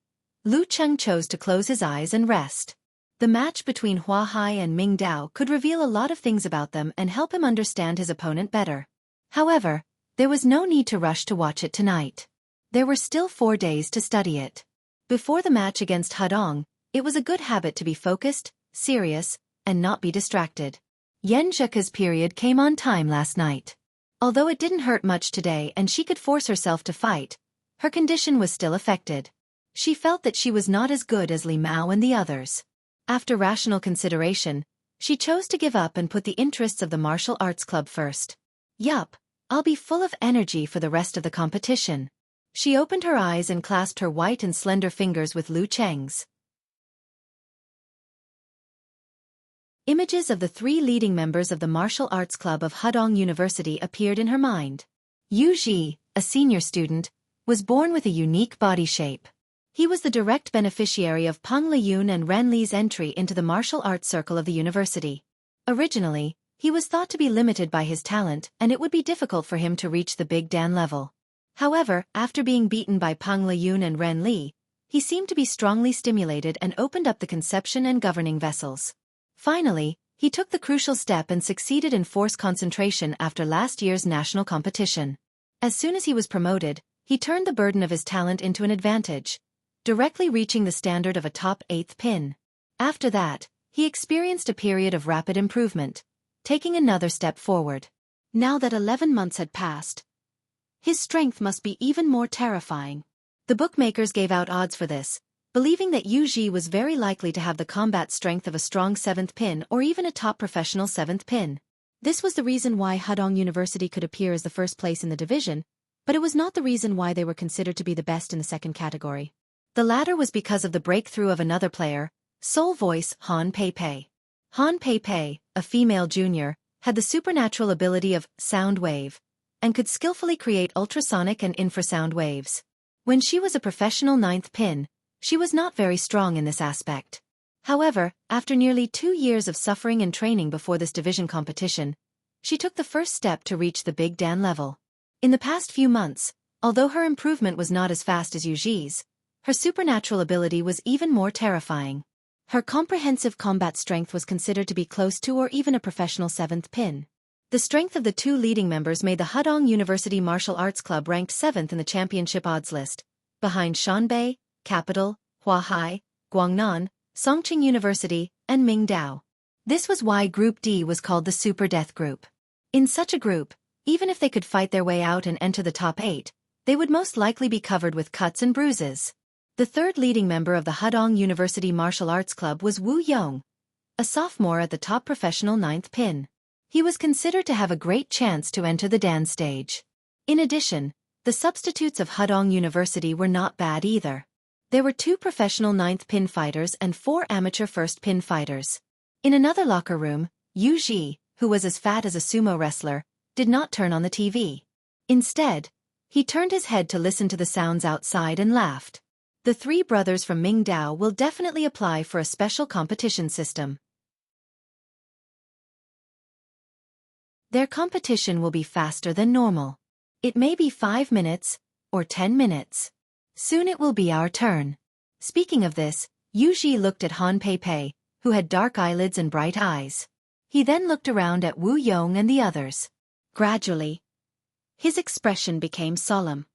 Lu Cheng chose to close his eyes and rest. The match between Hua Hai and Ming Dao could reveal a lot of things about them and help him understand his opponent better. However, there was no need to rush to watch it tonight. There were still 4 days to study it. Before the match against Hudong, it was a good habit to be focused, serious, and not be distracted. Yan Zheka's period came on time last night. Although it didn't hurt much today and she could force herself to fight, her condition was still affected. She felt that she was not as good as Li Mao and the others. After rational consideration, she chose to give up and put the interests of the martial arts club first. "Yup, I'll be full of energy for the rest of the competition." She opened her eyes and clasped her white and slender fingers with Lu Cheng's. Images of the 3 leading members of the martial arts club of Hudong University appeared in her mind. Yu Ji, a senior student, was born with a unique body shape. He was the direct beneficiary of Peng Liyun and Ren Li's entry into the martial arts circle of the university. Originally, he was thought to be limited by his talent and it would be difficult for him to reach the Big Dan level. However, after being beaten by Peng Liyun and Ren Li, he seemed to be strongly stimulated and opened up the conception and governing vessels. Finally, he took the crucial step and succeeded in force concentration after last year's national competition. As soon as he was promoted, he turned the burden of his talent into an advantage, directly reaching the standard of a top 8th pin. After that, he experienced a period of rapid improvement, taking another step forward. Now that 11 months had passed, his strength must be even more terrifying. The bookmakers gave out odds for this, believing that Yu Ji was very likely to have the combat strength of a strong 7th pin or even a top professional 7th pin. This was the reason why Hudong University could appear as the first place in the division, but it was not the reason why they were considered to be the best in the second category. The latter was because of the breakthrough of another player, Soul Voice Han Pei Pei. Han Pei Pei, a female junior, had the supernatural ability of sound wave, and could skillfully create ultrasonic and infrasound waves. When she was a professional 9th pin, she was not very strong in this aspect. However, after nearly 2 years of suffering and training before this division competition, she took the first step to reach the Big Dan level. In the past few months, although her improvement was not as fast as Yu Ji's, her supernatural ability was even more terrifying. Her comprehensive combat strength was considered to be close to or even a professional 7th pin. The strength of the 2 leading members made the Hudong University Martial Arts Club ranked 7th in the championship odds list, behind Shanbei, Capital, Hua Hai, Guangnan, Songqing University, and Ming Dao. This was why Group D was called the Super Death Group. In such a group, even if they could fight their way out and enter the top 8, they would most likely be covered with cuts and bruises. The 3rd leading member of the Hudong University Martial Arts Club was Wu Yong, a sophomore at the top professional 9th pin. He was considered to have a great chance to enter the Dan stage. In addition, the substitutes of Hudong University were not bad either. There were 2 professional 9th pin fighters and 4 amateur 1st pin fighters. In another locker room, Yu Ji, who was as fat as a sumo wrestler, did not turn on the TV. Instead, he turned his head to listen to the sounds outside and laughed. The 3 brothers from Ming Dao will definitely apply for a special competition system. Their competition will be faster than normal. It may be 5 minutes, or 10 minutes. Soon it will be our turn. Speaking of this, Yu Ji looked at Han Pei, who had dark eyelids and bright eyes. He then looked around at Wu Yong and the others. Gradually, his expression became solemn.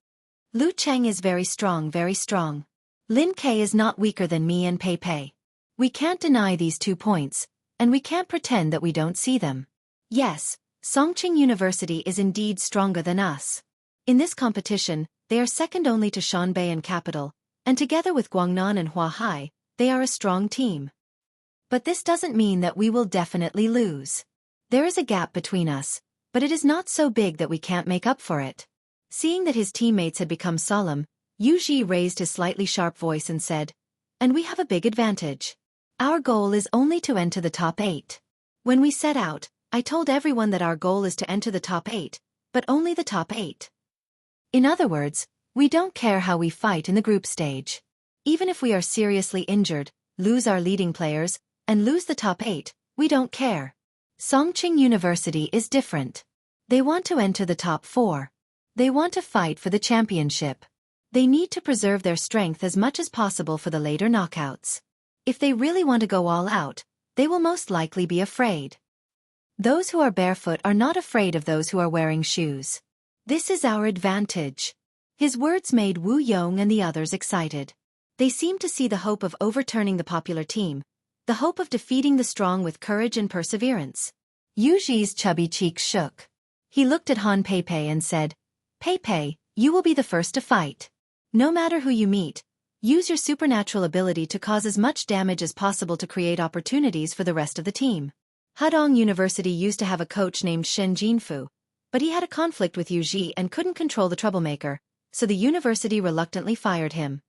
Lu Cheng is very strong, very strong. Lin Ke is not weaker than me and Pei. We can't deny these 2 points, and we can't pretend that we don't see them. Yes, Songqing University is indeed stronger than us. In this competition, they are second only to Shanbei and Capital, and together with Guangnan and Huahai, they are a strong team. But this doesn't mean that we will definitely lose. There is a gap between us, but it is not so big that we can't make up for it. Seeing that his teammates had become solemn, Yu Ji raised his slightly sharp voice and said, "And we have a big advantage. Our goal is only to enter the top 8. When we set out, I told everyone that our goal is to enter the top 8, but only the top 8. In other words, we don't care how we fight in the group stage. Even if we are seriously injured, lose our leading players, and lose the top 8, we don't care. Songqing University is different. They want to enter the top 4. They want to fight for the championship. They need to preserve their strength as much as possible for the later knockouts. If they really want to go all out, they will most likely be afraid. Those who are barefoot are not afraid of those who are wearing shoes. This is our advantage." His words made Wu Yong and the others excited. They seemed to see the hope of overturning the popular team, the hope of defeating the strong with courage and perseverance. Yu Ji's chubby cheeks shook. He looked at Han Pei and said, "Pei, you will be the first to fight. No matter who you meet, use your supernatural ability to cause as much damage as possible to create opportunities for the rest of the team." Hadong University used to have a coach named Shen Jinfu, but he had a conflict with Yu Ji and couldn't control the troublemaker, so the university reluctantly fired him.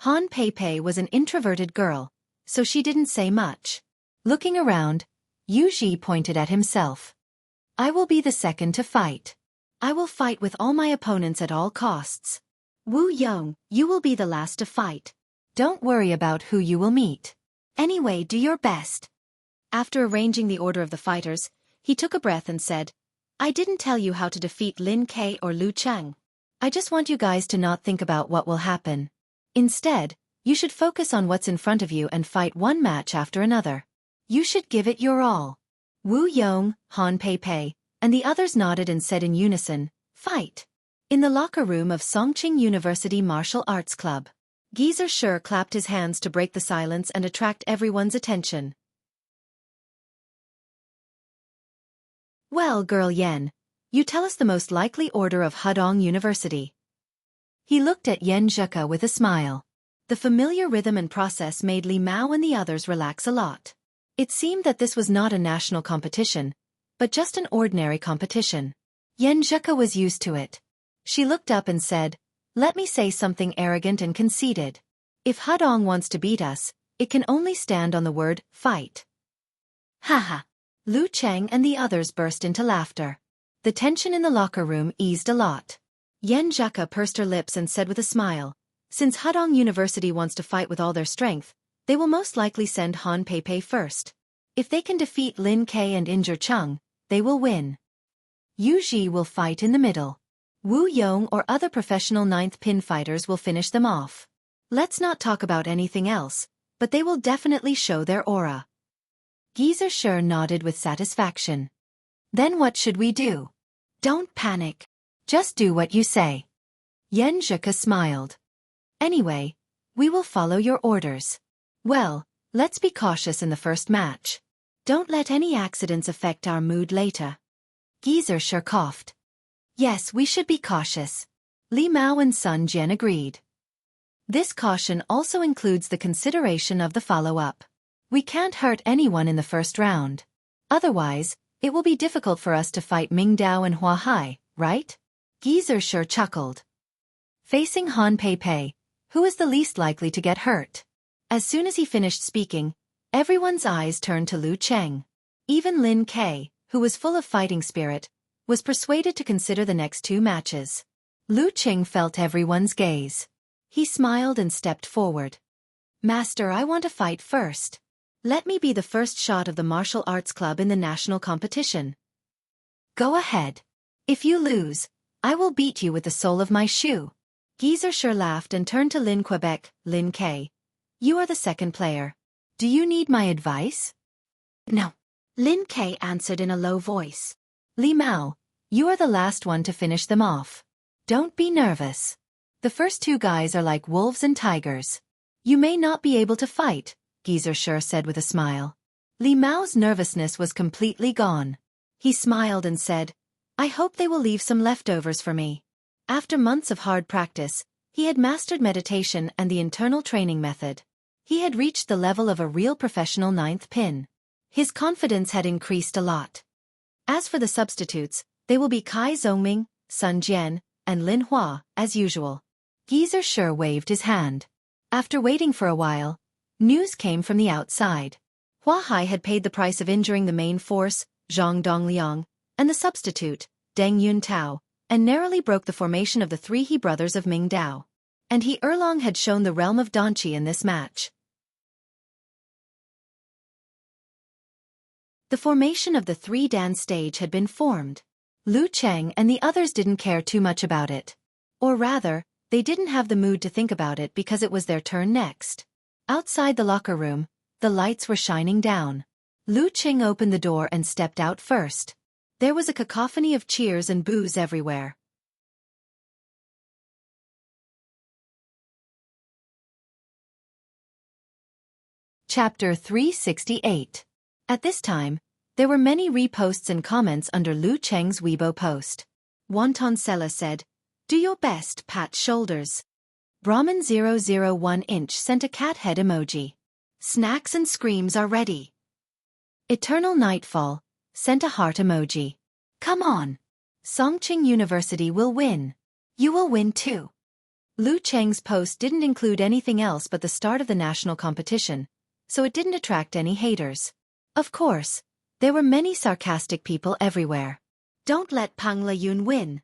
Han Pei was an introverted girl, so she didn't say much. Looking around, Yu Ji pointed at himself. "I will be the second to fight. I will fight with all my opponents at all costs. Wu Yong, you will be the last to fight. Don't worry about who you will meet. Anyway, do your best." After arranging the order of the fighters, he took a breath and said, "I didn't tell you how to defeat Lin Ke or Lu Cheng. I just want you guys to not think about what will happen. Instead, you should focus on what's in front of you and fight one match after another. You should give it your all." Wu Yong, Han Pei, and the others nodded and said in unison, "Fight." In the locker room of Songqing University Martial Arts Club, Geezer Shi clapped his hands to break the silence and attract everyone's attention. "Well, girl Yen, you tell us the most likely order of Hadong University." He looked at Yen Zheke with a smile. The familiar rhythm and process made Li Mao and the others relax a lot. It seemed that this was not a national competition, but just an ordinary competition. Yen Zheke was used to it. She looked up and said, "Let me say something arrogant and conceited. If Hadong wants to beat us, it can only stand on the word, fight." Haha. Lu Cheng and the others burst into laughter. The tension in the locker room eased a lot. Yen Zheke pursed her lips and said with a smile, "Since Hadong University wants to fight with all their strength, they will most likely send Han Pei first. If they can defeat Lin Ke and injure Cheng, they will win. Yu Ji will fight in the middle. Wu Yong or other professional 9th pin fighters will finish them off. Let's not talk about anything else, but they will definitely show their aura." Geezer Shi nodded with satisfaction. "Then what should we do?" "Don't panic. Just do what you say." Yen Zheke smiled. "Anyway, we will follow your orders. Well, let's be cautious in the first match. Don't let any accidents affect our mood later." Geezer Shi coughed. "Yes, we should be cautious." Li Mao and Sun Jian agreed. This caution also includes the consideration of the follow-up. We can't hurt anyone in the first round. Otherwise, it will be difficult for us to fight Ming Dao and Huahai, right? Geezer Shi chuckled. Facing Han Pei, who is the least likely to get hurt? As soon as he finished speaking, everyone's eyes turned to Lu Cheng. Even Lin Ke, who was full of fighting spirit, was persuaded to consider the next 2 matches. Lu Cheng felt everyone's gaze. He smiled and stepped forward. "Master, I want to fight first. Let me be the first shot of the martial arts club in the national competition. Go ahead. If you lose, I will beat you with the sole of my shoe. Geezer sure laughed and turned to Lin Quebec. Lin K. You are the second player. Do you need my advice? No. Lin K answered in a low voice. Li Mao, you are the last one to finish them off. Don't be nervous. The first two guys are like wolves and tigers. You may not be able to fight, Geezer sure said with a smile. Li Mao's nervousness was completely gone. He smiled and said, I hope they will leave some leftovers for me. After months of hard practice, he had mastered meditation and the internal training method. He had reached the level of a real professional ninth pin. His confidence had increased a lot. As for the substitutes, they will be Kai Zhongming, Sun Jian, and Lin Hua, as usual. Geezer sure waved his hand. After waiting for a while, news came from the outside. Hua Hai had paid the price of injuring the main force, Zhang Dongliang, and the substitute, Deng Yuntao, and narrowly broke the formation of the three He brothers of Mingdao. And He Erlong had shown the realm of Danqi in this match. The formation of the three-dan stage had been formed. Lu Cheng and the others didn't care too much about it. Or rather, they didn't have the mood to think about it because it was their turn next. Outside the locker room, the lights were shining down. Lu Cheng opened the door and stepped out first. There was a cacophony of cheers and boos everywhere. Chapter 368. At this time, there were many reposts and comments under Lu Cheng's Weibo post. Wonton Sella said, Do your best, pat shoulders. Brahmin 001 inch sent a cat head emoji. Snacks and screams are ready. Eternal Nightfall sent a heart emoji. Come on. Songqing University will win. You will win too. Lu Cheng's post didn't include anything else but the start of the national competition, so it didn't attract any haters. Of course, there were many sarcastic people everywhere. Don't let Pang Layun win.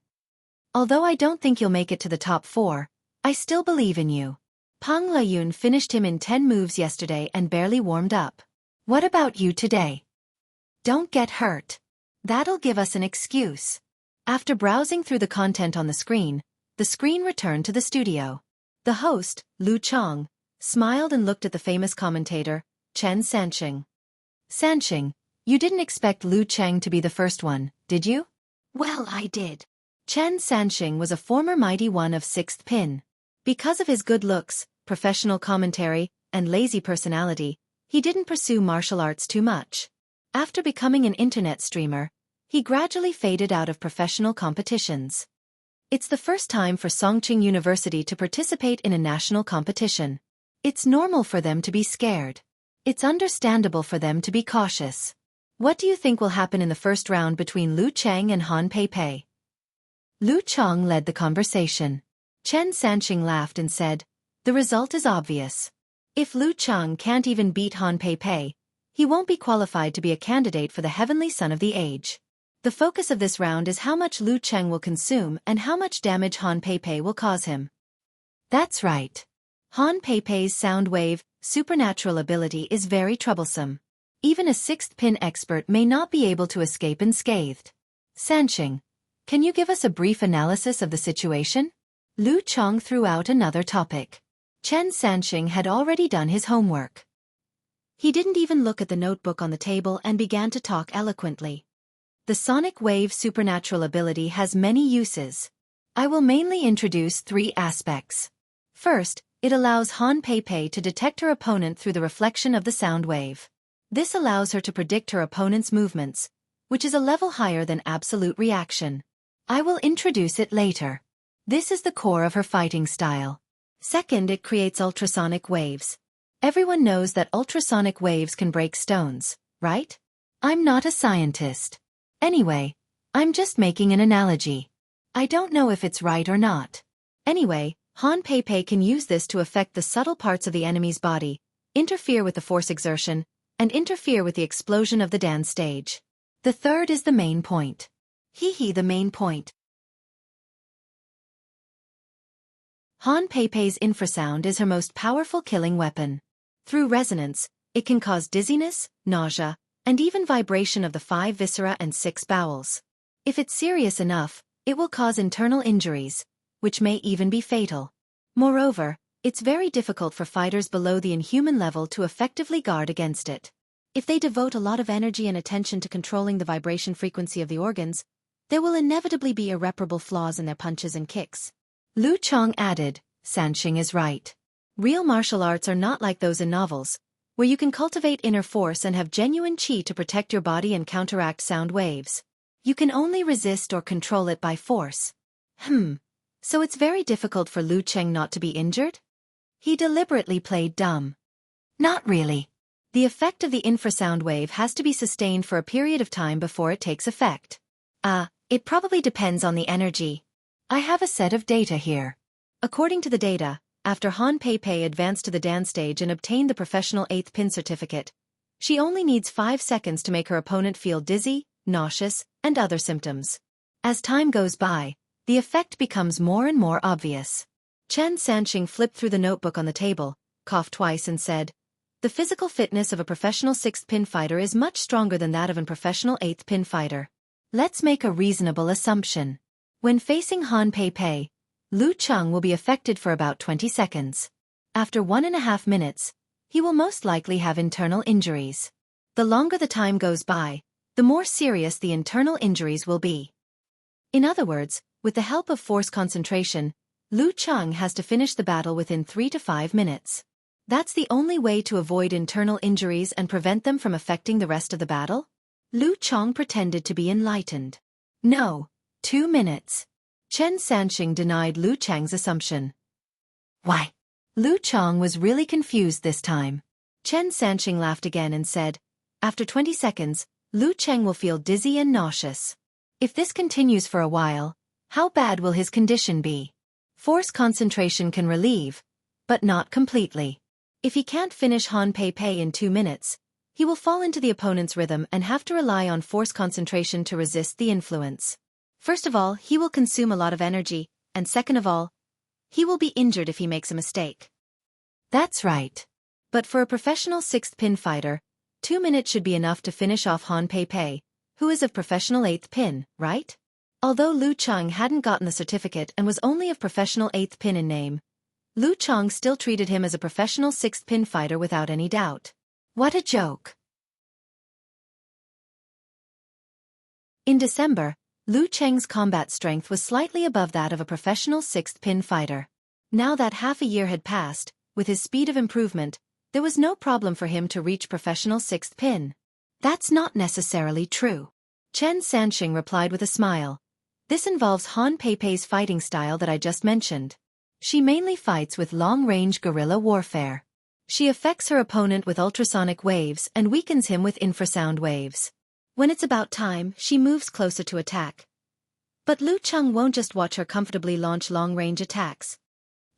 Although I don't think you'll make it to the top 4, I still believe in you. Pang Layun finished him in 10 moves yesterday and barely warmed up. What about you today? Don't get hurt. That'll give us an excuse. After browsing through the content on the screen returned to the studio. The host, Lu Chong, smiled and looked at the famous commentator, Chen Sanqing. Sanqing, you didn't expect Lu Cheng to be the first one, did you? Well, I did. Chen Sanqing was a former mighty one of 6th pin. Because of his good looks, professional commentary, and lazy personality, he didn't pursue martial arts too much. After becoming an internet streamer, he gradually faded out of professional competitions. It's the first time for Songqing University to participate in a national competition. It's normal for them to be scared. It's understandable for them to be cautious. What do you think will happen in the first round between Lu Cheng and Han Peipei? Lu Chong led the conversation. Chen Sanqing laughed and said, The result is obvious. If Lu Cheng can't even beat Han Peipei, he won't be qualified to be a candidate for the Heavenly Son of the Age. The focus of this round is how much Lu Cheng will consume and how much damage Han Peipei will cause him. That's right. Han Peipei's sound wave, supernatural ability is very troublesome. Even a 6th pin expert may not be able to escape unscathed. Sanqing, can you give us a brief analysis of the situation? Lu Chong threw out another topic. Chen Sanqing had already done his homework. He didn't even look at the notebook on the table and began to talk eloquently. The sonic wave supernatural ability has many uses. I will mainly introduce 3 aspects. First, it allows Han Peipei to detect her opponent through the reflection of the sound wave. This allows her to predict her opponent's movements, which is a level higher than absolute reaction. I will introduce it later. This is the core of her fighting style. Second, it creates ultrasonic waves. Everyone knows that ultrasonic waves can break stones, right? I'm not a scientist. Anyway, I'm just making an analogy. I don't know if it's right or not. Anyway, Han Peipei can use this to affect the subtle parts of the enemy's body, interfere with the force exertion, and interfere with the explosion of the dance stage. The third is the main point. The main point. Han Peipei's infrasound is her most powerful killing weapon. Through resonance, it can cause dizziness, nausea, and even vibration of the 5 viscera and 6 bowels. If it's serious enough, it will cause internal injuries, which may even be fatal. Moreover, it's very difficult for fighters below the inhuman level to effectively guard against it. If they devote a lot of energy and attention to controlling the vibration frequency of the organs, there will inevitably be irreparable flaws in their punches and kicks. Lu Chang added, Sanxing is right. Real martial arts are not like those in novels, where you can cultivate inner force and have genuine qi to protect your body and counteract sound waves. You can only resist or control it by force. So it's very difficult for Lu Cheng not to be injured? He deliberately played dumb. Not really. The effect of the infrasound wave has to be sustained for a period of time before it takes effect. It probably depends on the energy. I have a set of data here. According to the data, after Han Pei Pei advanced to the Dan stage and obtained the professional 8th pin certificate, she only needs 5 seconds to make her opponent feel dizzy, nauseous, and other symptoms. As time goes by, the effect becomes more and more obvious. Chen Sanxing flipped through the notebook on the table, coughed twice and said, the physical fitness of a professional 6th pin fighter is much stronger than that of a professional 8th pin fighter. Let's make a reasonable assumption. When facing Han Pei Pei, Lu Cheng will be affected for about 20 seconds. After 1.5 minutes, he will most likely have internal injuries. The longer the time goes by, the more serious the internal injuries will be. In other words, with the help of force concentration, Lu Cheng has to finish the battle within 3 to 5 minutes. That's the only way to avoid internal injuries and prevent them from affecting the rest of the battle? Lu Cheng pretended to be enlightened. No, 2 minutes. Chen Sanxing denied Lu Cheng's assumption. Why? Lu Cheng was really confused this time. Chen Sanxing laughed again and said, after 20 seconds, Lu Cheng will feel dizzy and nauseous. If this continues for a while, how bad will his condition be? Force concentration can relieve, but not completely. If he can't finish Han Pei Pei in 2 minutes, he will fall into the opponent's rhythm and have to rely on force concentration to resist the influence. First of all, he will consume a lot of energy, and second of all, he will be injured if he makes a mistake. That's right. But for a professional 6th pin fighter, 2 minutes should be enough to finish off Han Pei Pei, who is of professional 8th pin, right? Although Lu Cheng hadn't gotten the certificate and was only of professional 8th pin in name, Lu Cheng still treated him as a professional 6th pin fighter without any doubt. What a joke. In December, Lu Cheng's combat strength was slightly above that of a professional 6th pin fighter. Now that half a year had passed, with his speed of improvement, there was no problem for him to reach professional 6th pin. That's not necessarily true. Chen Sanxing replied with a smile. This involves Han Pei Pei's fighting style that I just mentioned. She mainly fights with long-range guerrilla warfare. She affects her opponent with ultrasonic waves and weakens him with infrasound waves. When it's about time, she moves closer to attack. But Lu Cheng won't just watch her comfortably launch long-range attacks.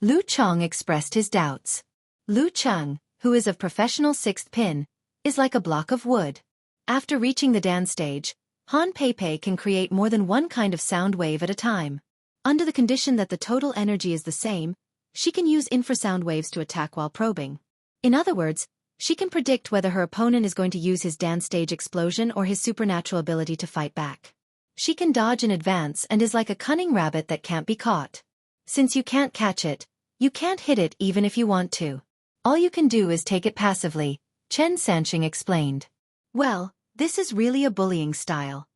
Lu Cheng expressed his doubts. Lu Cheng, who is of professional 6th pin, is like a block of wood. After reaching the Dan stage, Han Pei Pei can create more than one kind of sound wave at a time. Under the condition that the total energy is the same, she can use infrasound waves to attack while probing. In other words, she can predict whether her opponent is going to use his Dan stage explosion or his supernatural ability to fight back. She can dodge in advance and is like a cunning rabbit that can't be caught. Since you can't catch it, you can't hit it even if you want to. All you can do is take it passively, Chen Sanxing explained. Well, this is really a bullying style.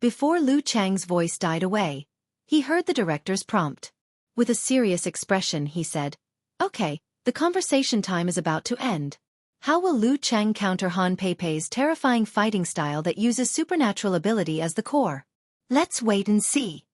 Before Lu Cheng's voice died away, he heard the director's prompt. With a serious expression, he said, Okay, the conversation time is about to end. How will Lu Cheng counter Han Pei Pei's terrifying fighting style that uses supernatural ability as the core? Let's wait and see.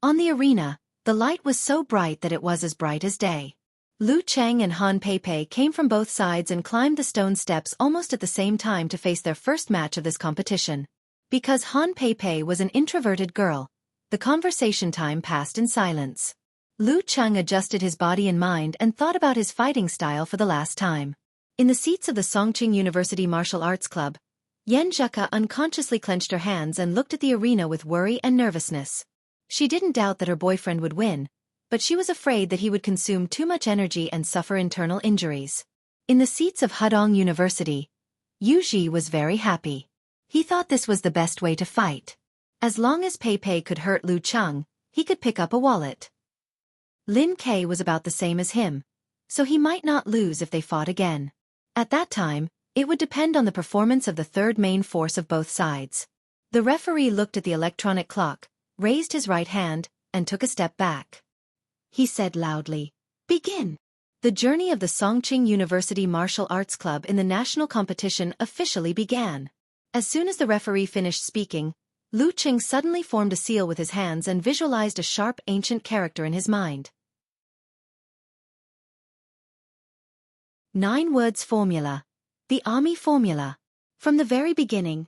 On the arena, the light was so bright that it was as bright as day. Lu Cheng and Han Pei Pei came from both sides and climbed the stone steps almost at the same time to face their first match of this competition. Because Han Pei Pei was an introverted girl, the conversation time passed in silence. Lu Cheng adjusted his body and mind and thought about his fighting style for the last time. In the seats of the Songqing University Martial Arts Club, Yan Zheka unconsciously clenched her hands and looked at the arena with worry and nervousness. She didn't doubt that her boyfriend would win, but she was afraid that he would consume too much energy and suffer internal injuries. In the seats of Hudong University, Yu Ji was very happy. He thought this was the best way to fight. As long as Pei Pei could hurt Lu Cheng, he could pick up a wallet. Lin Kei was about the same as him, so he might not lose if they fought again. At that time, it would depend on the performance of the third main force of both sides. The referee looked at the electronic clock, raised his right hand, and took a step back. He said loudly, "Begin." The journey of the Songqing University Martial Arts Club in the national competition officially began. As soon as the referee finished speaking, Lu Cheng suddenly formed a seal with his hands and visualized a sharp ancient character in his mind. 9 words formula. The army formula. From the very beginning,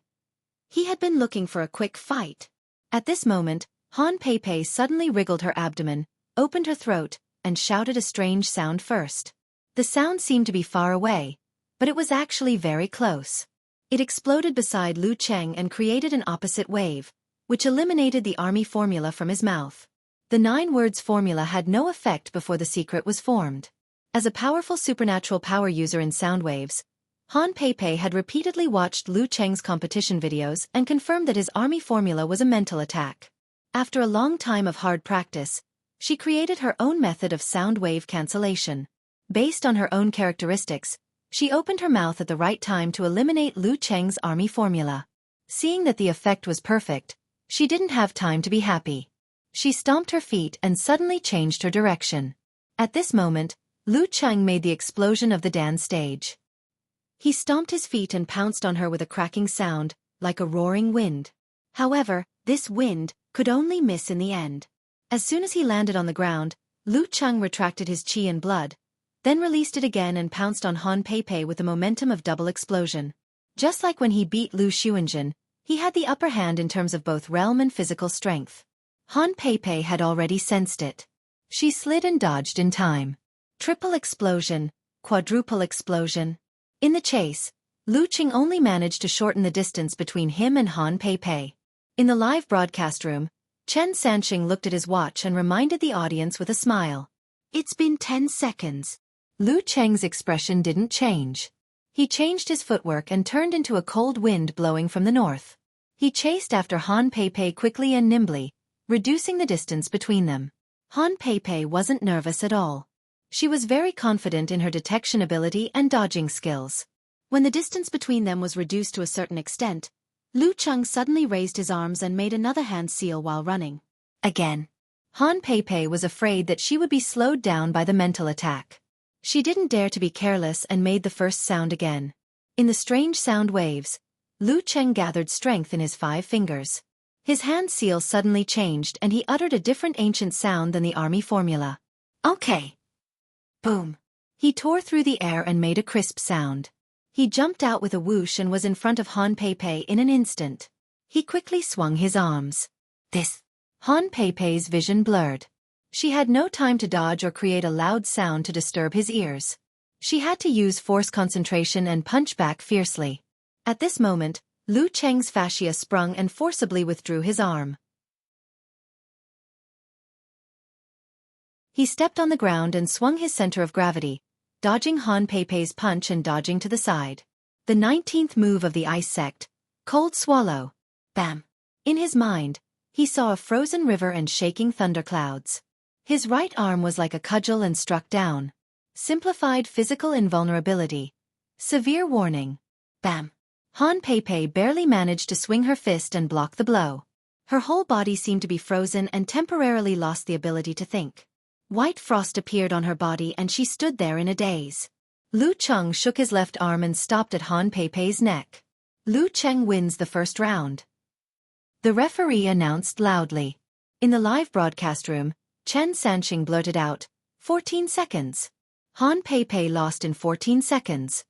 he had been looking for a quick fight. At this moment, Han Pei Pei suddenly wriggled her abdomen, opened her throat, and shouted a strange sound first. The sound seemed to be far away, but it was actually very close. It exploded beside Lu Cheng and created an opposite wave, which eliminated the army formula from his mouth. The 9 words formula had no effect before the secret was formed. As a powerful supernatural power user in sound waves, Han Pei Pei had repeatedly watched Lu Cheng's competition videos and confirmed that his army formula was a mental attack. After a long time of hard practice, she created her own method of sound wave cancellation. Based on her own characteristics, she opened her mouth at the right time to eliminate Lu Cheng's army formula. Seeing that the effect was perfect, she didn't have time to be happy. She stomped her feet and suddenly changed her direction. At this moment, Lu Cheng made the explosion of the dance stage. He stomped his feet and pounced on her with a cracking sound, like a roaring wind. However, this wind could only miss in the end. As soon as he landed on the ground, Lu Cheng retracted his qi and blood, then released it again and pounced on Han Pei Pei with the momentum of double explosion. Just like when he beat Lu Xuanjin, he had the upper hand in terms of both realm and physical strength. Han Pei Pei had already sensed it. She slid and dodged in time. Triple explosion, quadruple explosion. In the chase, Lu Cheng only managed to shorten the distance between him and Han Pei Pei. In the live broadcast room, Chen Sanxing looked at his watch and reminded the audience with a smile. "It's been 10 seconds. Lu Cheng's expression didn't change. He changed his footwork and turned into a cold wind blowing from the north. He chased after Han Pei Pei quickly and nimbly, reducing the distance between them. Han Pei Pei wasn't nervous at all. She was very confident in her detection ability and dodging skills. When the distance between them was reduced to a certain extent, Lu Cheng suddenly raised his arms and made another hand seal while running. Again. Han Pei Pei was afraid that she would be slowed down by the mental attack. She didn't dare to be careless and made the first sound again. In the strange sound waves, Lu Cheng gathered strength in his 5 fingers. His hand seal suddenly changed and he uttered a different ancient sound than the army formula. "Okay." Boom. He tore through the air and made a crisp sound. He jumped out with a whoosh and was in front of Han Pei Pei in an instant. He quickly swung his arms. Han Pei Pei's vision blurred. She had no time to dodge or create a loud sound to disturb his ears. She had to use force concentration and punch back fiercely. At this moment, Lu Cheng's fascia sprung and forcibly withdrew his arm. He stepped on the ground and swung his center of gravity, dodging Han Pei Pei's punch and dodging to the side. The 19th move of the ice sect, Cold Swallow. Bam! In his mind, he saw a frozen river and shaking thunderclouds. His right arm was like a cudgel and struck down. Simplified physical invulnerability. Severe warning. Bam! Han Pei Pei barely managed to swing her fist and block the blow. Her whole body seemed to be frozen and temporarily lost the ability to think. White frost appeared on her body and she stood there in a daze. Lu Cheng shook his left arm and stopped at Han Pei Pei's neck. Lu Cheng wins the first round. The referee announced loudly. In the live broadcast room, Chen Sanxing blurted out, 14 seconds. Han Pei Pei lost in 14 seconds.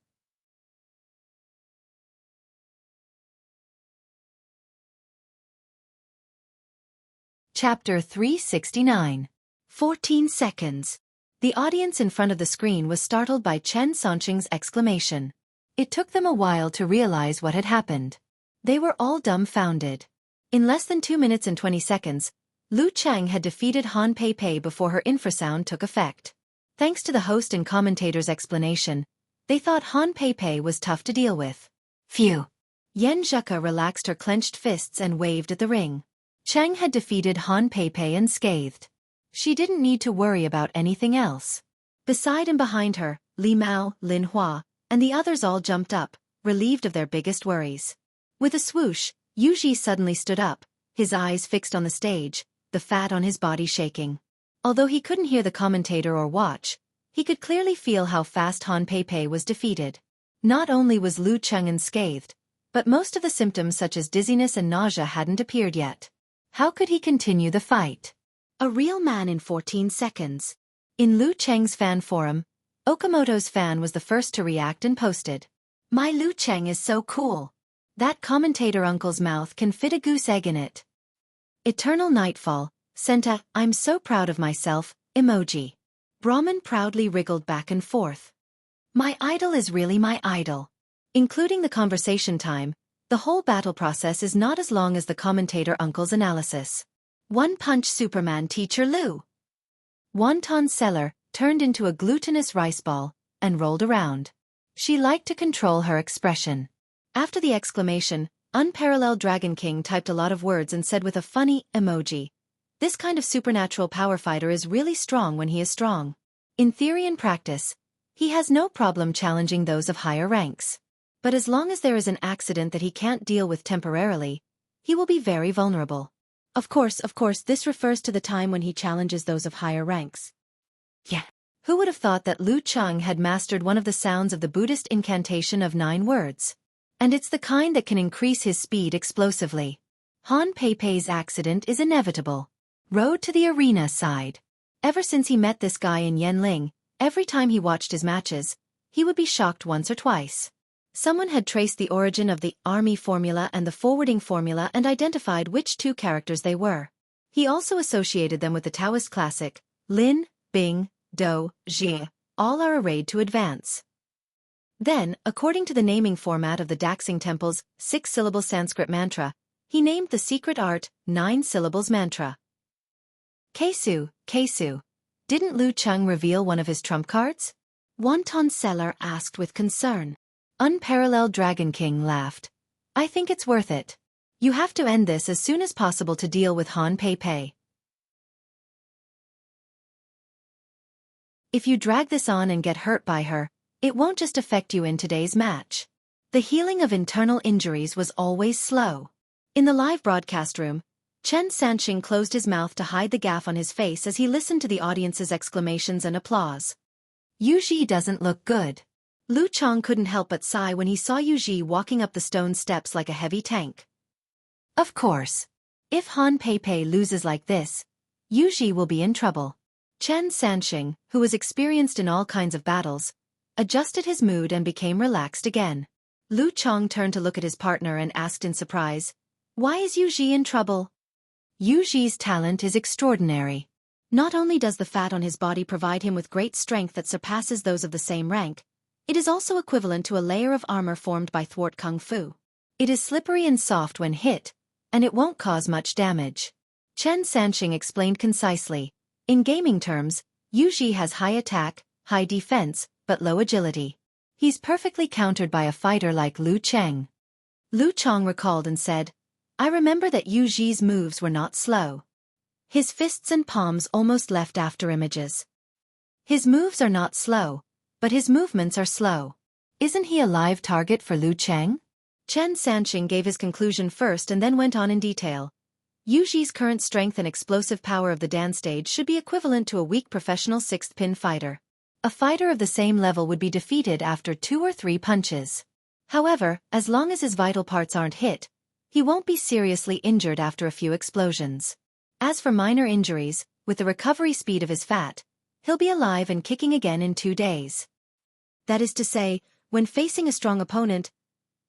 Chapter 369. 14 seconds. The audience in front of the screen was startled by Chen Sanxing's exclamation. It took them a while to realize what had happened. They were all dumbfounded. In less than 2 minutes and 20 seconds, Lu Cheng had defeated Han Pei Pei before her infrasound took effect. Thanks to the host and commentator's explanation, they thought Han Pei Pei was tough to deal with. Phew. Yen Zheka relaxed her clenched fists and waved at the ring. Cheng had defeated Han Peipei unscathed. She didn't need to worry about anything else. Beside and behind her, Li Mao, Lin Hua, and the others all jumped up, relieved of their biggest worries. With a swoosh, Yu Ji suddenly stood up, his eyes fixed on the stage, the fat on his body shaking. Although he couldn't hear the commentator or watch, he could clearly feel how fast Han Peipei was defeated. Not only was Lu Cheng unscathed, but most of the symptoms such as dizziness and nausea hadn't appeared yet. How could he continue the fight? A real man in 14 seconds. In Lu Cheng's fan forum, Okamoto's fan was the first to react and posted, "My Lu Cheng is so cool. That commentator uncle's mouth can fit a goose egg in it." Eternal Nightfall sent a "I'm so proud of myself" emoji. Brahman proudly wriggled back and forth. My idol is really my idol. Including the conversation time, the whole battle process is not as long as the commentator uncle's analysis. One Punch Superman teacher Lu. Wonton Seller turned into a glutinous rice ball and rolled around. She liked to control her expression. After the exclamation, Unparalleled Dragon King typed a lot of words and said with a funny emoji, "This kind of supernatural power fighter is really strong when he is strong. In theory and practice, he has no problem challenging those of higher ranks. But as long as there is an accident that he can't deal with temporarily, he will be very vulnerable." Of course, this refers to the time when he challenges those of higher ranks. Yeah. Who would have thought that Lu Cheng had mastered one of the sounds of the Buddhist incantation of 9 words? And it's the kind that can increase his speed explosively. Han Peipei's accident is inevitable. Road to the arena side. Ever since he met this guy in Yanling, every time he watched his matches, he would be shocked once or twice. Someone had traced the origin of the army formula and the forwarding formula and identified which 2 characters they were. He also associated them with the Taoist classic, Lin, Bing, Do, Jie, all are arrayed to advance. Then, according to the naming format of the Daxing Temple's 6-syllable Sanskrit mantra, he named the secret art 9 syllables mantra. Kesu. Didn't Lu Cheng reveal one of his trump cards? Wonton Seller asked with concern. Unparalleled Dragon King laughed. I think it's worth it. You have to end this as soon as possible to deal with Han Peipei. If you drag this on and get hurt by her, it won't just affect you in today's match. The healing of internal injuries was always slow. In the live broadcast room, Chen Sanxing closed his mouth to hide the gaffe on his face as he listened to the audience's exclamations and applause. Yu Ji doesn't look good. Lu Cheng couldn't help but sigh when he saw Yu Ji walking up the stone steps like a heavy tank. Of course. If Han Peipei loses like this, Yu Ji will be in trouble. Chen Sanxing, who was experienced in all kinds of battles, adjusted his mood and became relaxed again. Lu Cheng turned to look at his partner and asked in surprise, "Why is Yu Ji in trouble?" Yu Ji's talent is extraordinary. Not only does the fat on his body provide him with great strength that surpasses those of the same rank, it is also equivalent to a layer of armor formed by thwart kung fu. It is slippery and soft when hit, and it won't cause much damage. Chen Sanxing explained concisely. In gaming terms, Yu Ji has high attack, high defense, but low agility. He's perfectly countered by a fighter like Lu Cheng. Lu Cheng recalled and said, I remember that Yu Ji's moves were not slow. His fists and palms almost left after images. His moves are not slow, but his movements are slow. Isn't he a live target for Lu Cheng? Chen Sanxing gave his conclusion first and then went on in detail. Yu Ji's current strength and explosive power of the dance stage should be equivalent to a weak professional 6th pin fighter. A fighter of the same level would be defeated after 2 or 3 punches. However, as long as his vital parts aren't hit, he won't be seriously injured after a few explosions. As for minor injuries, with the recovery speed of his fat, he'll be alive and kicking again in 2 days. That is to say, when facing a strong opponent,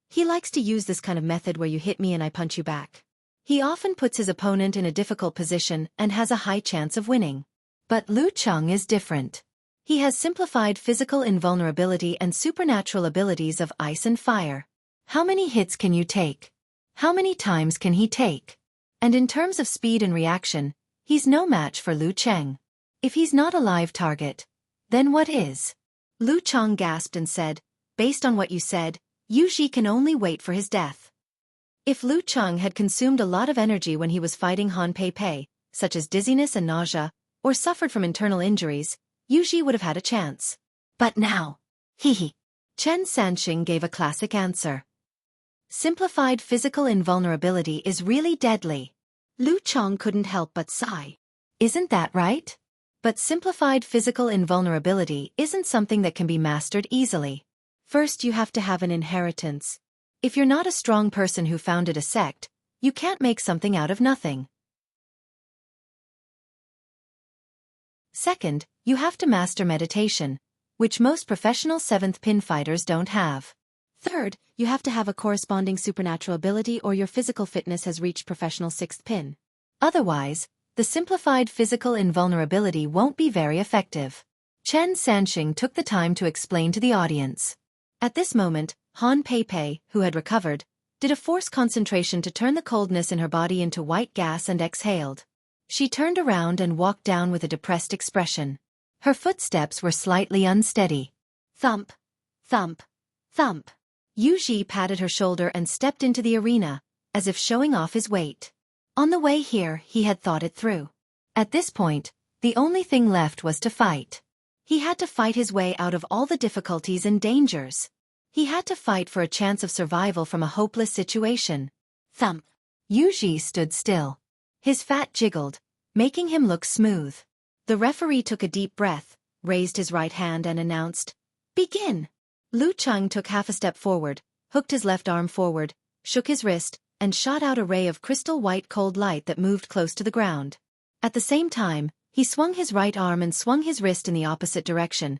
he likes to use this kind of method where you hit me and I punch you back. He often puts his opponent in a difficult position and has a high chance of winning. But Lu Cheng is different. He has simplified physical invulnerability and supernatural abilities of ice and fire. How many hits can you take? How many times can he take? And in terms of speed and reaction, he's no match for Lu Cheng. If he's not a live target, then what is? Lu Cheng gasped and said, based on what you said, Yu Ji can only wait for his death. If Lu Cheng had consumed a lot of energy when he was fighting Han Pei Pei, such as dizziness and nausea, or suffered from internal injuries, Yu Ji would have had a chance. But now, hee. Chen Sanxing gave a classic answer. Simplified physical invulnerability is really deadly. Lu Cheng couldn't help but sigh. Isn't that right? But simplified physical invulnerability isn't something that can be mastered easily. First, you have to have an inheritance. If you're not a strong person who founded a sect, you can't make something out of nothing. Second, you have to master meditation, which most professional 7th pin fighters don't have. Third, you have to have a corresponding supernatural ability or your physical fitness has reached professional 6th pin. Otherwise, the simplified physical invulnerability won't be very effective. Chen Sanxing took the time to explain to the audience. At this moment, Han Pei Pei, who had recovered, did a force concentration to turn the coldness in her body into white gas and exhaled. She turned around and walked down with a depressed expression. Her footsteps were slightly unsteady. Thump, thump, thump. Yu Ji patted her shoulder and stepped into the arena, as if showing off his weight. On the way here, he had thought it through. At this point, the only thing left was to fight. He had to fight his way out of all the difficulties and dangers. He had to fight for a chance of survival from a hopeless situation. Thump. Yu Ji stood still. His fat jiggled, making him look smooth. The referee took a deep breath, raised his right hand and announced, "Begin!" Lu Cheng took half a step forward, hooked his left arm forward, shook his wrist, and shot out a ray of crystal white cold light that moved close to the ground. At the same time, he swung his right arm and swung his wrist in the opposite direction,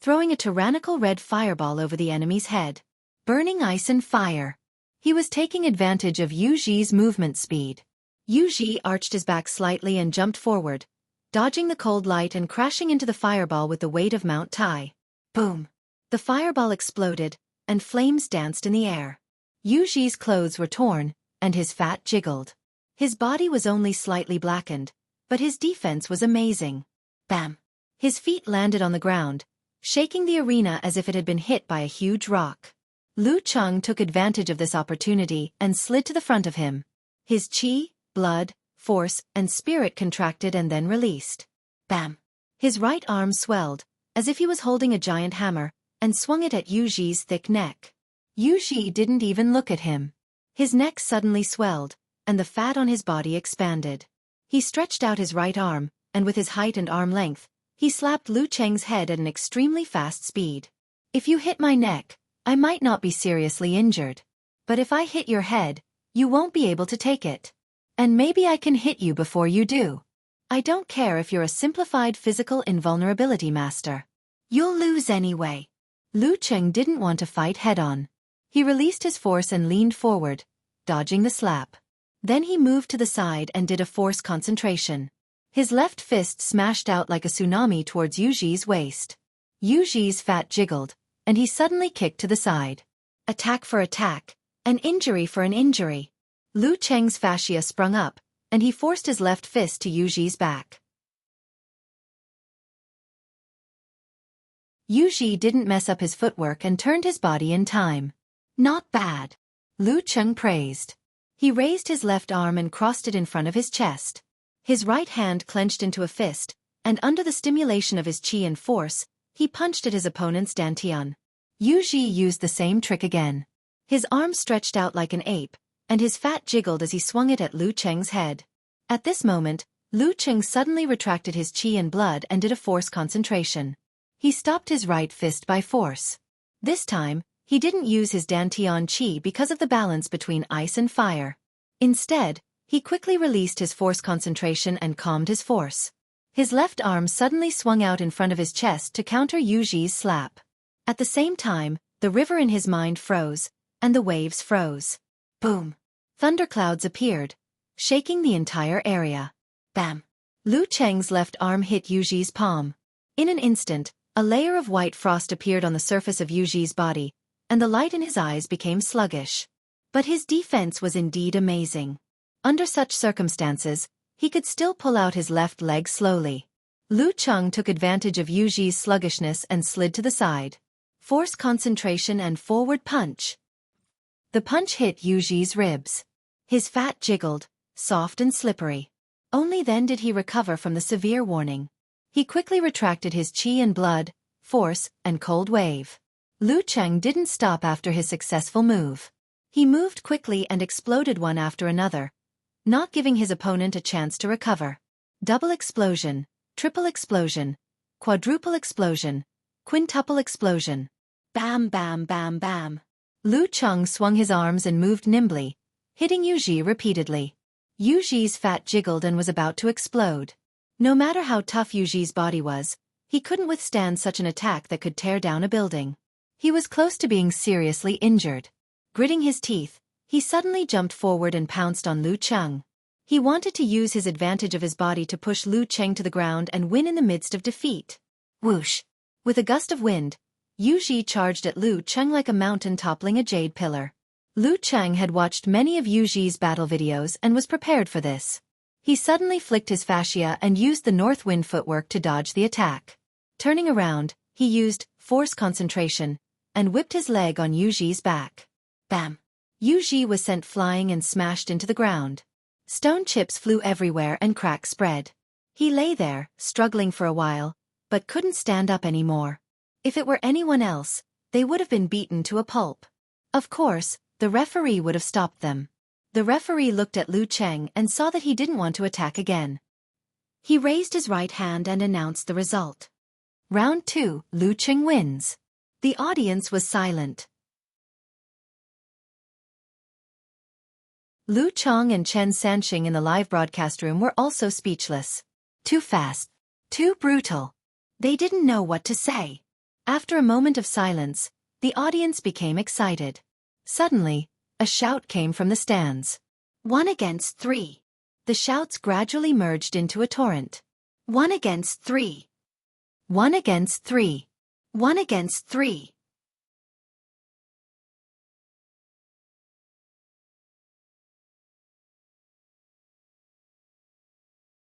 throwing a tyrannical red fireball over the enemy's head. Burning ice and fire. He was taking advantage of Yu Ji's movement speed. Yu Ji arched his back slightly and jumped forward, dodging the cold light and crashing into the fireball with the weight of Mount Tai. Boom! The fireball exploded, and flames danced in the air. Yu Ji's clothes were torn, and his fat jiggled. His body was only slightly blackened, but his defense was amazing. Bam! His feet landed on the ground, shaking the arena as if it had been hit by a huge rock. Lu Cheng took advantage of this opportunity and slid to the front of him. His chi, blood, force, and spirit contracted and then released. Bam! His right arm swelled, as if he was holding a giant hammer, and swung it at Yu Ji's thick neck. Yu Ji didn't even look at him. His neck suddenly swelled, and the fat on his body expanded. He stretched out his right arm, and with his height and arm length, he slapped Lu Cheng's head at an extremely fast speed. "If you hit my neck, I might not be seriously injured. But if I hit your head, you won't be able to take it. And maybe I can hit you before you do. I don't care if you're a simplified physical invulnerability master. You'll lose anyway." Lu Cheng didn't want to fight head-on. He released his force and leaned forward, dodging the slap. Then he moved to the side and did a force concentration. His left fist smashed out like a tsunami towards Yu Ji's waist. Yu Ji's fat jiggled, and he suddenly kicked to the side. Attack for attack, an injury for an injury. Lu Cheng's fascia sprung up, and he forced his left fist to Yu Ji's back. Yu Ji didn't mess up his footwork and turned his body in time. "Not bad," Lu Cheng praised. He raised his left arm and crossed it in front of his chest. His right hand clenched into a fist, and under the stimulation of his chi and force, he punched at his opponent's dantian. Yu Ji used the same trick again. His arm stretched out like an ape, and his fat jiggled as he swung it at Lu Cheng's head. At this moment, Lu Cheng suddenly retracted his chi and blood and did a force concentration. He stopped his right fist by force. This time, he didn't use his dantian chi because of the balance between ice and fire. Instead, he quickly released his force concentration and calmed his force. His left arm suddenly swung out in front of his chest to counter Yu Ji's slap. At the same time, the river in his mind froze, and the waves froze. Boom! Thunderclouds appeared, shaking the entire area. Bam! Lu Cheng's left arm hit Yu Ji's palm. In an instant, a layer of white frost appeared on the surface of Yu Ji's body, and the light in his eyes became sluggish. But his defense was indeed amazing. Under such circumstances, he could still pull out his left leg slowly. Lu Cheng took advantage of Yu Ji's sluggishness and slid to the side. Force concentration and forward punch. The punch hit Yu Ji's ribs. His fat jiggled, soft and slippery. Only then did he recover from the severe warning. He quickly retracted his qi and blood, force, and cold wave. Lu Cheng didn't stop after his successful move. He moved quickly and exploded one after another, not giving his opponent a chance to recover. Double explosion, triple explosion, quadruple explosion, quintuple explosion. Bam bam bam bam. Lu Cheng swung his arms and moved nimbly, hitting Yu Ji repeatedly. Yu Ji's fat jiggled and was about to explode. No matter how tough Yu Ji's body was, he couldn't withstand such an attack that could tear down a building. He was close to being seriously injured. Gritting his teeth, he suddenly jumped forward and pounced on Lu Cheng. He wanted to use his advantage of his body to push Lu Cheng to the ground and win in the midst of defeat. Whoosh! With a gust of wind, Yu Ji charged at Lu Cheng like a mountain toppling a jade pillar. Lu Cheng had watched many of Yu Ji's battle videos and was prepared for this. He suddenly flicked his fascia and used the north wind footwork to dodge the attack. Turning around, he used force concentration and whipped his leg on Yu Ji's back. Bam! Yu Ji was sent flying and smashed into the ground. Stone chips flew everywhere and cracks spread. He lay there, struggling for a while, but couldn't stand up anymore. If it were anyone else, they would have been beaten to a pulp. Of course, the referee would have stopped them. The referee looked at Lu Cheng and saw that he didn't want to attack again. He raised his right hand and announced the result. Round 2, Lu Cheng wins. The audience was silent. Lu Cheng and Chen Sanxing in the live broadcast room were also speechless. Too fast. Too brutal. They didn't know what to say. After a moment of silence, the audience became excited. Suddenly, a shout came from the stands. 1 against 3. The shouts gradually merged into a torrent. 1 against 3. 1 against 3. 1 against 3.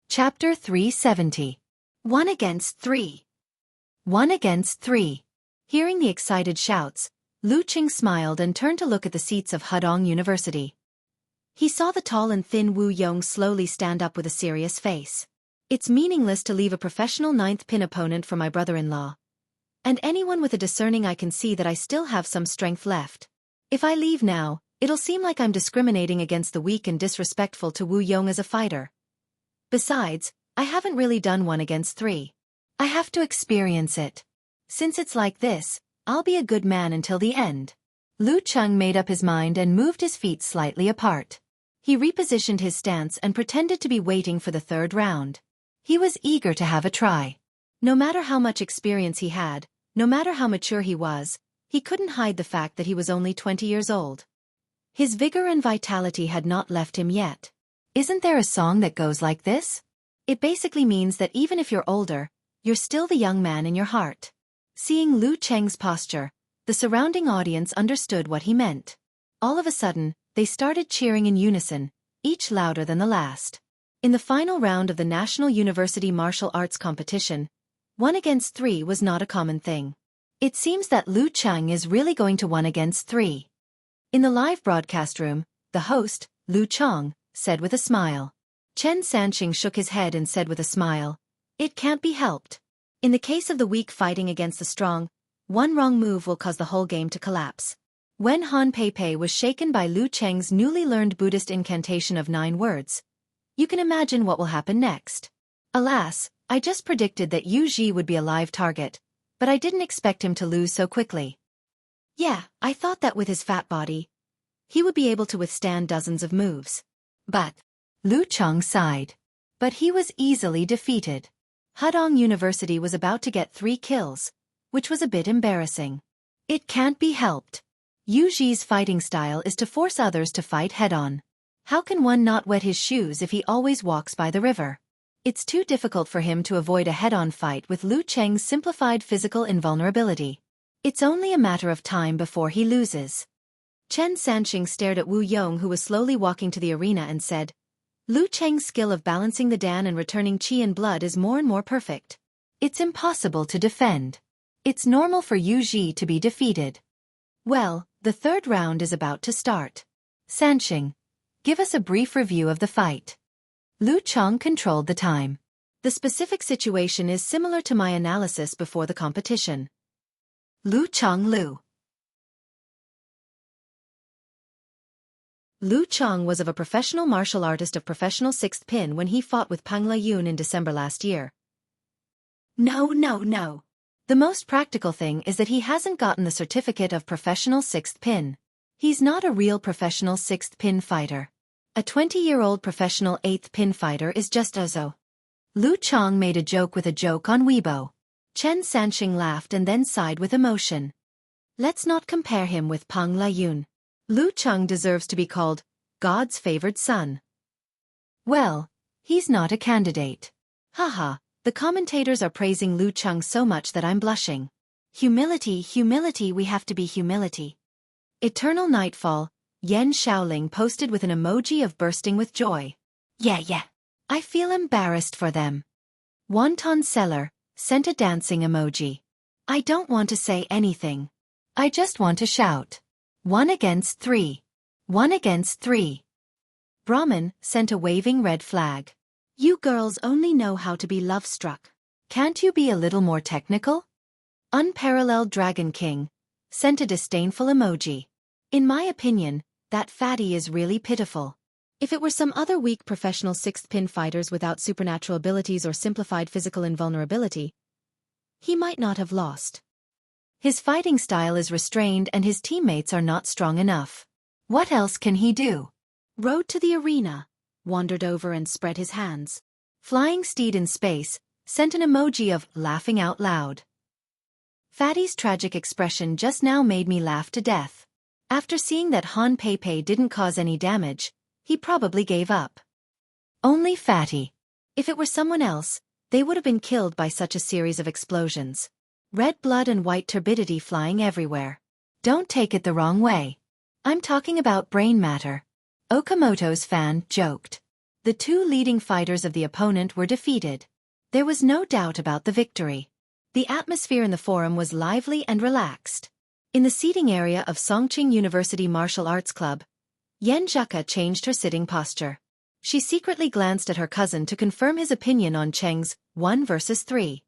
Chapter 370. 1 against 3. 1 against 3. Hearing the excited shouts, Lu Cheng smiled and turned to look at the seats of Hedong University. He saw the tall and thin Wu Yong slowly stand up with a serious face. It's meaningless to leave a professional ninth pin opponent for my brother-in-law. And anyone with a discerning eye can see that I still have some strength left. If I leave now, it'll seem like I'm discriminating against the weak and disrespectful to Wu Yong as a fighter. Besides, I haven't really done 1 against 3. I have to experience it. Since it's like this, I'll be a good man until the end. Lu Cheng made up his mind and moved his feet slightly apart. He repositioned his stance and pretended to be waiting for the third round. He was eager to have a try. No matter how much experience he had, no matter how mature he was, he couldn't hide the fact that he was only 20 years old. His vigor and vitality had not left him yet. Isn't there a song that goes like this? It basically means that even if you're older, you're still the young man in your heart. Seeing Lu Cheng's posture, the surrounding audience understood what he meant. All of a sudden, they started cheering in unison, each louder than the last. In the final round of the National University Martial Arts Competition, 1 against 3 was not a common thing. It seems that Lu Cheng is really going to 1 against 3. In the live broadcast room, the host, Lu Cheng, said with a smile. Chen Sanxing shook his head and said with a smile, "It can't be helped. In the case of the weak fighting against the strong, one wrong move will cause the whole game to collapse." When Han Pei was shaken by Lu Cheng's newly learned Buddhist incantation of 9 words, you can imagine what will happen next. Alas, I just predicted that Yu Ji would be a live target, but I didn't expect him to lose so quickly. Yeah, I thought that with his fat body, he would be able to withstand dozens of moves. But, Lu Cheng sighed. But he was easily defeated. Hedong University was about to get 3 kills, which was a bit embarrassing. It can't be helped. Yu Ji's fighting style is to force others to fight head-on. How can one not wet his shoes if he always walks by the river? It's too difficult for him to avoid a head-on fight with Lu Cheng's simplified physical invulnerability. It's only a matter of time before he loses. Chen Sanxing stared at Wu Yong, who was slowly walking to the arena, and said, Lu Cheng's skill of balancing the Dan and returning qi and blood is more and more perfect. It's impossible to defend. It's normal for Yu Ji to be defeated. Well, the third round is about to start. Sanxing, give us a brief review of the fight. Lu Chang controlled the time. The specific situation is similar to my analysis before the competition. Lu Chang. Lu Chang was of a professional martial artist of professional sixth pin when he fought with Pang Layun in December last year. No. The most practical thing is that he hasn't gotten the certificate of professional sixth pin. He's not a real professional sixth pin fighter. A 20-year-old professional eighth pin fighter is just Ozo. Lu Chang made a joke with a joke on Weibo. Chen Sanxing laughed and then sighed with emotion. Let's not compare him with Pang Layun. Lu Chang deserves to be called God's favored son. Well, he's not a candidate. Haha, the commentators are praising Lu Chang so much that I'm blushing. Humility, we have to be humility. Eternal Nightfall, Yan Shaoling posted with an emoji of bursting with joy. Yeah. I feel embarrassed for them. Wonton Seller sent a dancing emoji. I don't want to say anything. I just want to shout. 1 against 3. 1 against 3. Brahman sent a waving red flag. You girls only know how to be love-struck. Can't you be a little more technical? Unparalleled Dragon King sent a disdainful emoji. In my opinion, that fatty is really pitiful. If it were some other weak professional sixth pin fighters without supernatural abilities or simplified physical invulnerability, he might not have lost. His fighting style is restrained and his teammates are not strong enough. What else can he do? Rode to the arena, wandered over and spread his hands. Flying Steed in Space sent an emoji of laughing out loud. Fatty's tragic expression just now made me laugh to death. After seeing that Han Pei didn't cause any damage, he probably gave up. Only Fatty. If it were someone else, they would have been killed by such a series of explosions. Red blood and white turbidity flying everywhere. Don't take it the wrong way. I'm talking about brain matter. Okamoto's fan joked. The two leading fighters of the opponent were defeated. There was no doubt about the victory. The atmosphere in the forum was lively and relaxed. In the seating area of Songqing University Martial Arts Club, Yan Zheka changed her sitting posture. She secretly glanced at her cousin to confirm his opinion on Cheng's 1 versus 3.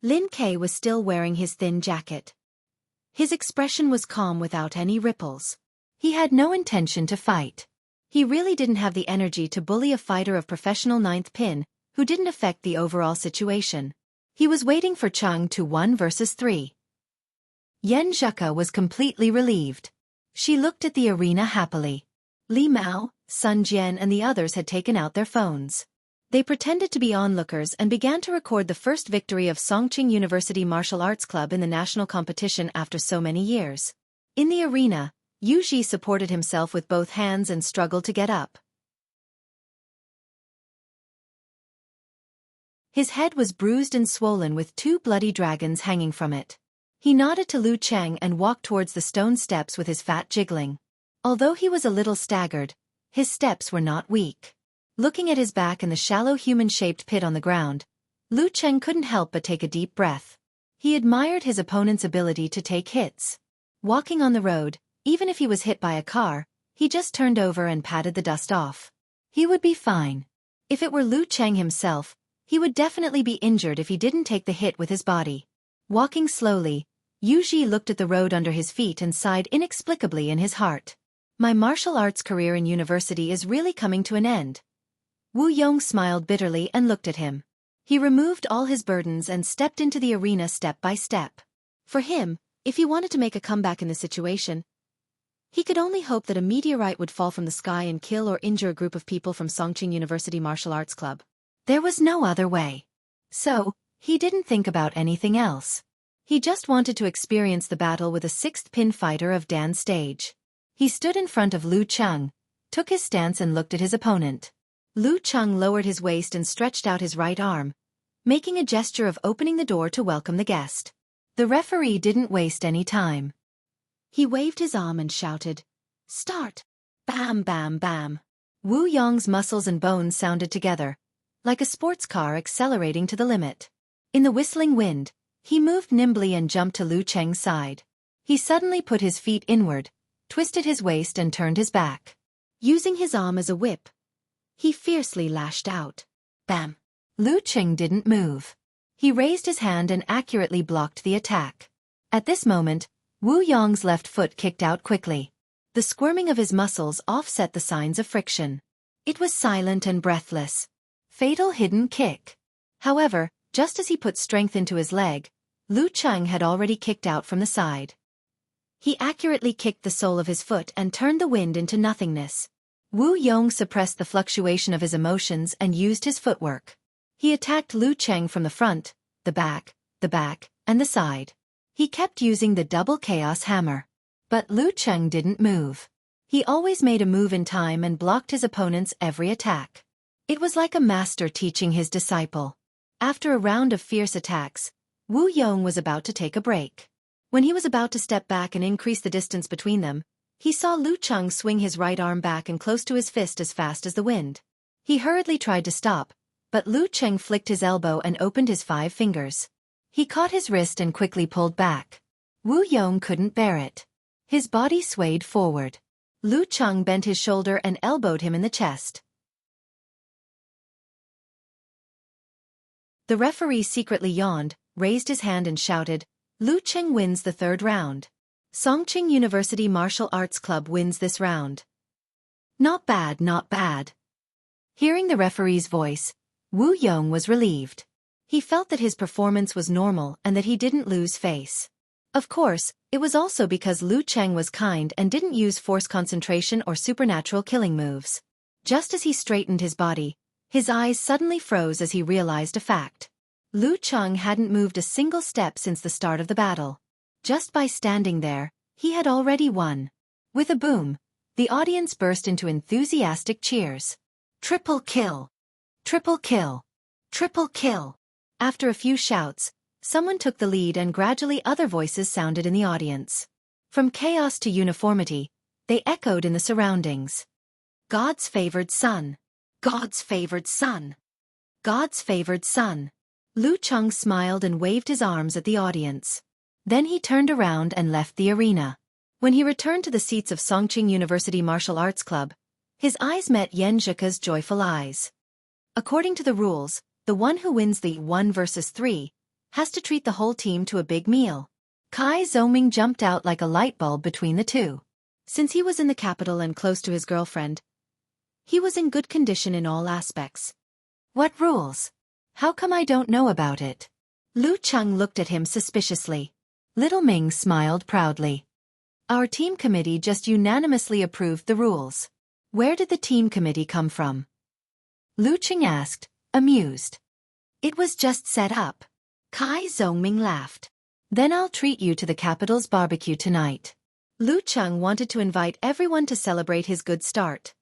Lin Ke was still wearing his thin jacket. His expression was calm without any ripples. He had no intention to fight. He really didn't have the energy to bully a fighter of professional ninth pin, who didn't affect the overall situation. He was waiting for Cheng to 1 versus 3. Yan Zheka was completely relieved. She looked at the arena happily. Li Mao, Sun Jian and the others had taken out their phones. They pretended to be onlookers and began to record the first victory of Songqing University Martial Arts Club in the national competition after so many years. In the arena, Yu Ji supported himself with both hands and struggled to get up. His head was bruised and swollen with 2 bloody dragons hanging from it. He nodded to Lu Cheng and walked towards the stone steps with his fat jiggling. Although he was a little staggered, his steps were not weak. Looking at his back and the shallow human-shaped pit on the ground, Lu Cheng couldn't help but take a deep breath. He admired his opponent's ability to take hits. Walking on the road, even if he was hit by a car, he just turned over and patted the dust off. He would be fine. If it were Lu Cheng himself, he would definitely be injured if he didn't take the hit with his body. Walking slowly, Yu Ji looked at the road under his feet and sighed inexplicably in his heart. My martial arts career in university is really coming to an end. Wu Yong smiled bitterly and looked at him. He removed all his burdens and stepped into the arena step by step. For him, if he wanted to make a comeback in the situation, he could only hope that a meteorite would fall from the sky and kill or injure a group of people from Songqing University Martial Arts Club. There was no other way. So, he didn't think about anything else. He just wanted to experience the battle with a sixth pin fighter of Dan's stage. He stood in front of Lu Cheng, took his stance and looked at his opponent. Lu Cheng lowered his waist and stretched out his right arm, making a gesture of opening the door to welcome the guest. The referee didn't waste any time. He waved his arm and shouted, "Start!" Bam, bam, bam. Wu Yong's muscles and bones sounded together, like a sports car accelerating to the limit. In the whistling wind, he moved nimbly and jumped to Lu Cheng's side. He suddenly put his feet inward, twisted his waist and turned his back. Using his arm as a whip, he fiercely lashed out. Bam! Lu Cheng didn't move. He raised his hand and accurately blocked the attack. At this moment, Wu Yong's left foot kicked out quickly. The squirming of his muscles offset the signs of friction. It was silent and breathless. Fatal hidden kick. However, just as he put strength into his leg, Lu Cheng had already kicked out from the side. He accurately kicked the sole of his foot and turned the wind into nothingness. Wu Yong suppressed the fluctuation of his emotions and used his footwork. He attacked Lu Cheng from the front, the back, and the side. He kept using the double chaos hammer. But Lu Cheng didn't move. He always made a move in time and blocked his opponent's every attack. It was like a master teaching his disciple. After a round of fierce attacks, Wu Yong was about to take a break. When he was about to step back and increase the distance between them, he saw Lu Cheng swing his right arm back and close to his fist as fast as the wind. He hurriedly tried to stop, but Lu Cheng flicked his elbow and opened his 5 fingers. He caught his wrist and quickly pulled back. Wu Yong couldn't bear it. His body swayed forward. Lu Cheng bent his shoulder and elbowed him in the chest. The referee secretly yawned, raised his hand and shouted, "Lu Cheng wins the 3rd round. Songqing University Martial Arts Club wins this round." Not bad, not bad. Hearing the referee's voice, Wu Yong was relieved. He felt that his performance was normal and that he didn't lose face. Of course, it was also because Lu Cheng was kind and didn't use force concentration or supernatural killing moves. Just as he straightened his body, his eyes suddenly froze as he realized a fact. Lu Cheng hadn't moved a single step since the start of the battle. Just by standing there, he had already won. With a boom, the audience burst into enthusiastic cheers. Triple kill! Triple kill! Triple kill! After a few shouts, someone took the lead and gradually other voices sounded in the audience. From chaos to uniformity, they echoed in the surroundings. God's favored son! God's favored son! God's favored son! Lu Cheng smiled and waved his arms at the audience. Then he turned around and left the arena. When he returned to the seats of Songqing University Martial Arts Club, his eyes met Yan Zhika's joyful eyes. According to the rules, the one who wins the 1 versus 3 has to treat the whole team to a big meal. Kai Zhoming jumped out like a light bulb between the two. Since he was in the capital and close to his girlfriend, he was in good condition in all aspects. What rules? How come I don't know about it? Lu Cheng looked at him suspiciously. Little Ming smiled proudly. Our team committee just unanimously approved the rules. Where did the team committee come from? Lu Cheng asked, amused. It was just set up. Kai Zhongming laughed. Then I'll treat you to the capital's barbecue tonight. Lu Cheng wanted to invite everyone to celebrate his good start.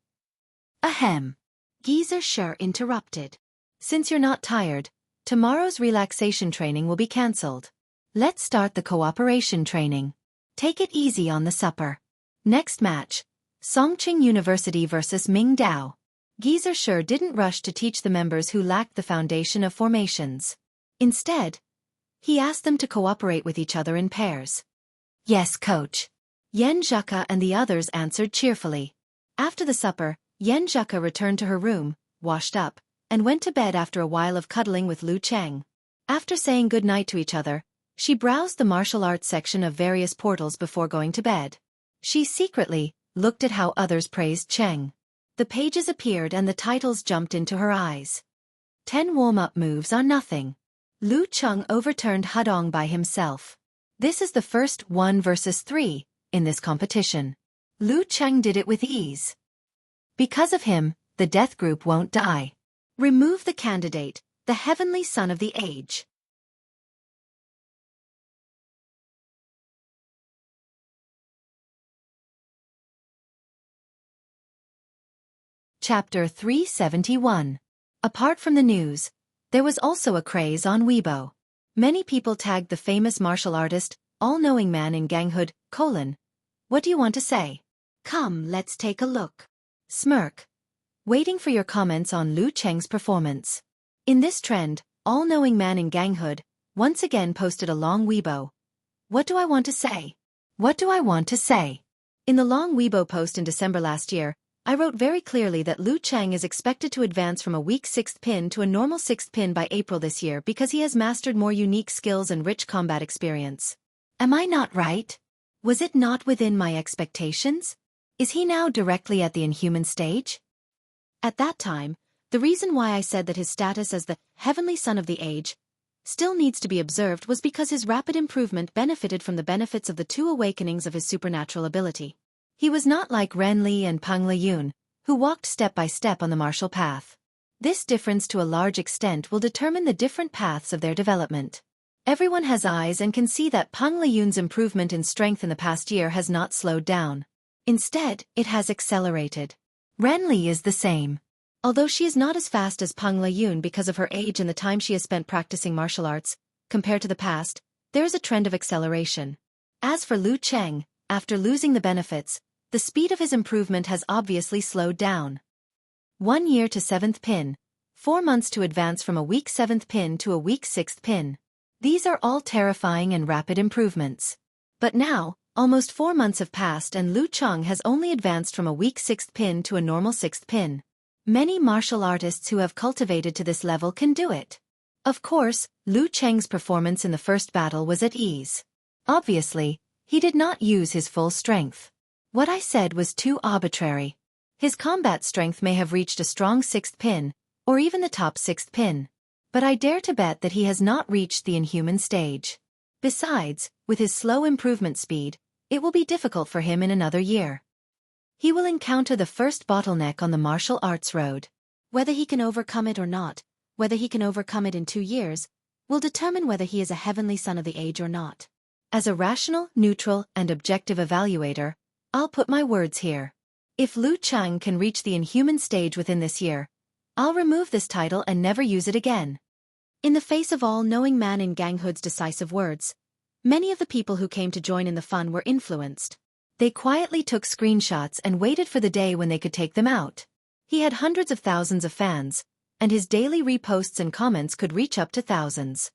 Ahem. Geezer Sher interrupted. Since you're not tired, tomorrow's relaxation training will be cancelled. Let's start the cooperation training. Take it easy on the supper. Next match, Songqing University vs Mingdao. Geezer Sher didn't rush to teach the members who lacked the foundation of formations. Instead, he asked them to cooperate with each other in pairs. Yes, coach. Yan Zhika and the others answered cheerfully. After the supper, Yan Zhika returned to her room, washed up, and went to bed after a while of cuddling with Lu Cheng. After saying good night to each other, she browsed the martial arts section of various portals before going to bed. She secretly looked at how others praised Cheng. The pages appeared and the titles jumped into her eyes. 10 warm-up moves are nothing. Lu Cheng overturned Hudong by himself. This is the first 1 versus 3 in this competition. Lu Cheng did it with ease. Because of him, the death group won't die. Remove the candidate, the heavenly son of the age. Chapter 371. Apart from the news, there was also a craze on Weibo. Many people tagged the famous martial artist, all-knowing man in ganghood, : What do you want to say? Come, let's take a look. Smirk. Waiting for your comments on Lu Cheng's performance. In this trend, all-knowing man in ganghood once again posted a long Weibo. What do I want to say? What do I want to say? In the long Weibo post in December last year, I wrote very clearly that Lu Cheng is expected to advance from a weak 6th pin to a normal 6th pin by April this year because he has mastered more unique skills and rich combat experience. Am I not right? Was it not within my expectations? Is he now directly at the inhuman stage? At that time, the reason why I said that his status as the heavenly son of the age still needs to be observed was because his rapid improvement benefited from the benefits of the 2 awakenings of his supernatural ability. He was not like Ren Li and Peng Liyun, who walked step by step on the martial path. This difference to a large extent will determine the different paths of their development. Everyone has eyes and can see that Peng Liyun's improvement in strength in the past year has not slowed down. Instead, it has accelerated. Ren Li is the same. Although she is not as fast as Peng Liyun because of her age and the time she has spent practicing martial arts, compared to the past, there is a trend of acceleration. As for Lu Cheng, after losing the benefits, the speed of his improvement has obviously slowed down. 1 year to 7th pin, 4 months to advance from a weak 7th pin to a weak 6th pin. These are all terrifying and rapid improvements. But now, almost 4 months have passed and Lu Cheng has only advanced from a weak 6th pin to a normal 6th pin. Many martial artists who have cultivated to this level can do it. Of course, Lu Cheng's performance in the first battle was at ease. Obviously, he did not use his full strength. What I said was too arbitrary. His combat strength may have reached a strong 6th pin, or even the top 6th pin. But I dare to bet that he has not reached the inhuman stage. Besides, with his slow improvement speed, it will be difficult for him in another year. He will encounter the first bottleneck on the martial arts road. Whether he can overcome it or not, whether he can overcome it in 2 years, will determine whether he is a heavenly son of the age or not. As a rational, neutral, and objective evaluator, I'll put my words here. If Lu Cheng can reach the inhuman stage within this year, I'll remove this title and never use it again. In the face of all-knowing man in Ganghood's decisive words, many of the people who came to join in the fun were influenced. They quietly took screenshots and waited for the day when they could take them out. He had hundreds of thousands of fans, and his daily reposts and comments could reach up to thousands.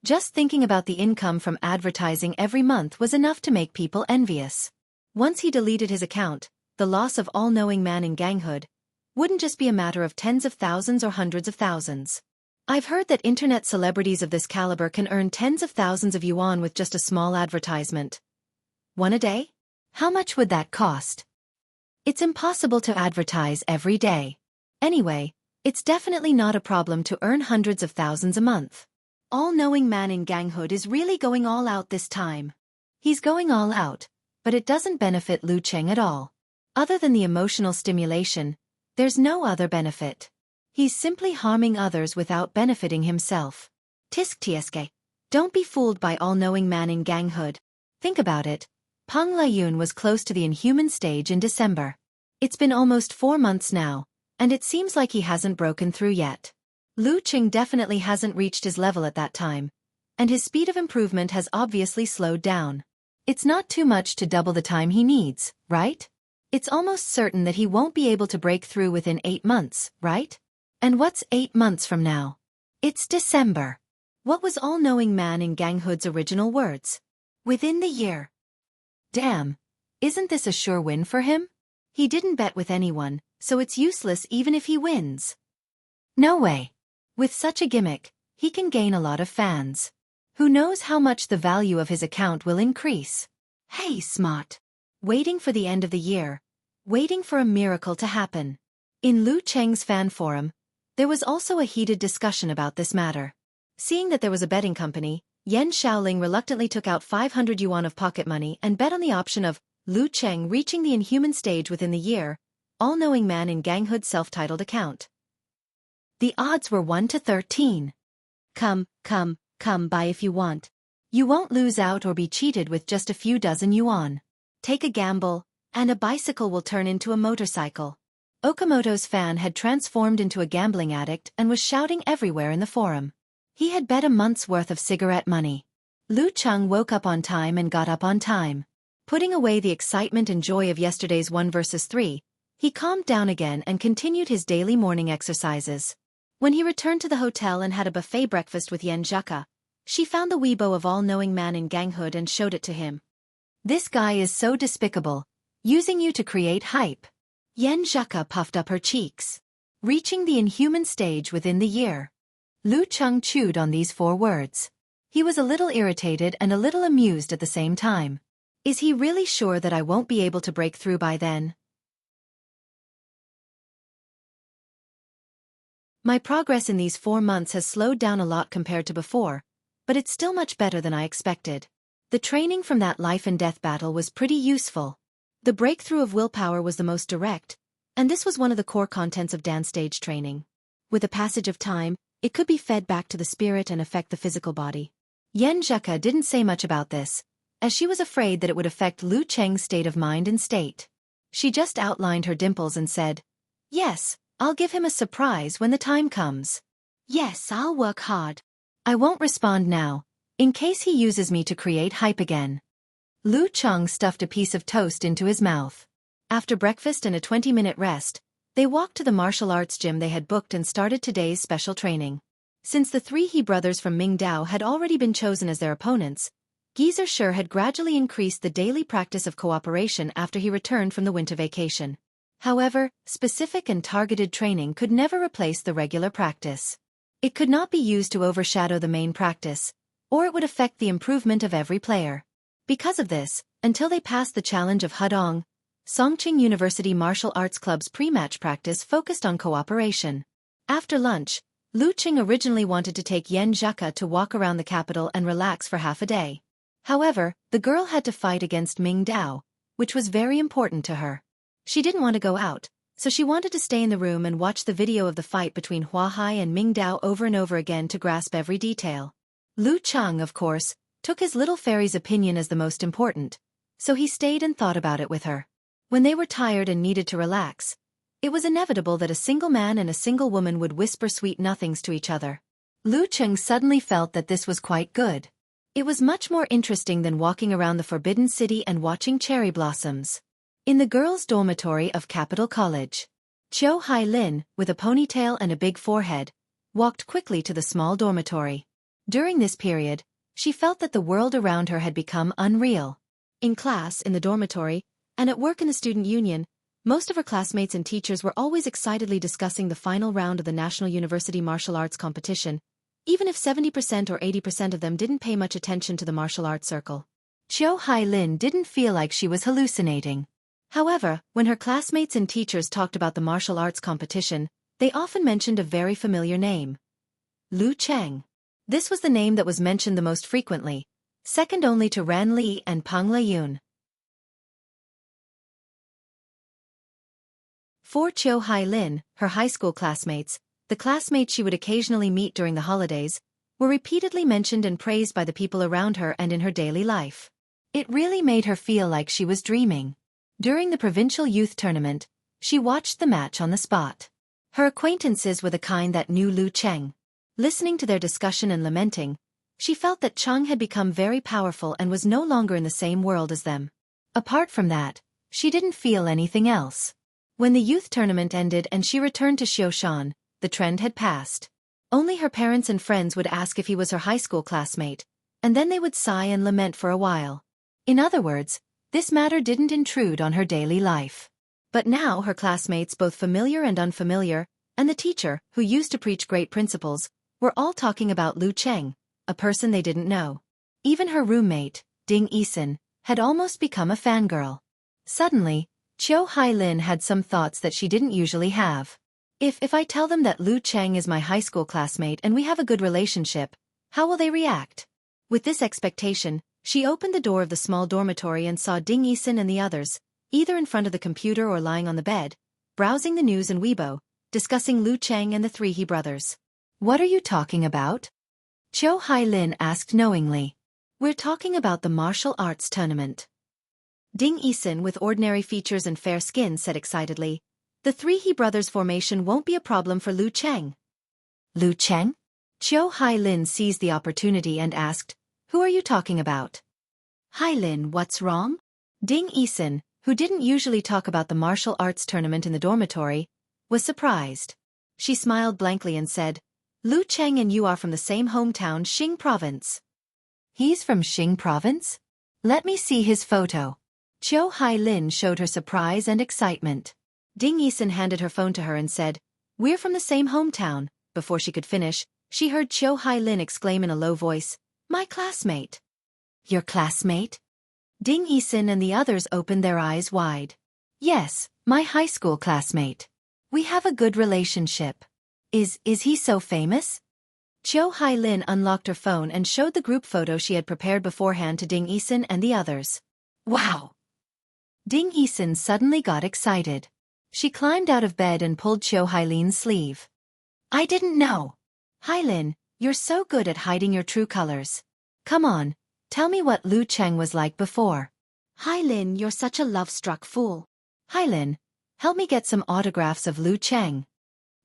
Just thinking about the income from advertising every month was enough to make people envious. Once he deleted his account, the loss of all-knowing man in Ganghood wouldn't just be a matter of tens of thousands or hundreds of thousands. I've heard that internet celebrities of this caliber can earn tens of thousands of yuan with just a small advertisement. 1 a day? How much would that cost? It's impossible to advertise every day. Anyway, it's definitely not a problem to earn hundreds of thousands a month. All-knowing man in Ganghood is really going all out this time. He's going all out, but it doesn't benefit Lu Cheng at all. Other than the emotional stimulation, there's no other benefit. He's simply harming others without benefiting himself. Tisk tsk. Don't be fooled by all-knowing man in Ganghood. Think about it. Peng Liyun was close to the inhuman stage in December. It's been almost 4 months now, and it seems like he hasn't broken through yet. Lu Cheng definitely hasn't reached his level at that time, and his speed of improvement has obviously slowed down. It's not too much to double the time he needs, right? It's almost certain that he won't be able to break through within 8 months, right? And what's 8 months from now? It's December. What was all-knowing man in Ganghood's original words? Within the year. Damn. Isn't this a sure win for him? He didn't bet with anyone, so it's useless even if he wins. No way. With such a gimmick, he can gain a lot of fans. Who knows how much the value of his account will increase? Hey, smart. Waiting for the end of the year. Waiting for a miracle to happen. In Lu Cheng's fan forum, there was also a heated discussion about this matter. Seeing that there was a betting company, Yan Shaoling reluctantly took out 500 yuan of pocket money and bet on the option of Lu Cheng reaching the inhuman stage within the year, all-knowing man in Ganghood's self-titled account. The odds were 1 to 13. Come buy if you want. You won't lose out or be cheated with just a few dozen yuan. Take a gamble, and a bicycle will turn into a motorcycle. Okamoto's fan had transformed into a gambling addict and was shouting everywhere in the forum. He had bet a month's worth of cigarette money. Lu Cheng woke up on time and got up on time. Putting away the excitement and joy of yesterday's 1 versus 3, he calmed down again and continued his daily morning exercises. When he returned to the hotel and had a buffet breakfast with Yen Zheka, She found the Weibo of all-knowing man in ganghood and showed it to him. This guy is so despicable, using you to create hype. Yen Zheka puffed up her cheeks. Reaching the inhuman stage within the year. Lu Cheng chewed on these 4 words. He was a little irritated and a little amused at the same time. Is he really sure that I won't be able to break through by then? My progress in these 4 months has slowed down a lot compared to before, but it's still much better than I expected. The training from that life and death battle was pretty useful. The breakthrough of willpower was the most direct, and this was one of the core contents of dance stage training. With the passage of time, it could be fed back to the spirit and affect the physical body. Yen Zheka didn't say much about this, as she was afraid that it would affect Lu Cheng's state of mind and state. She just outlined her dimples and said, "Yes, I'll give him a surprise when the time comes. Yes, I'll work hard. I won't respond now, in case he uses me to create hype again." Lu Cheng stuffed a piece of toast into his mouth. After breakfast and a 20-minute rest, they walked to the martial arts gym they had booked and started today's special training. Since the 3 He brothers from Mingdao had already been chosen as their opponents, Geezer Sure had gradually increased the daily practice of cooperation after he returned from the winter vacation. However, specific and targeted training could never replace the regular practice. It could not be used to overshadow the main practice, or it would affect the improvement of every player. Because of this, until they passed the challenge of Hudong, Songqing University Martial Arts Club's pre-match practice focused on cooperation. After lunch, Lu Qing originally wanted to take Yen Zheka to walk around the capital and relax for half a day. However, the girl had to fight against Ming Dao, which was very important to her. She didn't want to go out, so she wanted to stay in the room and watch the video of the fight between Hua Hai and Ming Dao over and over again to grasp every detail. Lu Cheng, of course, took his little fairy's opinion as the most important, so he stayed and thought about it with her. When they were tired and needed to relax, it was inevitable that a single man and a single woman would whisper sweet nothings to each other. Lu Cheng suddenly felt that this was quite good. It was much more interesting than walking around the Forbidden City and watching cherry blossoms. In the girls' dormitory of Capital College, Chiu Hai Lin, with a ponytail and a big forehead, walked quickly to the small dormitory. During this period, she felt that the world around her had become unreal. In class, in the dormitory, and at work in the student union, most of her classmates and teachers were always excitedly discussing the final round of the National University Martial Arts competition, even if 70% or 80% of them didn't pay much attention to the martial arts circle. Chiu Hai Lin didn't feel like she was hallucinating. However, when her classmates and teachers talked about the martial arts competition, they often mentioned a very familiar name. Lu Cheng. This was the name that was mentioned the most frequently, second only to Ran Li and Pang Layun. For Chiu Hai Lin, her high school classmates, the classmates she would occasionally meet during the holidays, were repeatedly mentioned and praised by the people around her and in her daily life. It really made her feel like she was dreaming. During the provincial youth tournament, she watched the match on the spot. Her acquaintances were the kind that knew Lu Cheng. Listening to their discussion and lamenting, she felt that Cheng had become very powerful and was no longer in the same world as them. Apart from that, she didn't feel anything else. When the youth tournament ended and she returned to Xiaofan, the trend had passed. Only her parents and friends would ask if he was her high school classmate, and then they would sigh and lament for a while. In other words, this matter didn't intrude on her daily life. But now her classmates, both familiar and unfamiliar, and the teacher, who used to preach great principles, were all talking about Lu Cheng, a person they didn't know. Even her roommate, Ding Yisun, had almost become a fangirl. Suddenly, Chiu Hai Lin had some thoughts that she didn't usually have. If I tell them that Lu Cheng is my high school classmate and we have a good relationship, how will they react? With this expectation, she opened the door of the small dormitory and saw Ding Yisun and the others, either in front of the computer or lying on the bed, browsing the news and Weibo, discussing Lu Cheng and the 3 He brothers. "What are you talking about?" Chiu Hai Lin asked knowingly. "We're talking about the martial arts tournament." Ding Yisun, with ordinary features and fair skin, said excitedly, "The 3 He brothers formation won't be a problem for Lu Cheng." "Lu Cheng?" Chiu Hai Lin seized the opportunity and asked, "Who are you talking about?" "Hai Lin, what's wrong?" Ding Yisun, who didn't usually talk about the martial arts tournament in the dormitory, was surprised. She smiled blankly and said, Lu Cheng and you are from the same hometown, Xing Province. He's from Xing Province? Let me see his photo. Qiu Hailin showed her surprise and excitement. Ding Yisun handed her phone to her and said, "We're from the same hometown." Before she could finish, she heard Qiu Hailin exclaim in a low voice, "My classmate." "Your classmate?" Ding Yisun and the others opened their eyes wide. "Yes, my high school classmate. We have a good relationship." Is he so famous?" Qiu Hailin unlocked her phone and showed the group photo she had prepared beforehand to Ding Yisun and the others. "Wow!" Ding Yisun suddenly got excited. She climbed out of bed and pulled Qiu Hailin's sleeve. "I didn't know. Hailin, you're so good at hiding your true colors. Come on, tell me what Lu Cheng was like before." "Hailin, you're such a love-struck fool." "Hailin, help me get some autographs of Lu Cheng."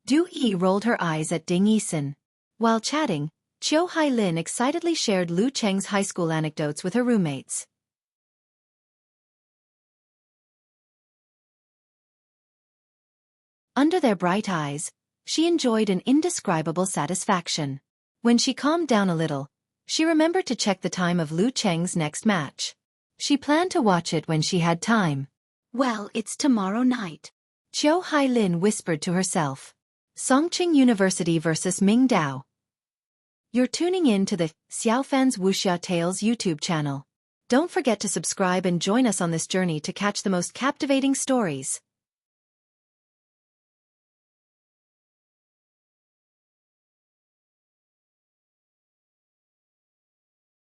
Du Yi rolled her eyes at Ding Yisun. While chatting, Qiu Hailin excitedly shared Lu Cheng's high school anecdotes with her roommates. Under their bright eyes, she enjoyed an indescribable satisfaction. When she calmed down a little, she remembered to check the time of Lu Cheng's next match. She planned to watch it when she had time. "Well, it's tomorrow night," Qiu Hailin whispered to herself. Songqing University vs Mingdao. You're tuning in to the Xiaofan's Wuxia Tales YouTube channel. Don't forget to subscribe and join us on this journey to catch the most captivating stories.